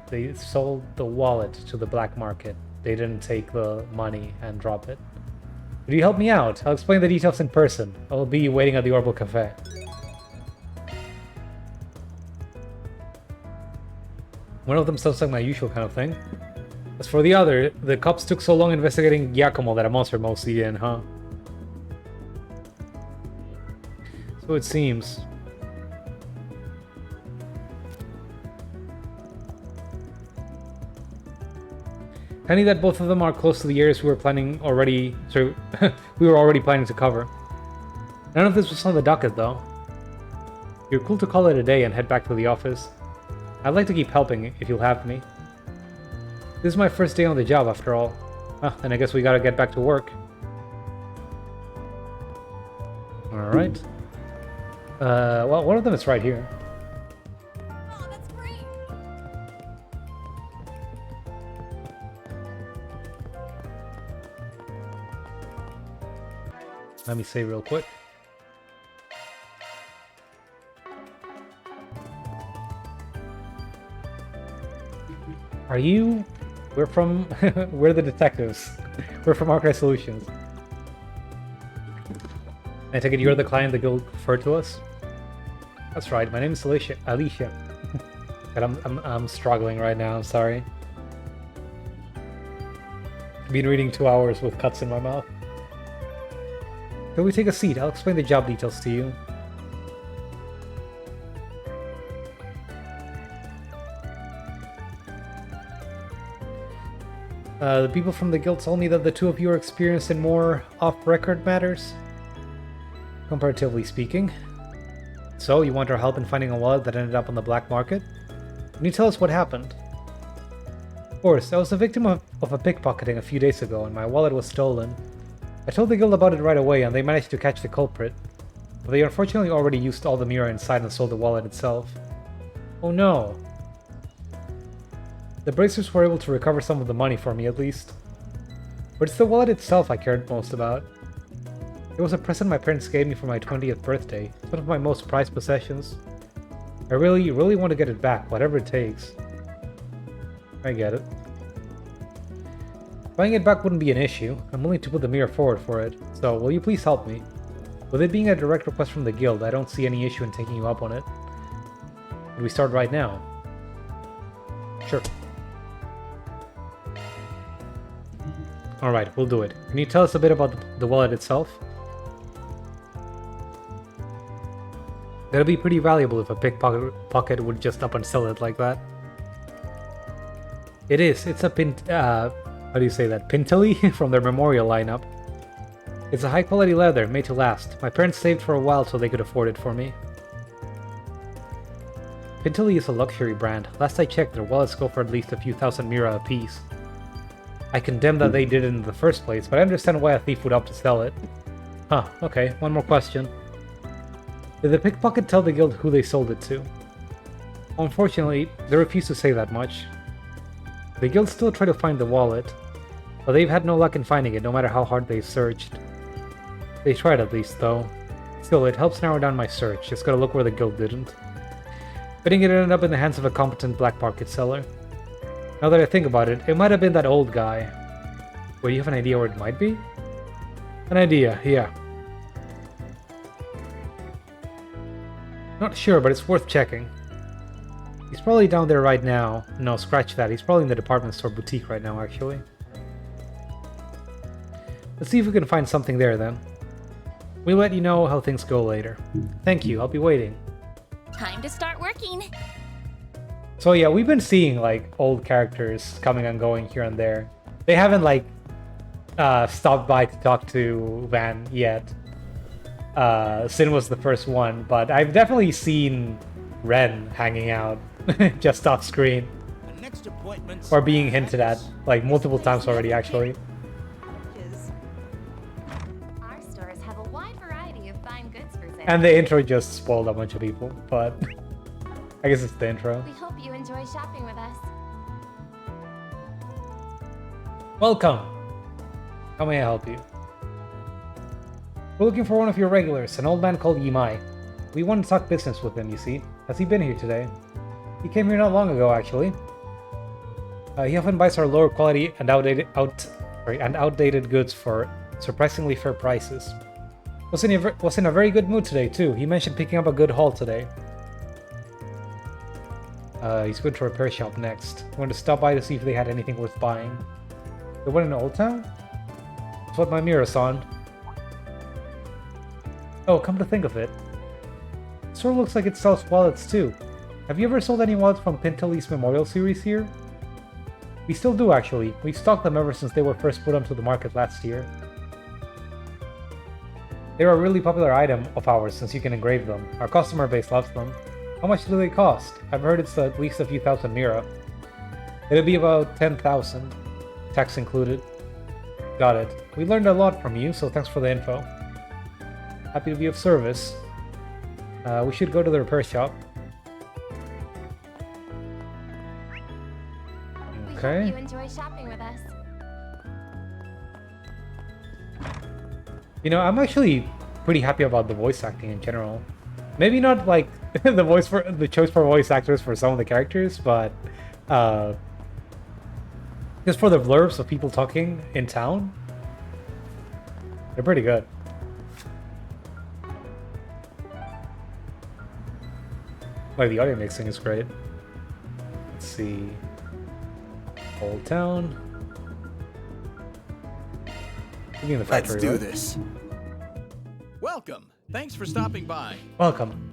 They sold the wallet to the black market. They didn't take the money and drop it. Would you help me out? I'll explain the details in person. I'll be waiting at the Orbital Cafe. One of them sounds like my usual kind of thing. As for the other, the cops took so long investigating Giacomo that a monster mostly in, huh? So it seems. Handy that both of them are close to the areas we were planning already. So we were already planning to cover. None of this was on the docket, though. You're cool to call it a day and head back to the office. I'd like to keep helping if you'll have me. This is my first day on the job, after all. Then I guess we gotta get back to work. Alright. Well, one of them is right here. Oh, that's great. Let me save real quick. Are you? We're from... we're the detectives. We're from Archive Solutions. I take it you're the client the guild referred to us? That's right, my name is Alicia. God, I'm struggling right now, I'm sorry. I've been reading 2 hours with cuts in my mouth. Can we take a seat? I'll explain the job details to you. The people from the guild told me that the two of you are experienced in more off-record matters, comparatively speaking. So, you want our help in finding a wallet that ended up on the black market? Can you tell us what happened? Of course, I was the victim of a pickpocketing a few days ago, and my wallet was stolen. I told the guild about it right away, and they managed to catch the culprit. But they unfortunately already used all the mirror inside and sold the wallet itself. Oh no! The bracers were able to recover some of the money for me, at least. But it's the wallet itself I cared most about. It was a present my parents gave me for my 20th birthday. It's one of my most prized possessions. I really want to get it back, whatever it takes. I get it. Buying it back wouldn't be an issue. I'm willing to put the mirror forward for it. So, will you please help me? With it being a direct request from the guild, I don't see any issue in taking you up on it. Could we start right now? Sure. Alright, we'll do it. Can you tell us a bit about the wallet itself? That'll be pretty valuable if a pickpocket would just up and sell it like that. It is. It's a how do you say that? Pintilly from their memorial lineup. It's a high quality leather, made to last. My parents saved for a while so they could afford it for me. Pintilly is a luxury brand. Last I checked, their wallets go for at least a few thousand mira apiece. I condemn that they did it in the first place, but I understand why a thief would opt to sell it. Huh, okay, one more question. Did the pickpocket tell the guild who they sold it to? Unfortunately, they refuse to say that much. The guild still try to find the wallet, but they've had no luck in finding it, no matter how hard they've searched. They tried at least, though. Still, it helps narrow down my search. Just gotta look where the guild didn't. Betting it ended up in the hands of a competent black market seller. Now that I think about it, it might have been that old guy. Wait, you have an idea where it might be? An idea, yeah. Not sure, but it's worth checking. He's probably down there right now. No, scratch that. He's probably in the department store boutique right now, actually. Let's see if we can find something there, then. We'll let you know how things go later. Thank you, I'll be waiting. Time to start working. So yeah, we've been seeing, like, old characters coming and going here and there. They haven't, like, stopped by to talk to Van yet. Sin was the first one, but I've definitely seen Ren hanging out just off screen. Or being hinted at, like, multiple times already, actually. Our stores have a wide variety of fine goods for sale. And the intro just spoiled a bunch of people, but I guess it's the intro. We hope you enjoy shopping with us. Welcome! How may I help you? We're looking for one of your regulars, an old man called Yimai. We want to talk business with him, you see. Has he been here today? He came here not long ago, actually. He often buys our lower quality and outdated goods for surprisingly fair prices. Was in a very good mood today, too. He mentioned picking up a good haul today. He's going to a repair shop next. I want to stop by to see if they had anything worth buying. The one in Old Town? That's what my mirror's on. Oh, come to think of it. It sort of looks like it sells wallets too. Have you ever sold any wallets from Pintelli's Memorial series here? We still do, actually. We've stocked them ever since they were first put onto the market last year. They're a really popular item of ours since you can engrave them. Our customer base loves them. How much do they cost? I've heard it's at least a few thousand mira. It'll be about 10,000. Tax included. Got it. We learned a lot from you, so thanks for the info. Happy to be of service. We should go to the repair shop. Okay. We hope you enjoy shopping with us. You know, I'm actually pretty happy about the voice acting in general. Maybe not like the choice for voice actors for some of the characters, but just for the blurbs of people talking in town, they're pretty good. Like, the audio mixing is great. Let's see. Old Town. Maybe in the factory, Let's do right? this. Welcome. Thanks for stopping by. Welcome.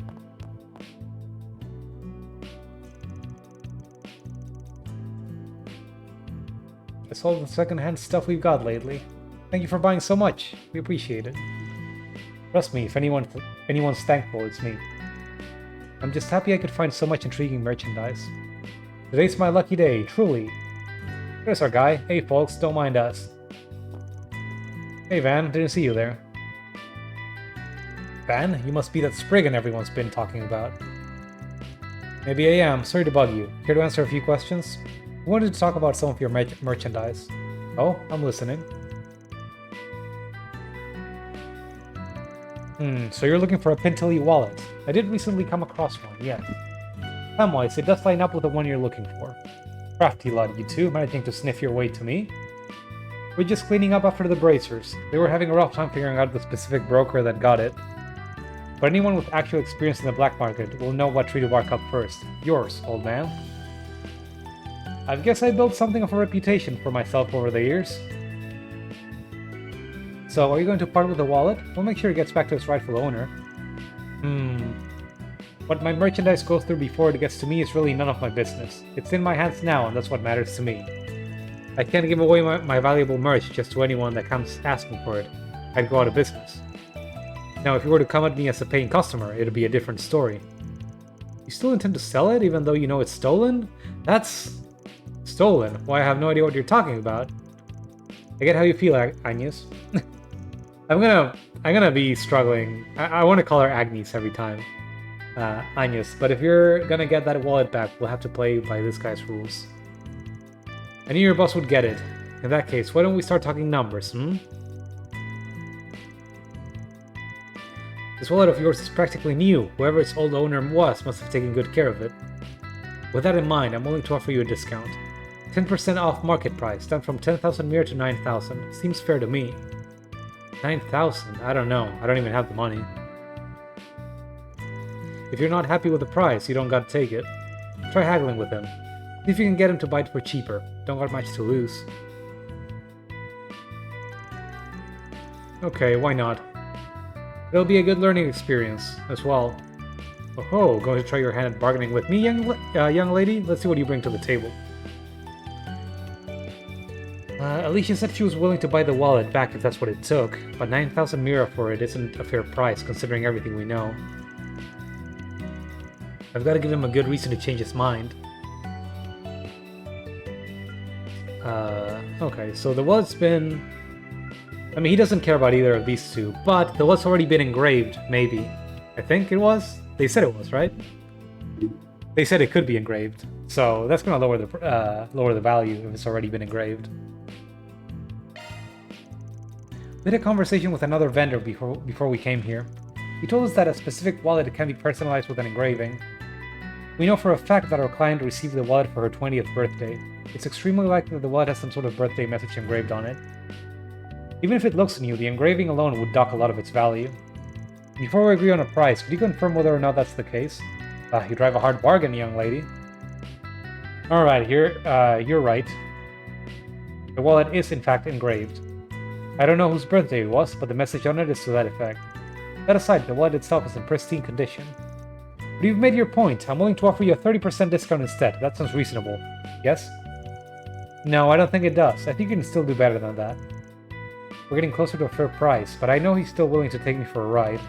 That's all the secondhand stuff we've got lately. Thank you for buying so much. We appreciate it. Trust me, if anyone's thankful, it's me. I'm just happy I could find so much intriguing merchandise. Today's my lucky day, truly. There's our guy. Hey folks, don't mind us. Hey Van, didn't see you there. Van, you must be that Spriggan everyone's been talking about. Maybe I am, sorry to bug you. Here to answer a few questions? We wanted to talk about some of your merchandise. Oh, I'm listening. So you're looking for a Pintelli wallet. I did recently come across one, yes. Time-wise, it does line up with the one you're looking for. Crafty lot, you two, managing to sniff your way to me. We're just cleaning up after the bracers. They were having a rough time figuring out the specific broker that got it. But anyone with actual experience in the black market will know what tree to bark up first. Yours, old man. I guess I built something of a reputation for myself over the years. So, are you going to part with the wallet? We'll make sure it gets back to its rightful owner. What my merchandise goes through before it gets to me is really none of my business. It's in my hands now, and that's what matters to me. I can't give away my valuable merch just to anyone that comes asking for it. I'd go out of business. Now, if you were to come at me as a paying customer, it'd be a different story. You still intend to sell it, even though you know it's stolen? That's... stolen. Why, I have no idea what you're talking about. I get how you feel, Agnes. I'm gonna be struggling. I want to call her Agnes every time. Agnes, but if you're gonna get that wallet back, we'll have to play by this guy's rules. I knew your boss would get it. In that case, why don't we start talking numbers, This wallet of yours is practically new. Whoever its old owner was must have taken good care of it. With that in mind, I'm willing to offer you a discount. 10% off market price, down from 10,000 mira to 9,000. Seems fair to me. 9,000? I don't know. I don't even have the money. If you're not happy with the price, you don't gotta take it. Try haggling with him. See if you can get him to buy it for cheaper. Don't got much to lose. Okay, why not? It'll be a good learning experience as well. Oh, going to try your hand at bargaining with me, young lady? Let's see what you bring to the table. Alicia said she was willing to buy the wallet back if that's what it took, but 9,000 mira for it isn't a fair price considering everything we know. I've got to give him a good reason to change his mind. Okay, so the wallet's been... I mean, he doesn't care about either of these two, but the wallet's already been engraved, maybe. I think it was? They said it was, right? They said it could be engraved, so that's gonna lower the value if it's already been engraved. We had a conversation with another vendor before we came here. He told us that a specific wallet can be personalized with an engraving. We know for a fact that our client received the wallet for her 20th birthday. It's extremely likely that the wallet has some sort of birthday message engraved on it. Even if it looks new, the engraving alone would dock a lot of its value. Before we agree on a price, could you confirm whether or not that's the case? You drive a hard bargain, young lady. Alright, you're right. The wallet is in fact engraved. I don't know whose birthday it was, but the message on it is to that effect. That aside, the wallet itself is in pristine condition. But you've made your point. I'm willing to offer you a 30% discount instead. That sounds reasonable. Yes? No, I don't think it does. I think you can still do better than that. We're getting closer to a fair price, but I know he's still willing to take me for a ride.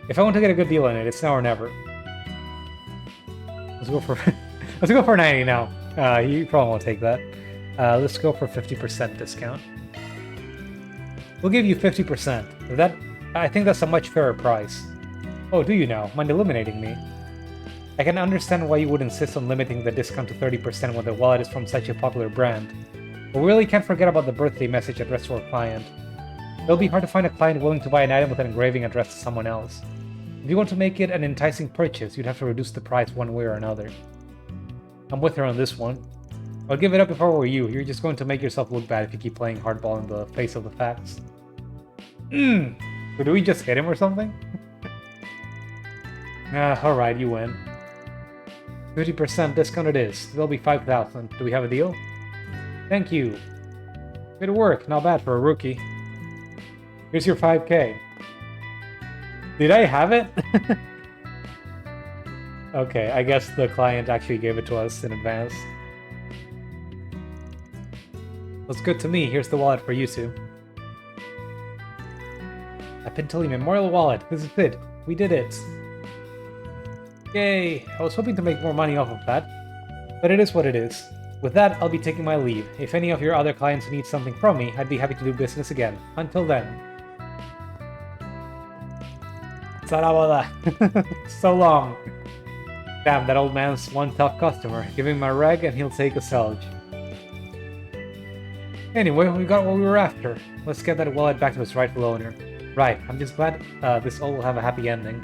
If I want to get a good deal on it, it's now or never. Let's go for let's go for 90 now. You probably won't take that. Let's go for 50% discount. We'll give you 50%. I think that's a much fairer price. Oh, do you now? Mind eliminating me? I can understand why you would insist on limiting the discount to 30% when the wallet is from such a popular brand. But we really can't forget about the birthday message addressed to our client. It'll be hard to find a client willing to buy an item with an engraving addressed to someone else. If you want to make it an enticing purchase, you'd have to reduce the price one way or another. I'm with her on this one. I'll give it up if I were you. You're just going to make yourself look bad if you keep playing hardball in the face of the facts. So do we just hit him or something? Alright, you win. 50% discount it is. It'll be 5,000. Do we have a deal? Thank you. Good work. Not bad for a rookie. Here's your 5K. Did I have it? Okay, I guess the client actually gave it to us in advance. Looks good to me. Here's the wallet for you two. A Pentili Memorial Wallet. This is it. We did it. Yay! I was hoping to make more money off of that, but it is what it is. With that, I'll be taking my leave. If any of your other clients need something from me, I'd be happy to do business again. Until then. Sarawada. So long. Damn, that old man's one tough customer. Give him my rag and he'll take a salvage. Anyway, we got what we were after. Let's get that wallet back to its rightful owner. Right, I'm just glad this all will have a happy ending.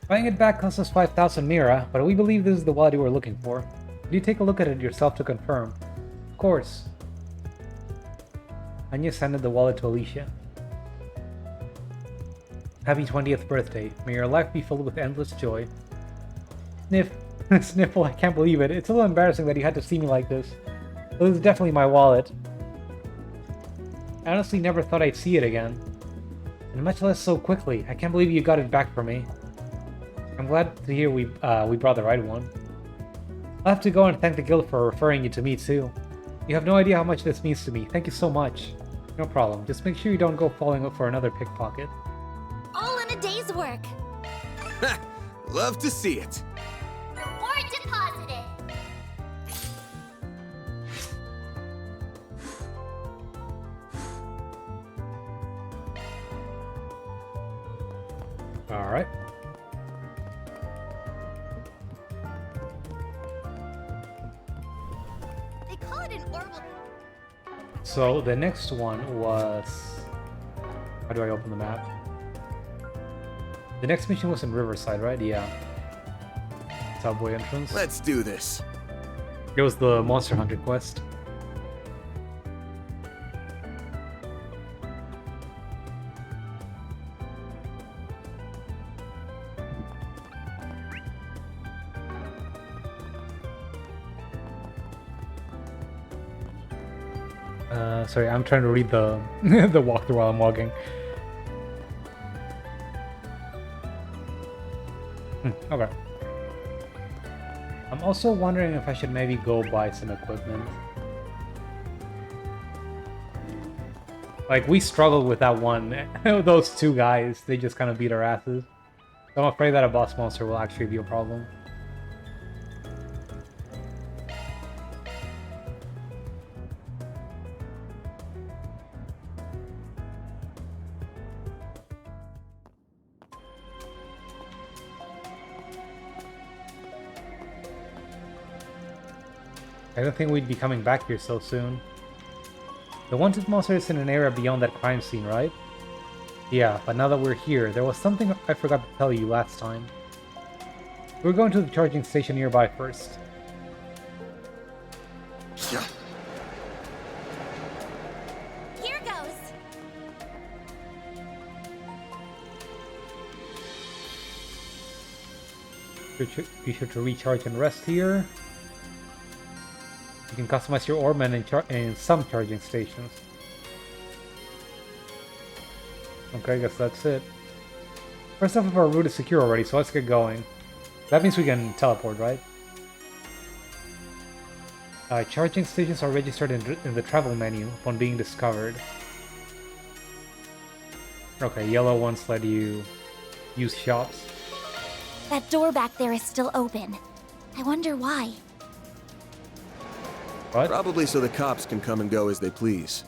Buying it back costs us 5,000 mira, but we believe this is the wallet you were looking for. Could you take a look at it yourself to confirm? Of course. Agnes handed the wallet to Alicia. Happy 20th birthday. May your life be filled with endless joy. Sniff. Sniffle, I can't believe it. It's a little embarrassing that you had to see me like this. This is definitely my wallet. I honestly never thought I'd see it again. And much less so quickly. I can't believe you got it back for me. I'm glad to hear we brought the right one. I'll have to go and thank the guild for referring you to me too. You have no idea how much this means to me. Thank you so much. No problem. Just make sure you don't go falling up for another pickpocket. All in a day's work. Love to see it. Reward deposited. Alright. They call it an horrible... So the next one was... How do I open the map? The next mission was in Riverside, right? Yeah. Subway entrance. Let's do this. It was the Monster Hunter quest. Sorry, I'm trying to read the the walkthrough while I'm walking. Okay. I'm also wondering if I should maybe go buy some equipment. Like, we struggled with that one. Those two guys, they just kind of beat our asses. So I'm afraid that a boss monster will actually be a problem. I don't think we'd be coming back here so soon. The wanted monster is in an area beyond that crime scene, right? Yeah, but now that we're here, there was something I forgot to tell you last time. We're going to the charging station nearby first. Yeah. Here goes. Be sure to recharge and rest here. You can customize your orbman in some charging stations. Okay, I guess that's it. First off, our route is secure already, so let's get going. That means we can teleport, right? Charging stations are registered in the travel menu upon being discovered. Okay, yellow ones let you use shops. That door back there is still open. I wonder why. What? Probably so the cops can come and go as they please.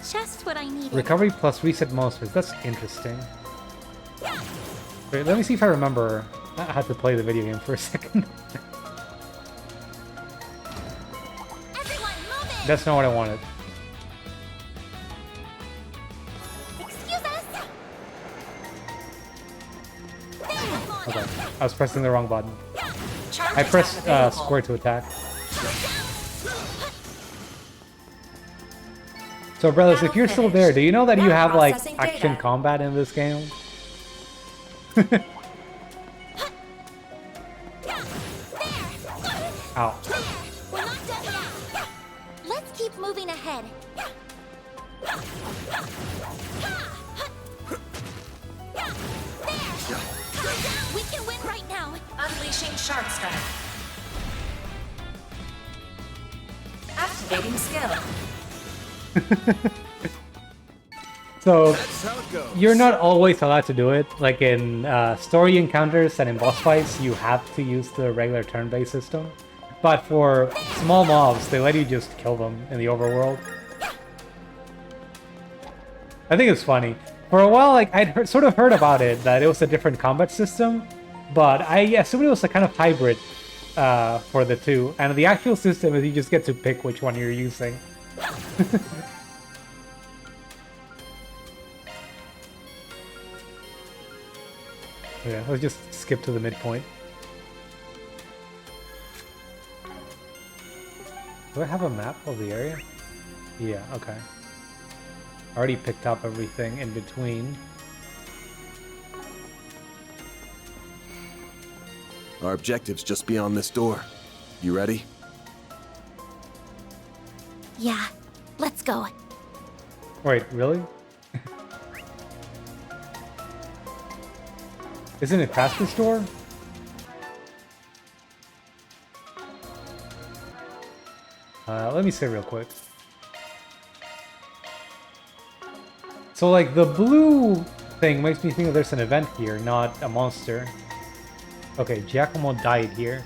Just what I needed. Recovery plus reset monsters. That's interesting. Wait, let me see if I remember. I had to play the video game for a second. That's not what I wanted. Okay, I was pressing the wrong button. I pressed square to attack. So, brothers, if you're still there, do you know that you have, like, action combat in this game? Ow. We're not done yet. Let's keep moving ahead. We can win right now. Unleashing Shark Strike. Activating skill. So, you're not always allowed to do it. Like in story encounters and in boss fights, you have to use the regular turn-based system. But for small mobs, they let you just kill them in the overworld. I think it's funny. For a while, like, I'd sort of heard about it, that it was a different combat system, but I assumed it was a kind of hybrid for the two. And the actual system is you just get to pick which one you're using. Yeah, let's just skip to the midpoint. Do I have a map of the area? Yeah, okay. Already picked up everything in between. Our objective's just beyond this door. You ready? Yeah, let's go. Wait, really? Isn't it past this door? Let me say real quick. So, like, the blue thing makes me think that there's an event here, not a monster. Okay, Giacomo died here.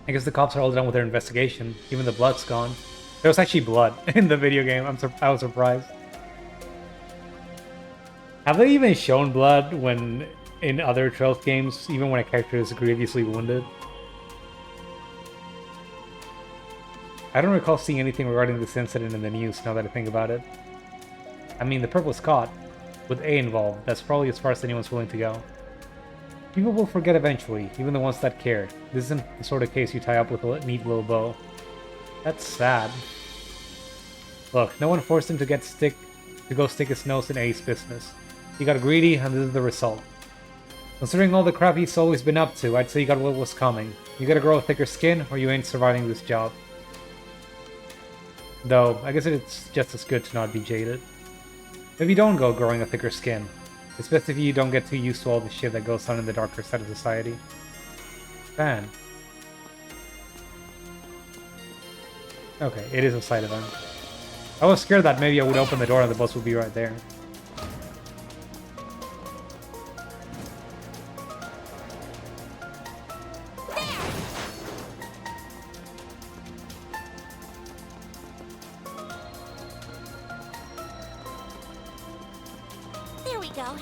I guess the cops are all done with their investigation. Even the blood's gone. There was actually blood in the video game. I was surprised. Have they even shown blood when in other Trails games, even when a character is grievously wounded. I don't recall seeing anything regarding this incident in the news, now that I think about it. I mean, the perp was caught. With A involved, that's probably as far as anyone's willing to go. People will forget eventually, even the ones that care. This isn't the sort of case you tie up with a neat little bow. That's sad. Look, no one forced him to go stick his nose in A's business. He got greedy, and this is the result. Considering all the crap he's always been up to, I'd say you got what was coming. You gotta grow a thicker skin, or you ain't surviving this job. Though, I guess it's just as good to not be jaded. Maybe don't go growing a thicker skin. It's best if you don't get too used to all the shit that goes on in the darker side of society. Fan. Okay, it is a side event. I was scared that maybe I would open the door and the boss would be right there. There we go.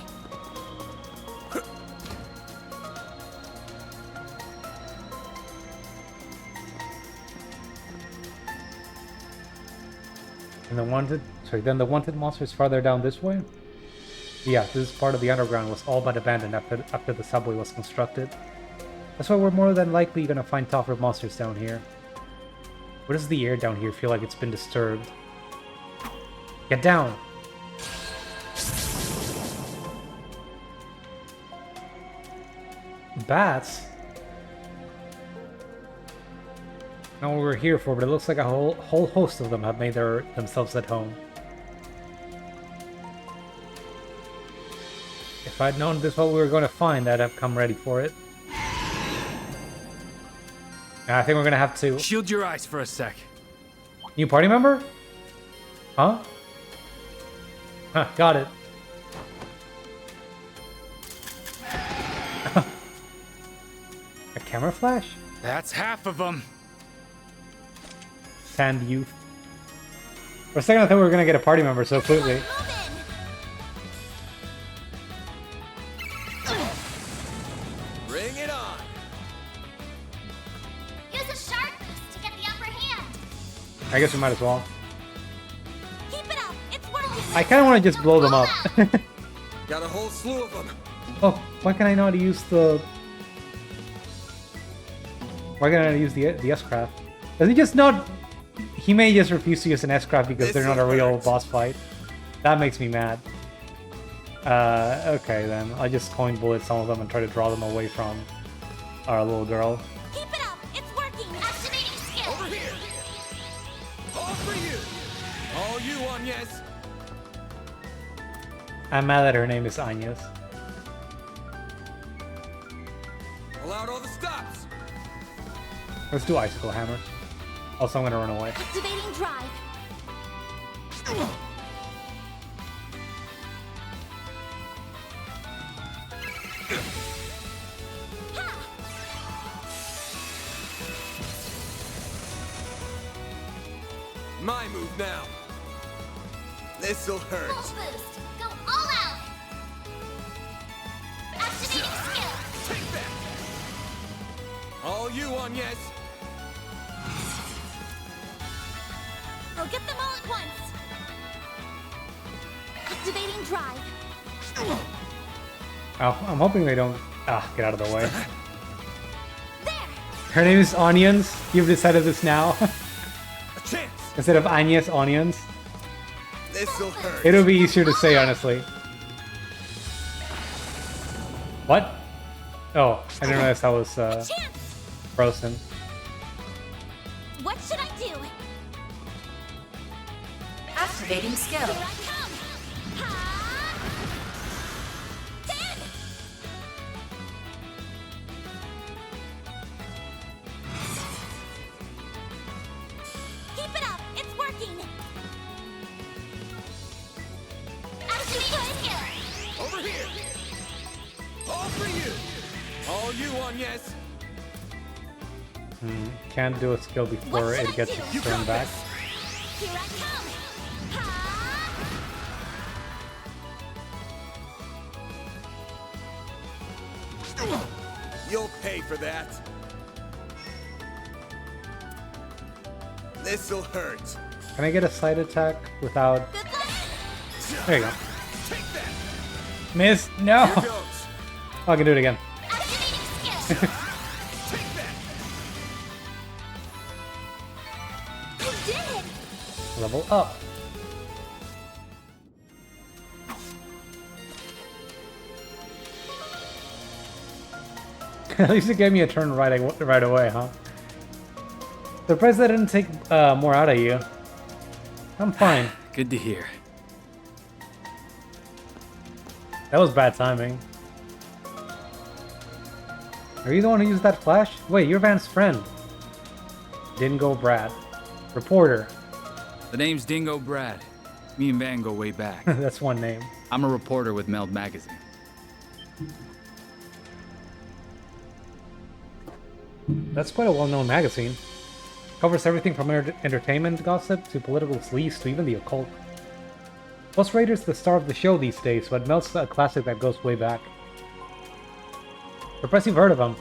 And then the wanted monster is farther down this way? Yeah, this part of the underground was all but abandoned after the subway was constructed. That's why we're more than likely gonna find tougher monsters down here. Why does the air down here feel like it's been disturbed? Get down! Bats? Not what we're here for, but it looks like a whole host of them have made themselves at home. If I'd known this is what we were going to find, I'd have come ready for it. And I think we're going to have to... Shield your eyes for a sec. New party member? Huh? Huh, got it. A camera flash? That's half of them. Sand youth. For a second I thought we were gonna get a party member so quickly. Bring it on! Use a shark boost to get the upper hand. I guess we might as well. Keep it up. It's working. I kinda wanna just blow them up. Got a whole slew of them. Oh, why can I not use the... Why can I not use the S-Craft? Does he just not... He may just refuse to use an S-Craft because they're not a real boss fight. That makes me mad. Okay then. I'll just coin bullet some of them and try to draw them away from our little girl. Keep it up. It's working. Activating skill. Over here! All for you! All you, Agnes! I'm mad that her name is Agnes. Pull out all the stops! Let's do Icicle Hammer. Also, I'm gonna run away. Activating drive. My move now. This'll hurt. Full boost. Go all out. Activating skill. Take that! All you, Agnes! I'll get them all at once. Activating drive. Oh, I'm hoping they don't... Ah, get out of the way. There. Her name is Onions. You've decided this now. A chance! Instead of Agnes, Onions. This'll hurt. It'll be easier to say, honestly. What? Oh, I didn't realize that was frozen. What should I do? Activating skill. Here I come. Ha! Dead. Keep it up. It's working. Activating skill. Over here! All for you! All you, Agnes! Can't do a skill before it gets thrown back. Here I come. Ha! You'll pay for that. This'll hurt. Can I get a side attack without... There you go. Miss! No! Oh, I can do it again. Level up. At least it gave me a turn right away, huh? Surprised I didn't take more out of you. I'm fine. Good to hear. That was bad timing. Are you the one who used that flash? Wait, you're Van's friend. Dingo Brad. Reporter. The name's Dingo Brad. Me and Van go way back. That's one name. I'm a reporter with Meld Magazine. That's quite a well-known magazine. Covers everything from entertainment gossip to political sleaze to even the occult. Ghost Rider's the star of the show these days, but Meld's a classic that goes way back. Surprised you've heard of him.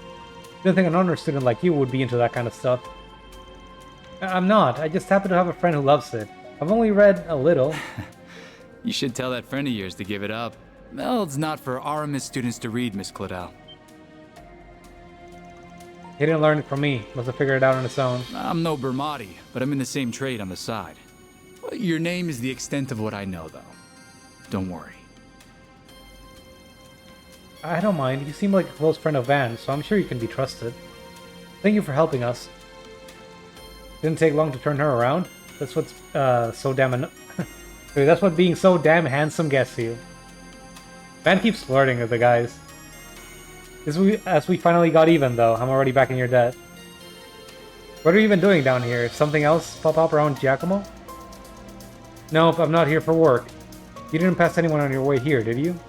Didn't think an honor student like you would be into that kind of stuff. I'm not. I just happen to have a friend who loves it. I've only read a little. You should tell that friend of yours to give it up. Meld's not for RMS students to read, Miss Claudel. He didn't learn it from me. Must have figured it out on his own. I'm no Bermati, but I'm in the same trade on the side. Your name is the extent of what I know, though. Don't worry. I don't mind. You seem like a close friend of Van, so I'm sure you can be trusted. Thank you for helping us. Didn't take long to turn her around. That's what's so damn that's what being so damn handsome gets you. Van keeps flirting with the guys. As we finally got even, though, I'm already back in your debt. What are you even doing down here? Something else pop up around Giacomo? Nope, I'm not here for work. You didn't pass anyone on your way here, did you?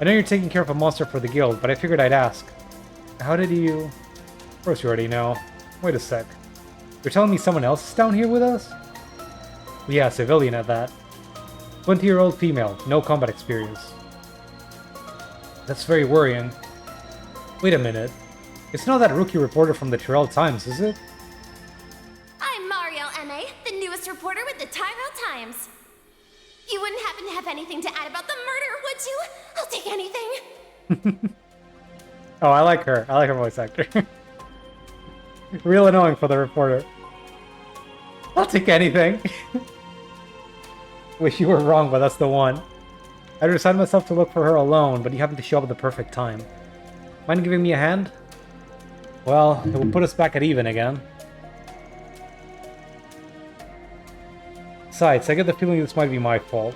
I know you're taking care of a monster for the guild, but I figured I'd ask. How did you... Of course you already know. Wait a sec. You're telling me someone else is down here with us? Yeah, civilian at that. 20-year-old female, no combat experience. That's very worrying. Wait a minute. It's not that rookie reporter from the Tyrell Times, is it? I'm Marielle M.A., the newest reporter with the Tyrell Times. You wouldn't happen to have anything to add about the murder, would you? I'll take anything. Oh, I like her. I like her voice actor. Real annoying for the reporter. I'll take anything. Wish you were wrong, but that's the one. I decided myself to look for her alone, but you happened to show up at the perfect time. Mind giving me a hand? Well, it will put us back at even again. Besides, I get the feeling this might be my fault.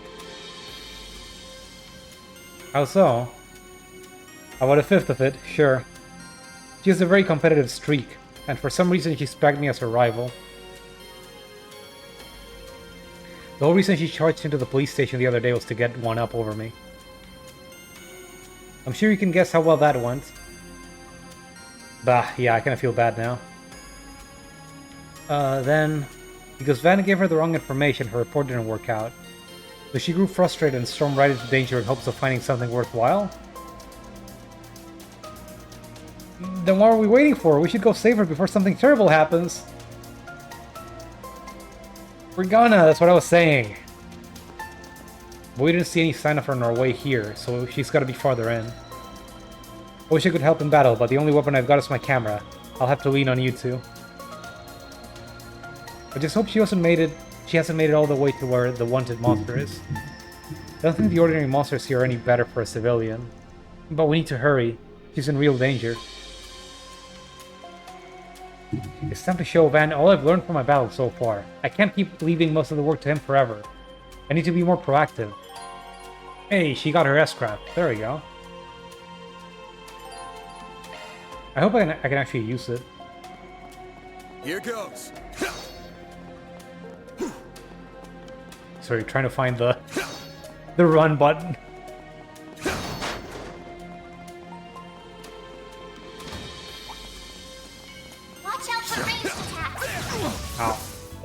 How so? About a fifth of it, sure. She has a very competitive streak, and for some reason she pegged me as her rival. The whole reason she charged into the police station the other day was to get one up over me. I'm sure you can guess how well that went. Bah, yeah, I kinda feel bad now. Then... Because Van gave her the wrong information, her report didn't work out. So she grew frustrated and stormed right into danger in hopes of finding something worthwhile? Then what are we waiting for? We should go save her before something terrible happens. We're gonna, that's what I was saying. But we didn't see any sign of her on our way here, so she's gotta be farther in. I wish I could help in battle, but the only weapon I've got is my camera. I'll have to lean on you two. I just hope she hasn't made it all the way to where the wanted monster is. I don't think the ordinary monsters here are any better for a civilian. But we need to hurry. She's in real danger. It's time to show Van all I've learned from my battle so far. I can't keep leaving most of the work to him forever. I need to be more proactive. Hey, she got her S-craft. There we go. I hope I can actually use it. Here goes. Sorry, trying to find the run button. Watch out for ranged attacks. Ow.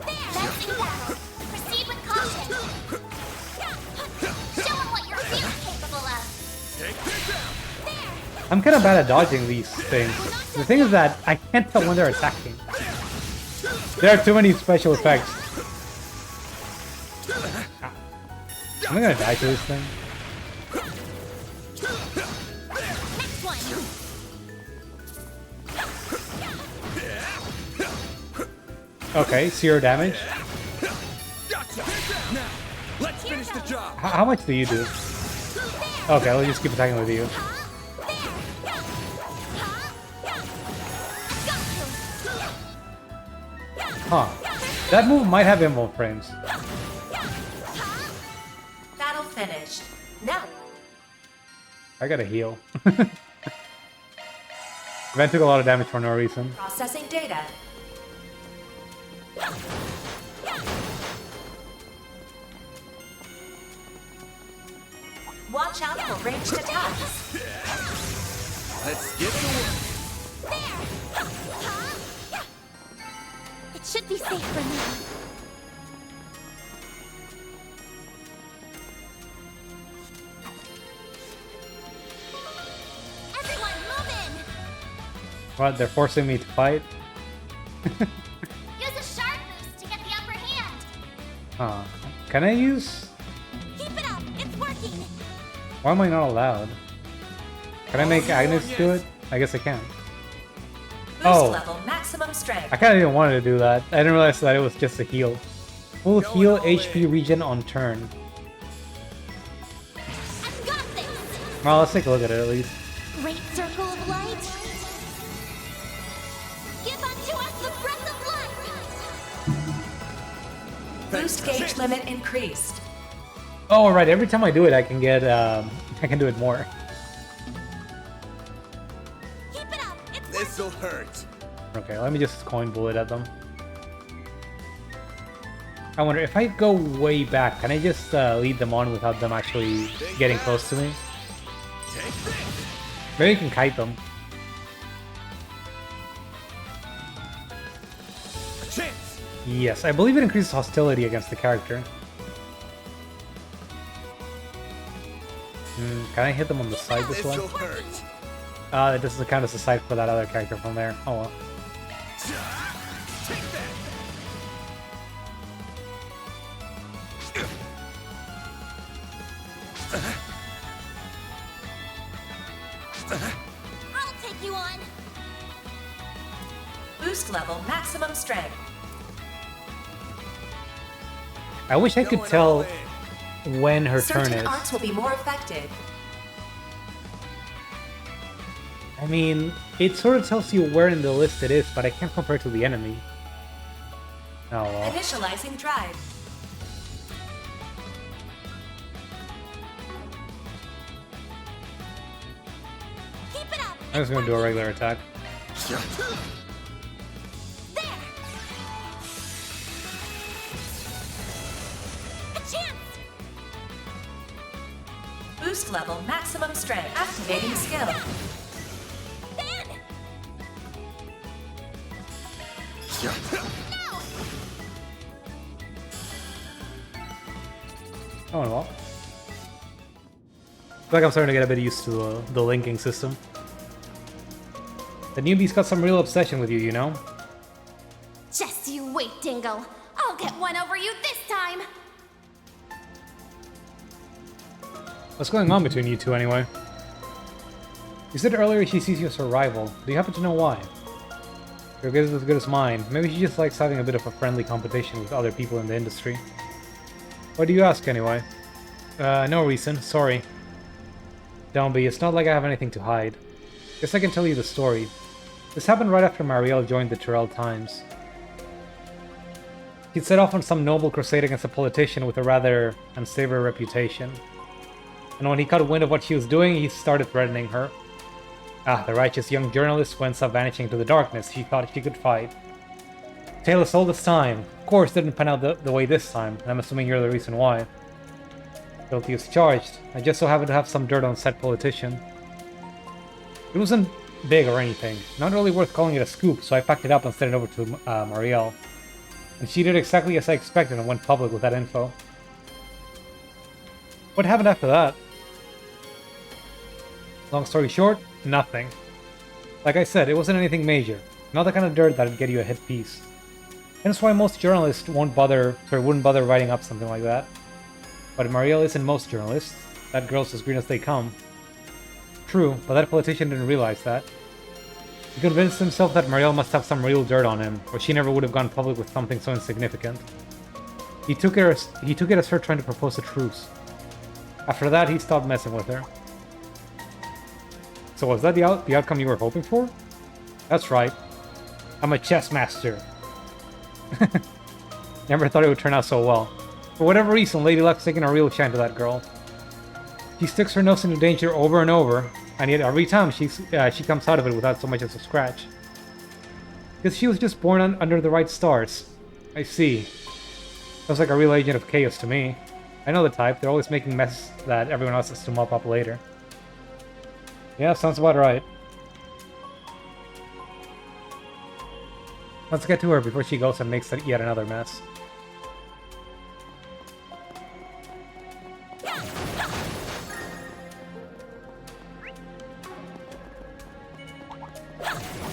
Fencing battle. Proceed with caution. Show them what you're really capable of. Take this out. There. I'm kind of bad at dodging these things. The thing is that I can't tell when they're attacking. There are too many special effects. Am I gonna die to this thing? Okay, 0 damage. Let's finish the job. How much do you do? Okay, I'll just keep attacking with you. Huh. That move might have info frames. Battle finished. Now. I gotta heal. Van took a lot of damage for no reason. Processing data. Watch out for ranged attacks. Let's get to work. It should be safe for now. Everyone, move in! What, they're forcing me to fight? Use a sharp boost to get the upper hand. Huh. Can I use... Keep it up, it's working. Why am I not allowed? Can I make Agnes do it? I guess I can. Boost level maximum strength. I kinda didn't want to do that. I didn't realize that it was just a heal. Full heal HP regen on turn. Well, let's take a look at it at least. Great circle of light. Give unto us the breath of life. Boost gauge limit increased. Oh, right. Every time I do it, I can get, I can do it more. This'll hurt. Okay, let me just coin bullet at them. I wonder, if I go way back, can I just lead them on without them actually getting close to me? Maybe you can kite them. Yes, I believe it increases hostility against the character. Can I hit them on the side this way? This is count as a side for that other character from there. Oh well. I'll take you on. Boost level maximum strength. I wish I could tell when her turn Certain is. arts will be more effective. I mean, it sort of tells you where in the list it is, but I can't compare it to the enemy. Oh well. Initializing drive. Keep it up. I'm just gonna do a regular attack. A chance. Boost level maximum strength. Activating skill. Oh well. I feel like I'm starting to get a bit used to the linking system. The newbie's got some real obsession with you, you know? Just you wait, Dingle. I'll get one over you this time. What's going on between you two anyway? You said earlier she sees you as her rival. Do you happen to know why? Your guess is as good as mine. Maybe she just likes having a bit of a friendly competition with other people in the industry. Why do you ask anyway? No reason, sorry. Don't be, it's not like I have anything to hide. Guess I can tell you the story. This happened right after Marielle joined the Tyrell Times. He'd set off on some noble crusade against a politician with a rather unsavory reputation. And when he caught wind of what she was doing, he started threatening her. Ah, the righteous young journalist went up vanishing into the darkness. She thought she could fight. Tale as old as time. Of course, didn't pan out the way this time, and I'm assuming you're the reason why. Guilty as charged. I just so happen to have some dirt on said politician. It wasn't big or anything. Not really worth calling it a scoop, so I packed it up and sent it over to Marielle. And she did exactly as I expected and went public with that info. What happened after that? Long story short, nothing. Like I said, it wasn't anything major. Not the kind of dirt that'd get you a hit piece. And that's why most journalists wouldn't bother writing up something like that. But Marielle isn't most journalists. That girl's as green as they come. True, but that politician didn't realize that. He convinced himself that Marielle must have some real dirt on him, or she never would have gone public with something so insignificant. He took it as her trying to propose a truce. After that, he stopped messing with her. So was that the outcome you were hoping for? That's right. I'm a chess master. Never thought it would turn out so well. For whatever reason, Lady Luck's taking a real shine to that girl. She sticks her nose into danger over and over, and yet every time she comes out of it without so much as a scratch. Because she was just born under the right stars. I see. Sounds like a real agent of chaos to me. I know the type. They're always making messes that everyone else has to mop up later. Yeah, sounds about right. Let's get to her before she goes and makes yet another mess.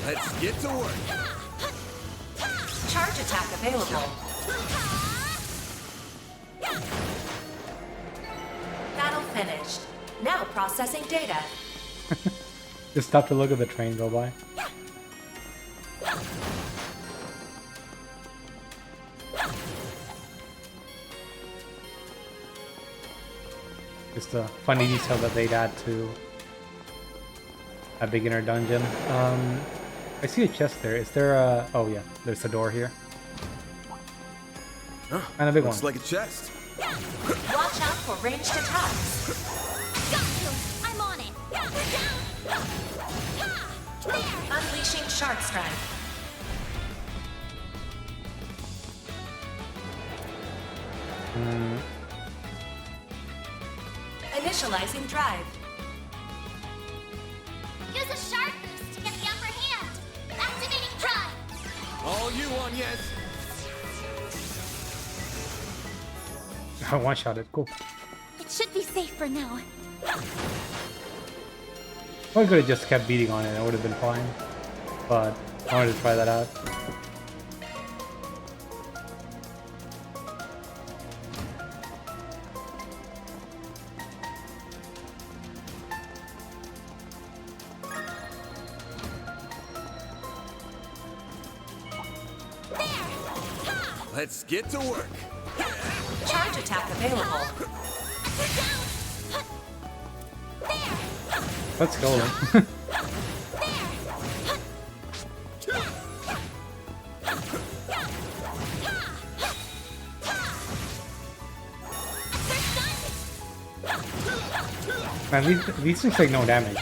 Let's get to work. Charge attack available. Battle finished. Now processing data. Just stop to look at the train go by. Just a funny detail that they'd add to a beginner dungeon. I see a chest there. Is there a... Oh yeah, there's a door here. And a big Looks one. like a chest. Watch out for ranged attacks. Got you! I'm on it! Unleashing Shark Strike. Initializing drive. Use a shark boost to get the upper hand! Activating drive! All you on, yes. One-shot it. Cool. It should be safe for now. I could have just kept beating on it. It would have been fine. But I wanted to try that out. Let's get to work. Charge attack available. Let's go. Man, these things take no damage.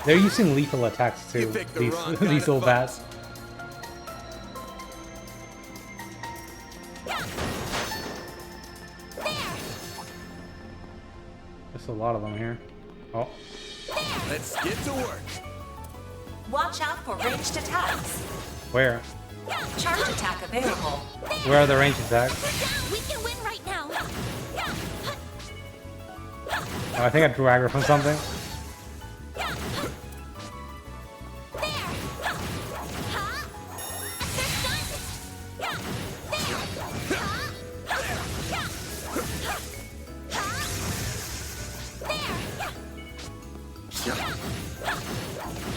They're using lethal attacks too, these little bats. There's a lot of them here. Oh. Let's get to work. Watch out for ranged attacks. Where? Charge attack available. Where are the ranged attacks? We can win right now! Oh, I think I drew aggro from something.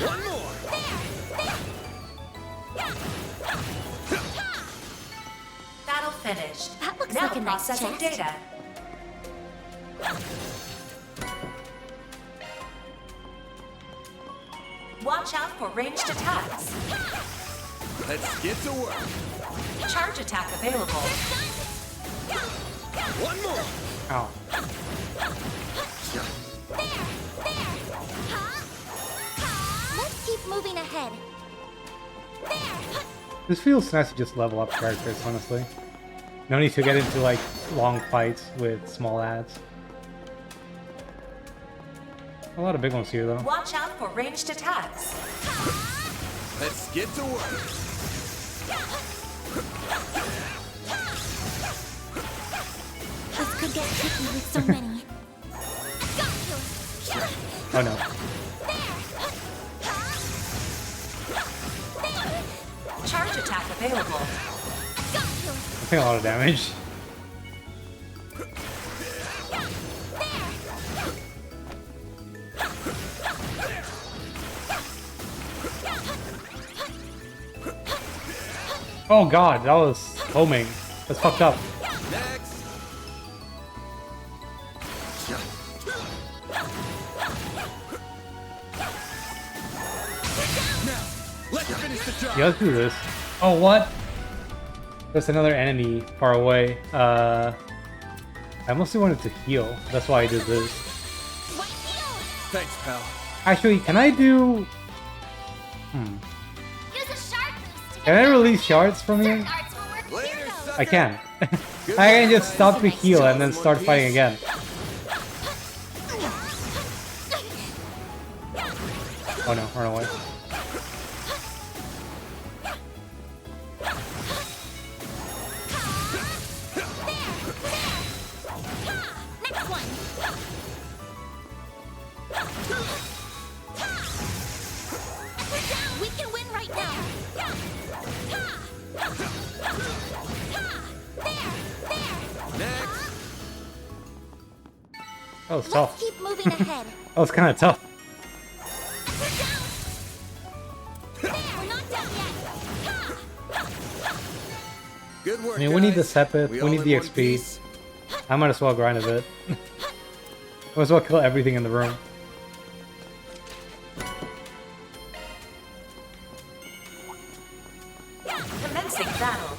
One more. Battle finished. That looks now like a nice processing chest. data. Watch out for ranged attacks. Let's get to work. Charge attack available. One more. Ow. Let's keep moving ahead. This feels nice to just level up characters, honestly. No need to get into like long fights with small ads. A lot of big ones here though. Watch out for ranged attacks. Let's get to work. This could get tricky with so many. Oh no. Charge attack available. I think a lot of damage. Oh god, that was homing. That's fucked up. Yeah, let's do this. Oh, what? There's another enemy far away. I mostly wanted to heal. That's why I did this. Thanks, pal. Actually, can I do... Can I release shards from here? I can. I can just stop to heal and then start fighting again. Oh no, run away. We can win right now. That was tough. Keep moving ahead. That was kind of tough. We're not done yet. Good work, I mean, we need the guys. Sepith, we need the XP. I might as well grind a bit. Might as well kill everything in the room. Commencing battle.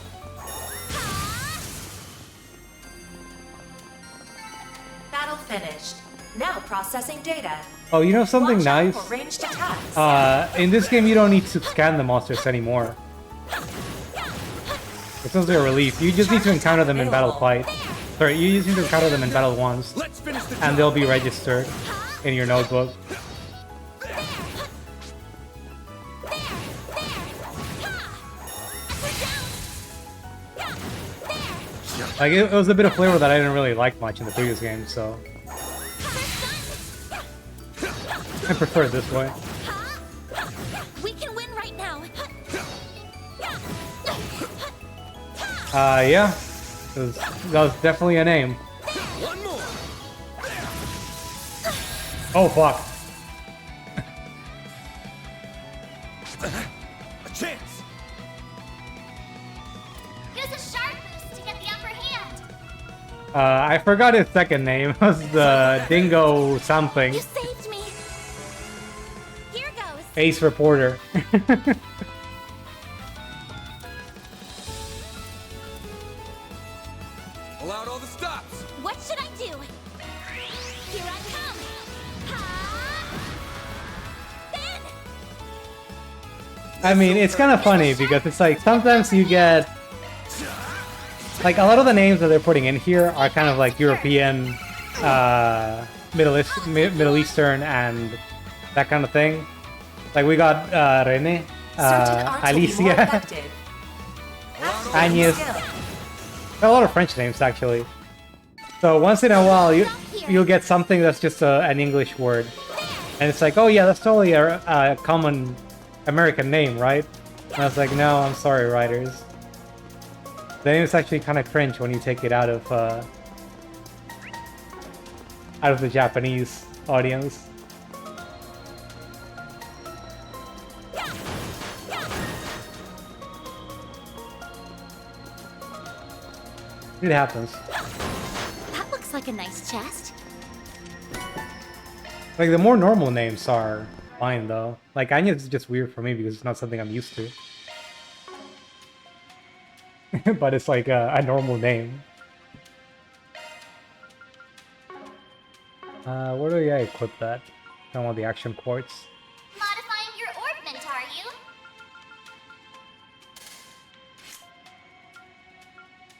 Battle finished. Now processing data. Oh, you know something Watch out nice? for ranged attacks. In this game, you don't need to scan the monsters anymore. It's also a relief. You just need to encounter them in battle fight. Sorry, you just need to encounter them in battle once, and they'll be registered in your notebook. Like, it was a bit of flavor that I didn't really like much in the previous game, so... I prefer it this way. We can win right now. Yeah. That was definitely a name. One more. Oh, fuck. A chance. Use a sharp boost to get the upper hand. I forgot his second name. It was the Dingo something. You saved me. Here goes. Ace Reporter. Pull out all the stops. What should I do? Here I come. I mean, it's kind of funny because it's like sometimes you get like a lot of the names that they're putting in here are kind of like European, Middle Eastern, and that kind of thing. Like we got Rene, Alicia, Agnes. A lot of French names actually. So once in a while you'll get something that's just an English word, and it's like, oh yeah, that's totally a common American name, right? And I was like, no, I'm sorry, writers. The name is actually kind of cringe when you take it out of the Japanese audience. It happens. That looks like a nice chest. Like, the more normal names are fine, though. Like, Anya is just weird for me because it's not something I'm used to. But it's like a normal name. Where do I equip that? I want the action quartz. Modifying your orbment, are you?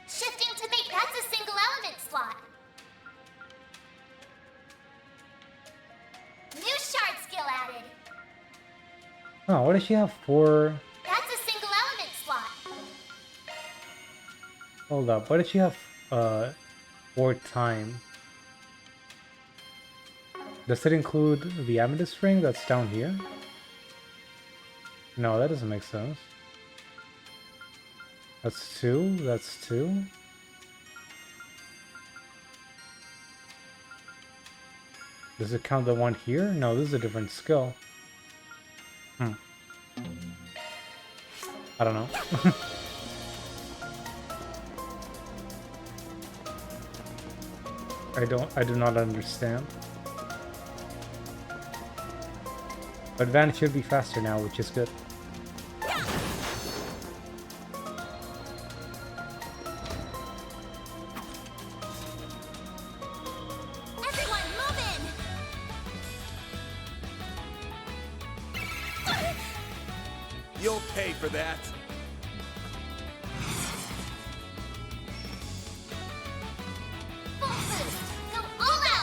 Shifting to bait, that's a single element slot. New shard skill added. Oh, what does she have for? That's a single element slot. Hold up, what does she have for time? Does it include the amethyst ring that's down here? No, that doesn't make sense. That's 2, that's 2. Does it count the one here? No, this is a different skill. I don't know. I do not understand. But Van should be faster now, which is good. Everyone, move in! You'll pay for that.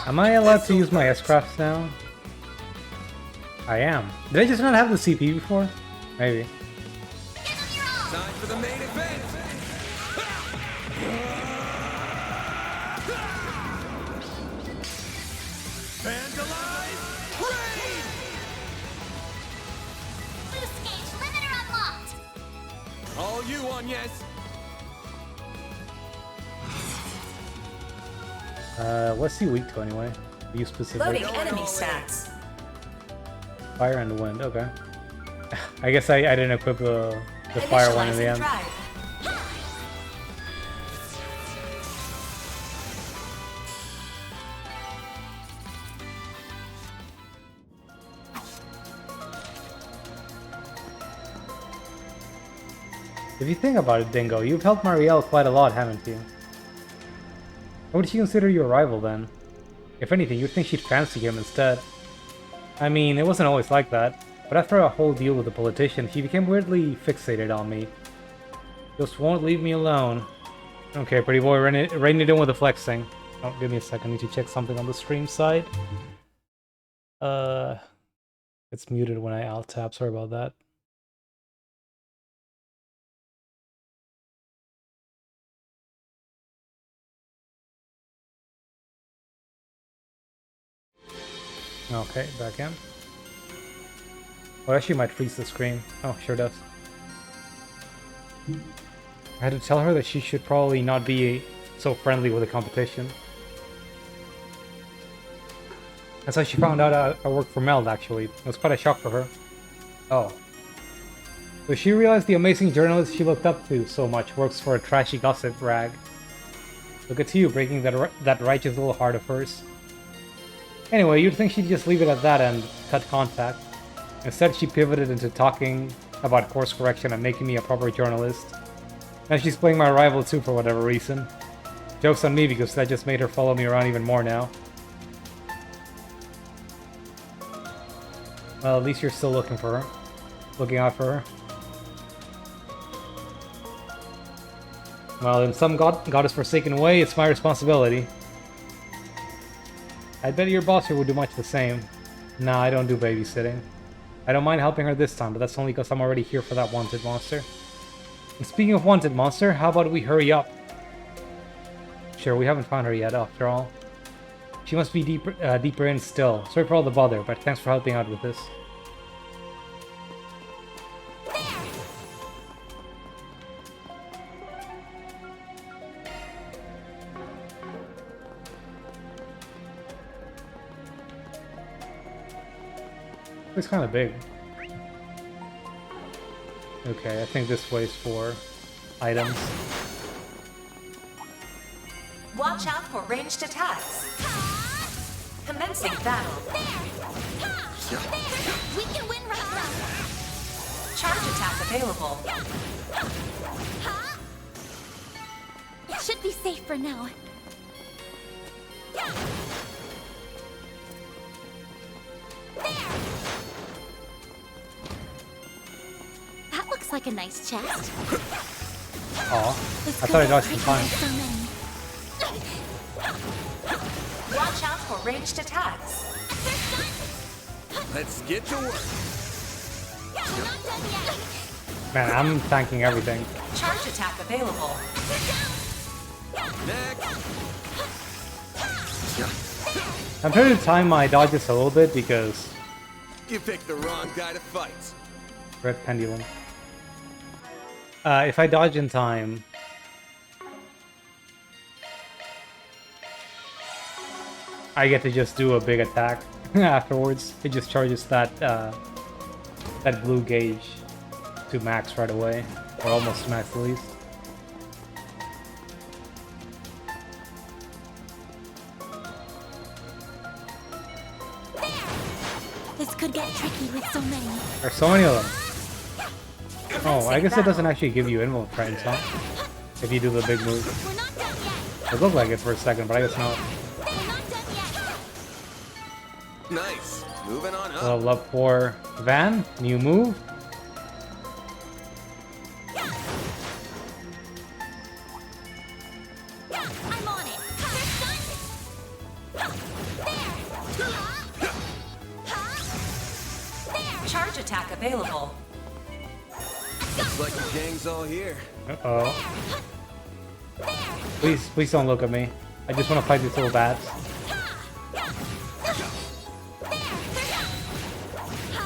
Am I allowed to use my S-Crafts now? I am. Did I just not have the CP before? Maybe. Time for the main event. Vandalize! Raid! Boost gauge limiter unlocked! All you, Agnes. What's he weak to anyway? You specific. Loading enemy stats. Fire and wind, okay. I guess I didn't equip the fire one in the end. Drive. If you think about it, Dingo, you've helped Marielle quite a lot, haven't you? How would she consider you a rival then? If anything, you'd think she'd fancy him instead. I mean, it wasn't always like that, but after a whole deal with the politician, she became weirdly fixated on me. Just won't leave me alone. Okay, pretty boy, rein it in with the flexing. Oh, give me a second, I need to check something on the stream side. It's muted when I alt tab, sorry about that. Okay, back in. Oh, actually might freeze the screen. Oh, sure does. I had to tell her that she should probably not be so friendly with the competition. That's how she found out I worked for Meld, actually. It was quite a shock for her. Oh. So she realized the amazing journalist she looked up to so much works for a trashy gossip rag. Look at you, breaking that righteous little heart of hers. Anyway, you'd think she'd just leave it at that and cut contact. Instead, she pivoted into talking about course correction and making me a proper journalist. Now she's playing my rival too for whatever reason. Joke's on me because that just made her follow me around even more now. Well, at least you're still looking for her. Looking out for her. Well, in some goddess-forsaken way, it's my responsibility. I bet your boss here would do much the same. Nah, I don't do babysitting. I don't mind helping her this time, but that's only because I'm already here for that wanted monster. And speaking of wanted monster, how about we hurry up? Sure, we haven't found her yet, after all. She must be deeper in still. Sorry for all the bother, but thanks for helping out with this. It's kind of big. Okay, I think this way's for items. Watch out for ranged attacks. Commencing battle. We can win right now. Charge attack available. Should be safe for now. That looks like a nice chest. Aw, I thought I dodged the fine. Watch out for ranged attacks. Let's get to work. Man, I'm tanking everything. Charge attack available. I'm trying to time my dodges a little bit because You picked the wrong guy to fight. red pendulum. If I dodge in time, I get to just do a big attack afterwards. It just charges that that blue gauge to max right away, or almost max at least. This could get tricky with so many. There's so many of them. Oh, I guess it doesn't actually give you invoke friends, huh? If you do the big move. It looked like it for a second, but I guess not. Nice. Moving on up. Level up for Van. New move. I'm on it. Charge attack available. Looks like the gang's all here. Uh-oh. Please don't look at me. I just want to fight these little bats.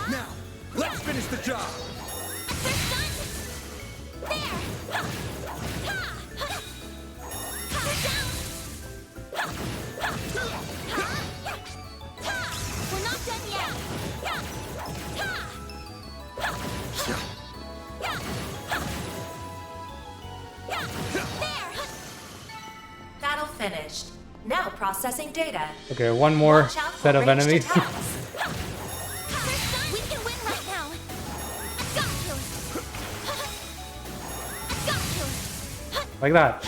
Now, let's finish the job. We're not done yet. Battle finished. Now processing data. Okay, one more Watch out for set of ranged enemies. attacks. We can win right now. Got you. Got you. Like that.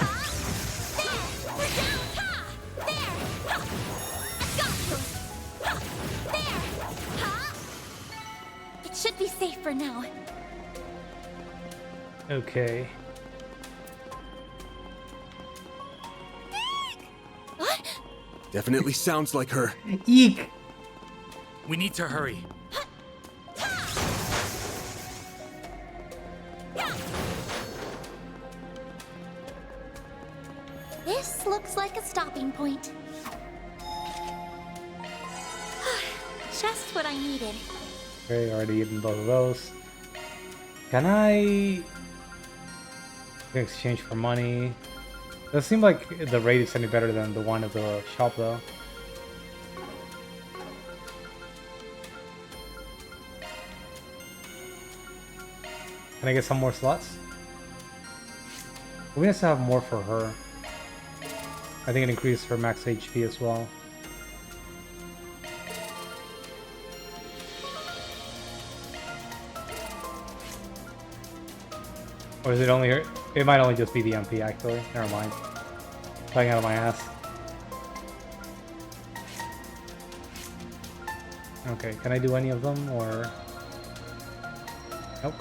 It should be safe for now. Okay. Definitely sounds like her. Eek! We need to hurry. This looks like a stopping point. Just what I needed. Okay, already eaten both of those. Can I exchange for money? Doesn't seem like the rate is any better than the one at the shop though. Can I get some more slots? We need to have more for her. I think it increases her max HP as well. Or is it only her? It might only just be the MP actually. Never mind. Playing out of my ass. Okay, can I do any of them or? Nope.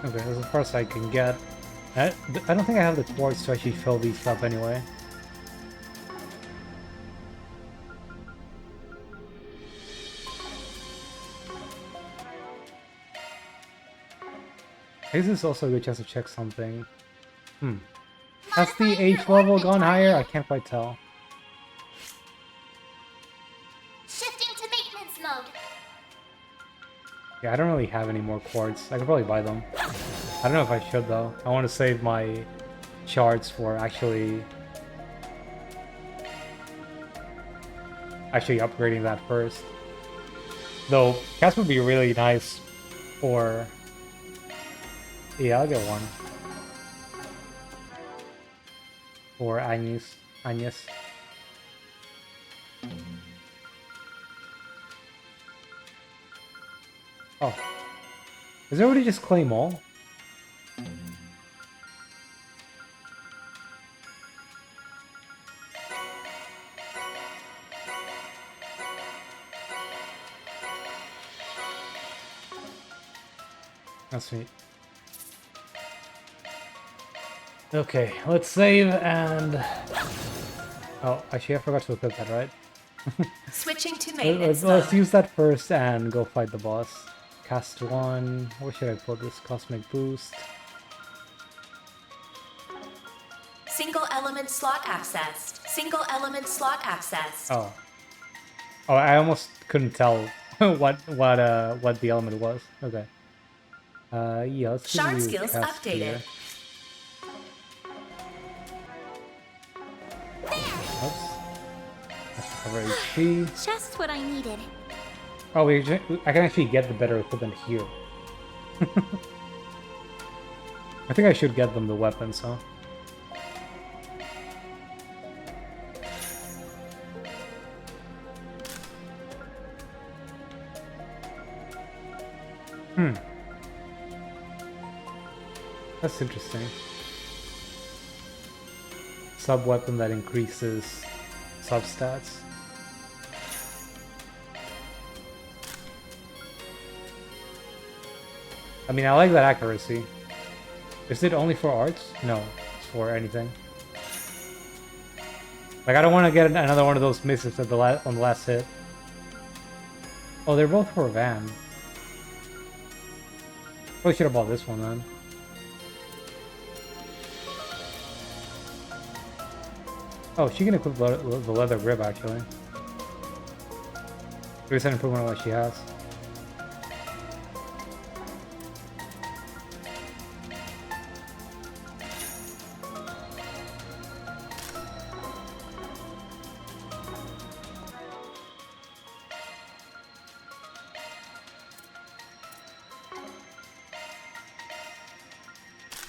Okay, that's as far as I can get. I don't think I have the torch to actually fill these up anyway. This is also a good chance to check something. Has the H level gone higher? I can't quite tell. Shifting to maintenance mode. Yeah, I don't really have any more quartz. I could probably buy them. I don't know if I should though. I want to save my shards for actually upgrading that first. Though, cats would be really nice for... Yeah, I'll get one. For Agnes. Oh. Is everybody just claim all? That's neat. Okay, let's save and... Oh, actually I forgot to equip that, right? Switching to Let's, maintenance let's mode. use that first and go fight the boss. Cast 1. Where should I put this? Cosmic Boost. Single element slot accessed. Single element slot accessed. Oh. Oh, I almost couldn't tell what the element was. Okay. Yeah, let's give Shard you skills cast updated. here. Oops. Let's cover HP. Just what I needed. Oh, I can actually get the better equipment here. I think I should get them the weapons, huh? That's interesting. Sub-weapon that increases sub-stats. I mean, I like that accuracy. Is it only for arts? No, it's for anything. Like, I don't want to get another one of those misses at on the last hit. Oh, they're both for Van. Probably should have bought this one then. Oh, she can equip the leather grip actually. Maybe it's an improvement on what she has.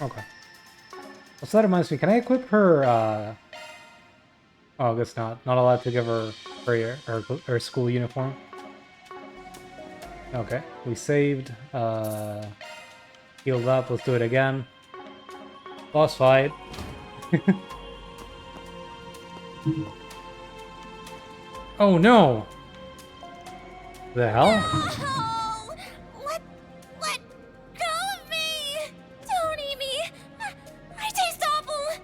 Okay. So that reminds me, can I equip her, oh, I guess not. Not allowed to give her her school uniform. Okay, we saved, healed up, let's do it again. Boss fight. Oh no! The hell? Oh, let go of me! Don't eat me! I taste awful!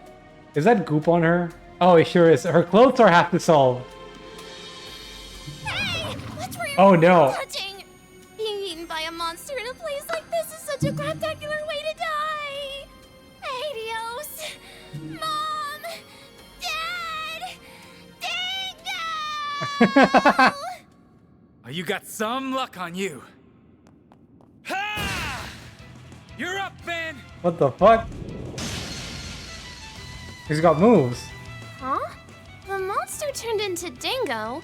Is that goop on her? Oh, it sure is. Her clothes are half dissolved. Hey! What's where you're Oh no! touching? Being eaten by a monster in a place like this is such a spectacular way to die! Adios! Mom! Dad! Dingo! Oh, you got some luck on you. Ha! You're up, Ben! What the fuck? He's got moves. Huh? The monster turned into Dingo.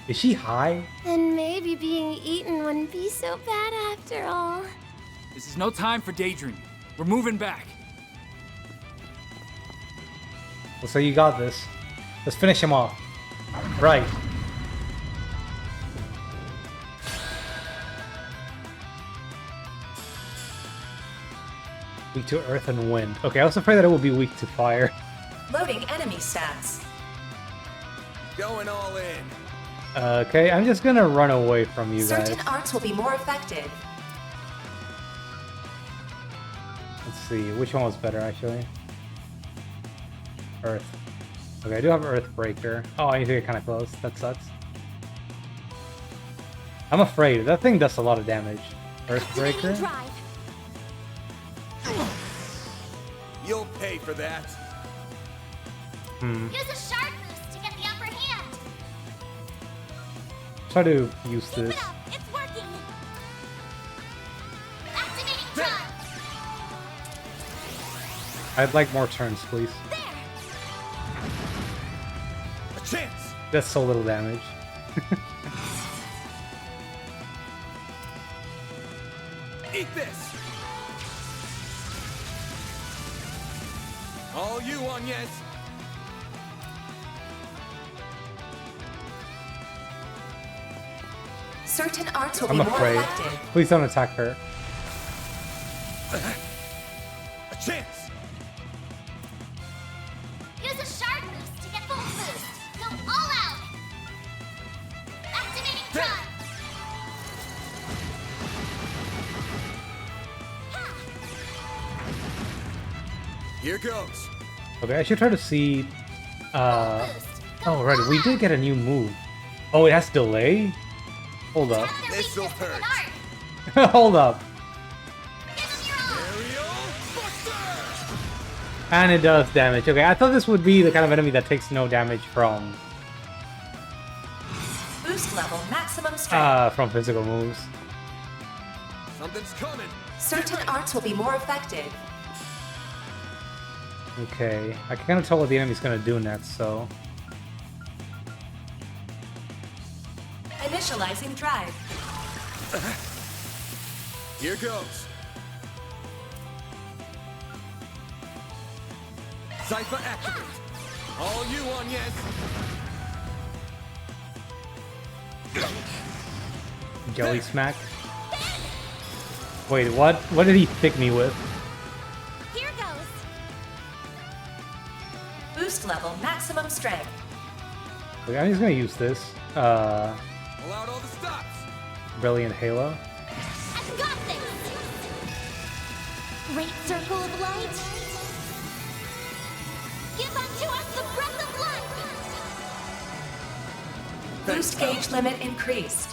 Is she high? Then maybe being eaten wouldn't be so bad after all. This is no time for daydreaming. We're moving back. Well, so you got this. Let's finish him off. Right. Weak to earth and wind. Okay, I was afraid that it would be weak to fire. Loading enemy stats. Going all in. Okay, I'm just gonna run away from you guys. Certain arts will be more effective. Let's see, which one was better actually? Earth. Okay, I do have Earthbreaker. Oh, I need to get kind of close. That sucks. I'm afraid. That thing does a lot of damage. Earthbreaker? You'll pay for that. Use a shard boost to get the upper hand. Try to use this. It's working. Activating drive. I'd like more turns, please. A chance. That's so little damage. Eat this. All you, Agnes. Certain arts will I'm be more afraid. effective. Please don't attack her. A chance. Use a shard boost to get full boost. Go all out. Activating drive. Here goes. Okay, I should try to see Oh, right. We did get a new move. Oh, it has delay? Hold up. This'll hurt. Hold up. And it does damage. Okay, I thought this would be the kind of enemy that takes no damage from Boost level maximum strength. from physical moves. Something's coming. Certain arts will be more effective. Okay, I can kind of tell what the enemy's gonna do next, so... Initializing drive. Here goes. Cypher activate. All you on, yes. Jelly smack. Wait, what? What did he pick me with? Here goes. Boost level maximum strength. Okay, I'm just gonna use this. Pull out all the stops. Brilliant Halo. I've got this. Great circle of light. Give unto us the breath of life. Boost gauge limit increased.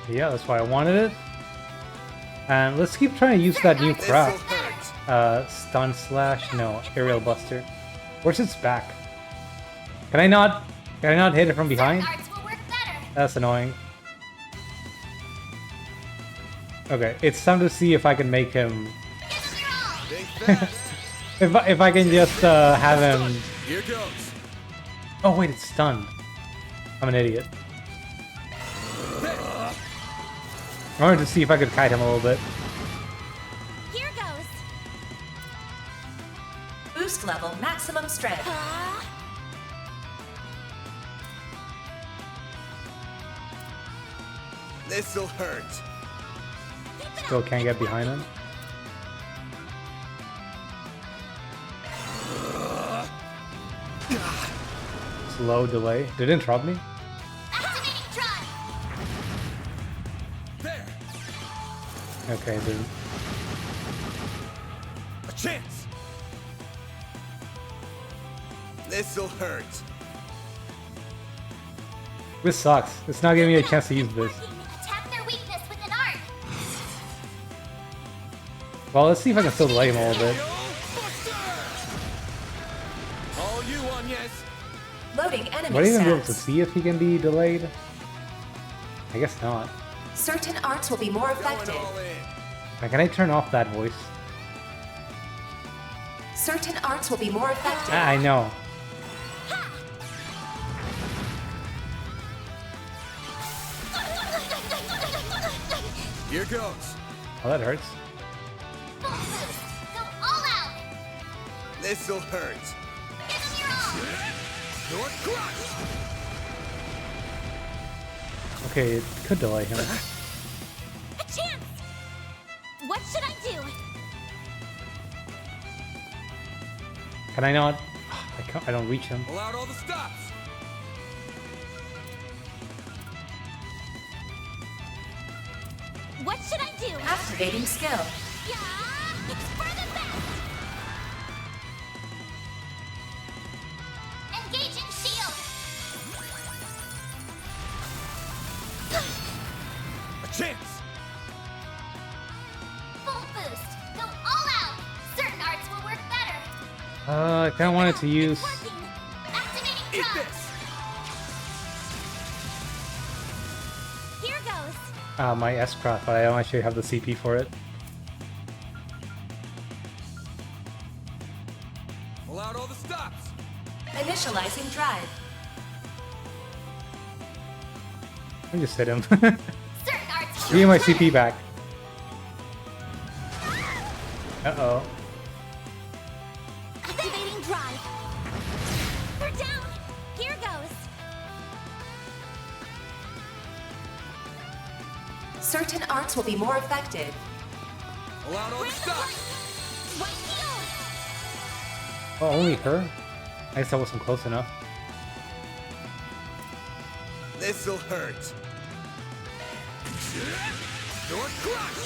Yeah, that's why I wanted it. And let's keep trying to use that new craft. Stun slash? No, aerial buster. Where's its back? Can I not hit it from behind? That's annoying. Okay, it's time to see if I can make him... if I can just have him... Here goes. Oh wait, it's stunned. I'm an idiot. I wanted to see if I could kite him a little bit. Here goes. Boost level maximum strength. This'll hurt. Still can't get behind him. Slow delay. Did it interrupt me? Activating drive. There. Okay, it didn't. A chance. This'll hurt. This sucks. It's not giving me a chance to use this. Attack their weakness with an art. Well, let's see if I can still delay him a little bit. All you on, yes. Loading enemy Would I even be able stats. to see if he can be delayed? I guess not. Certain arts will be more effective. Now, can I turn off that voice? Certain arts will be more effective. Ah, I know. Here goes. Oh, that hurts. Full boost. Go all out. This'll hurt. Give them your all. Your crush. Okay, it could delay him. A chance. What should I do? Can I not? I don't reach him. Pull out all the stops. What should I do? Activating skill. Yeah. It's for the best. Engaging shield. A chance. Full boost. Go all out. Certain arts will work better. I kind of wanted to use... Activating Eat drive. this. Here goes. my S-Craft, but I don't actually have the CP for it. Pull out all the stops. Initializing drive. Let me just hit him. Certain arts Give me my CP back. Uh-oh. Activating drive. We're down. Here goes. Certain arts will be more effective. Pull out all the stops. White heal. Oh, only her? I guess I wasn't close enough. This'll hurt. Your crush.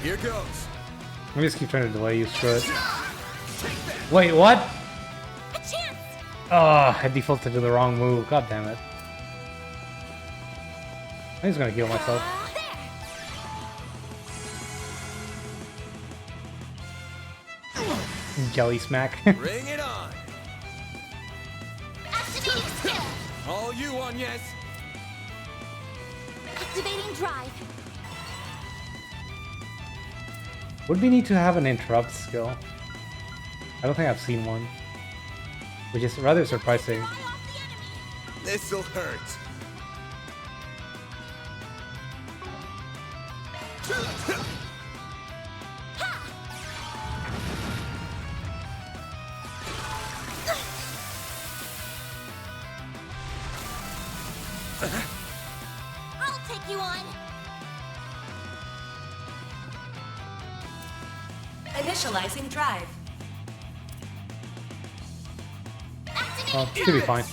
Here goes. Let me just keep trying to delay you, screw it. Wait, what? A chance. Oh, I defaulted to the wrong move. God damn it. I'm just gonna heal myself. Jelly smack. Bring it on. Activating skill. All you on, yes. Activating drive. Would we need to have an interrupt skill? I don't think I've seen one. Which is rather surprising. This'll hurt. I'll take you on. Initializing drive. Well, should be fine.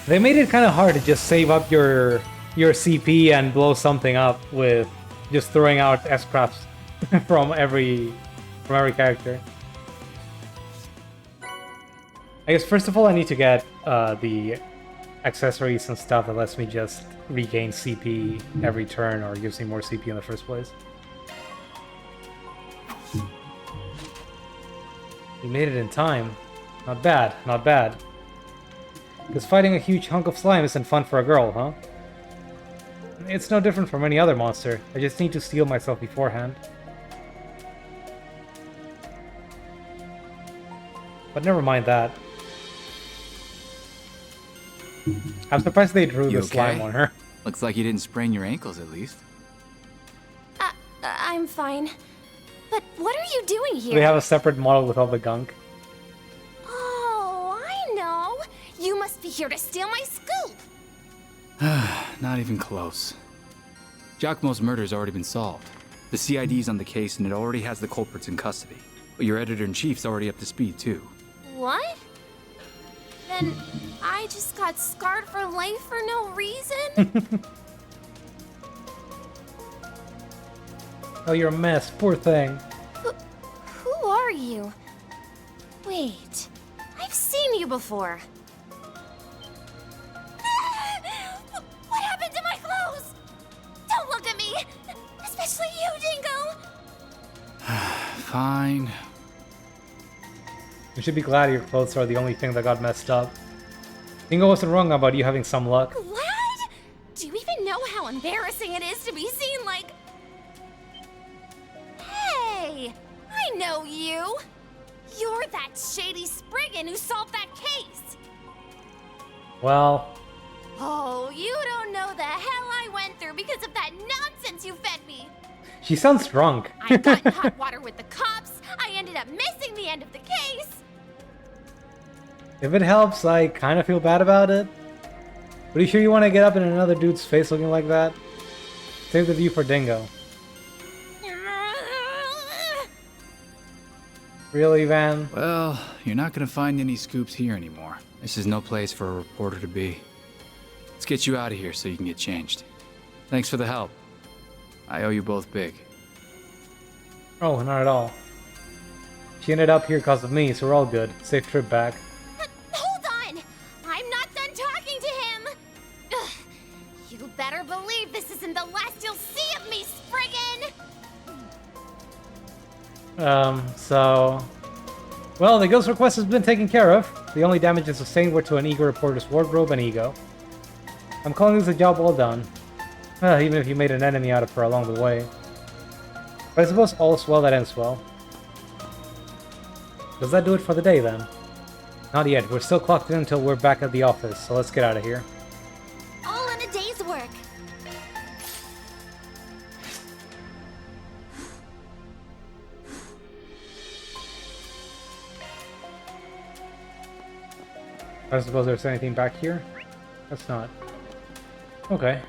They made it kind of hard to just save up your CP and blow something up with just throwing out S-crafts from every character. I guess first of all I need to get the accessories and stuff that lets me just regain CP every turn or gives me more CP in the first place. You made it in time. Not bad, not bad. Because fighting a huge hunk of slime isn't fun for a girl, huh? It's no different from any other monster. I just need to steel myself beforehand. But never mind that. I'm surprised they drew the slime on her. Looks like you didn't sprain your ankles at least. I'm fine. But what are you doing here? They have a separate model with all the gunk. Oh, I know. You must be here to steal my scoop. Not even close. Giacomo's murder's already been solved. The CID's on the case and it already has the culprits in custody. But your editor-in-chief's already up to speed too. What? Then I just got scarred for life for no reason? Oh, you're a mess. Poor thing. Who are you? Wait, I've seen you before. What happened to my clothes? Don't look at me! Especially you, Dingo! Fine. You should be glad your clothes are the only thing that got messed up. Dingo wasn't wrong about you having some luck. Glad? Do you even know how embarrassing it is to be seen like... Hey! I know you! You're that shady Spriggan who solved that case! Well... Oh, you don't know the hell I went through because of that nonsense you fed me! She sounds drunk. I got in hot water with the cops, I ended up missing the end of the case! If it helps, I kind of feel bad about it. But are you sure you want to get up in another dude's face looking like that? Save the view for Dingo. Really, Van? Well, you're not gonna find any scoops here anymore. This is no place for a reporter to be. Let's get you out of here so you can get changed. Thanks for the help. I owe you both big. Oh, not at all. She ended up here because of me, so we're all good. Safe trip back. Hold on! I'm not done talking to him! Ugh. You better believe this isn't the last you'll see of me, Spriggan! Well, the ghost request has been taken care of. The only damages sustained were to an eager reporter's wardrobe and ego. I'm calling this a job well done. Even if you made an enemy out of her along the way. But I suppose all's well that ends well. Does that do it for the day, then? Not yet. We're still clocked in until we're back at the office, so let's get out of here. All in a day's work. I don't suppose there's anything back here? That's not. Okay.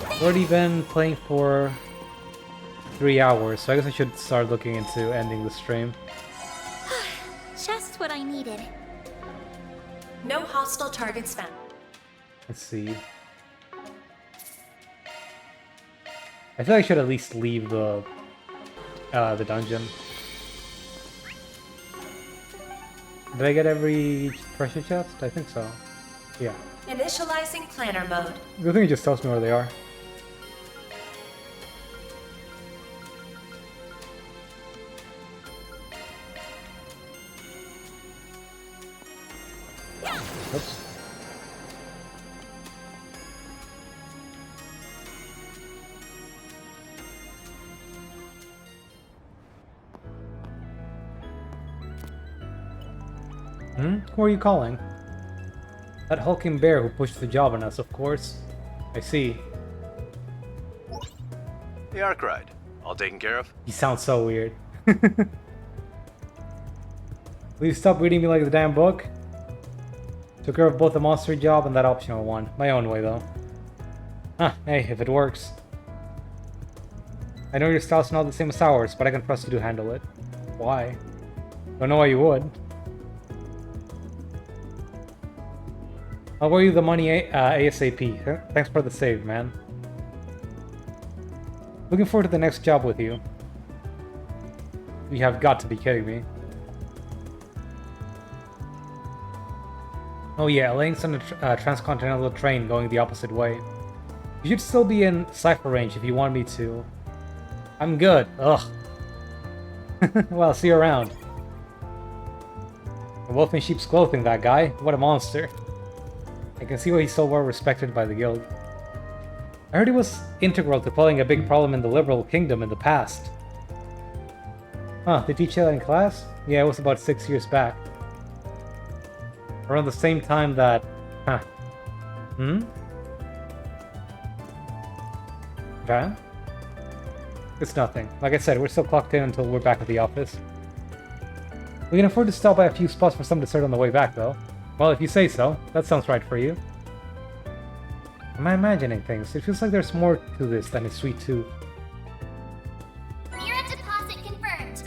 I've already been playing for 3 hours, so I guess I should start looking into ending the stream. Just what I needed. No hostile targets found. Let's see. I feel like I should at least leave the the dungeon. Did I get every treasure chest? I think so. Yeah. Initializing planner mode. I think it just tells me where they are. Oops. Who are you calling? That hulking bear who pushed the job on us, of course. I see. The Ark ride. All taken care of? He sounds so weird. Please stop reading me like the damn book. Took care of both the monster job and that optional one. My own way, though. Huh, hey, if it works. I know your style's not the same as ours, but I can trust you to handle it. Why? Don't know why you would. I'll borrow you the money ASAP. Thanks for the save, man. Looking forward to the next job with you. You have got to be kidding me. Oh yeah, Elaine's on a transcontinental train going the opposite way. You should still be in cipher range if you want me to. I'm good. Ugh. Well, see you around. A wolf in sheep's clothing, that guy. What a monster. I can see why he's so well respected by the guild. I heard he was integral to quelling a big problem in the liberal kingdom in the past. Huh, they teach you that in class? Yeah, it was about 6 years back. Around the same time that... Huh. Okay. It's nothing. Like I said, we're still clocked in until we're back at the office. We can afford to stop by a few spots for some dessert on the way back, though. Well, if you say so. That sounds right for you. Am I imagining things? It feels like there's more to this than a sweet tooth. Mira deposit confirmed.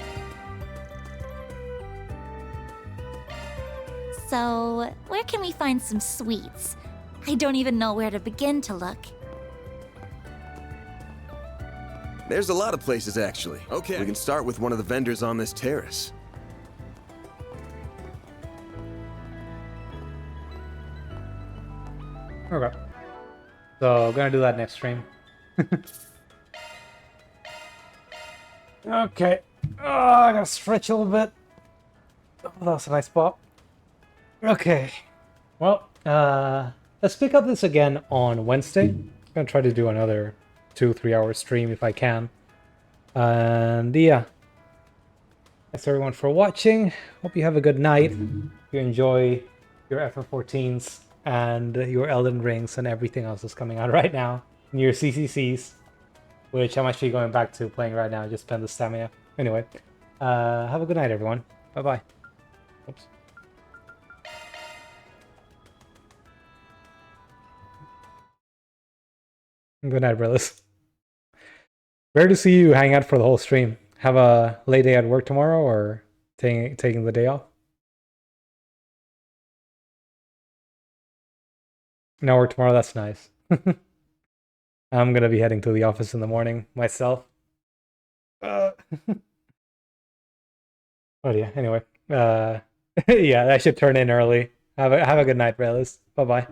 So, where can we find some sweets? I don't even know where to begin to look. There's a lot of places, actually. Okay. We can start with one of the vendors on this terrace. Okay. So, gonna do that next stream. Okay. Oh, I gotta stretch a little bit. Oh, that was a nice spot. Okay. Well, let's pick up this again on Wednesday. I'm gonna try to do another 2-3 hour stream if I can. And yeah. Thanks everyone for watching. Hope you have a good night. You enjoy your FF14s and your Elden Rings and everything else that's coming out right now. And your CCCs, which I'm actually going back to playing right now. Just spend the stamina. Anyway, have a good night, everyone. Bye-bye. Oops. Good night, brothers. Rare to see you hang out for the whole stream. Have a late day at work tomorrow, or taking the day off? No work tomorrow, that's nice. I'm gonna be heading to the office in the morning myself. Oh yeah, anyway. Yeah, I should turn in early. Have a good night, brothers. Bye-bye.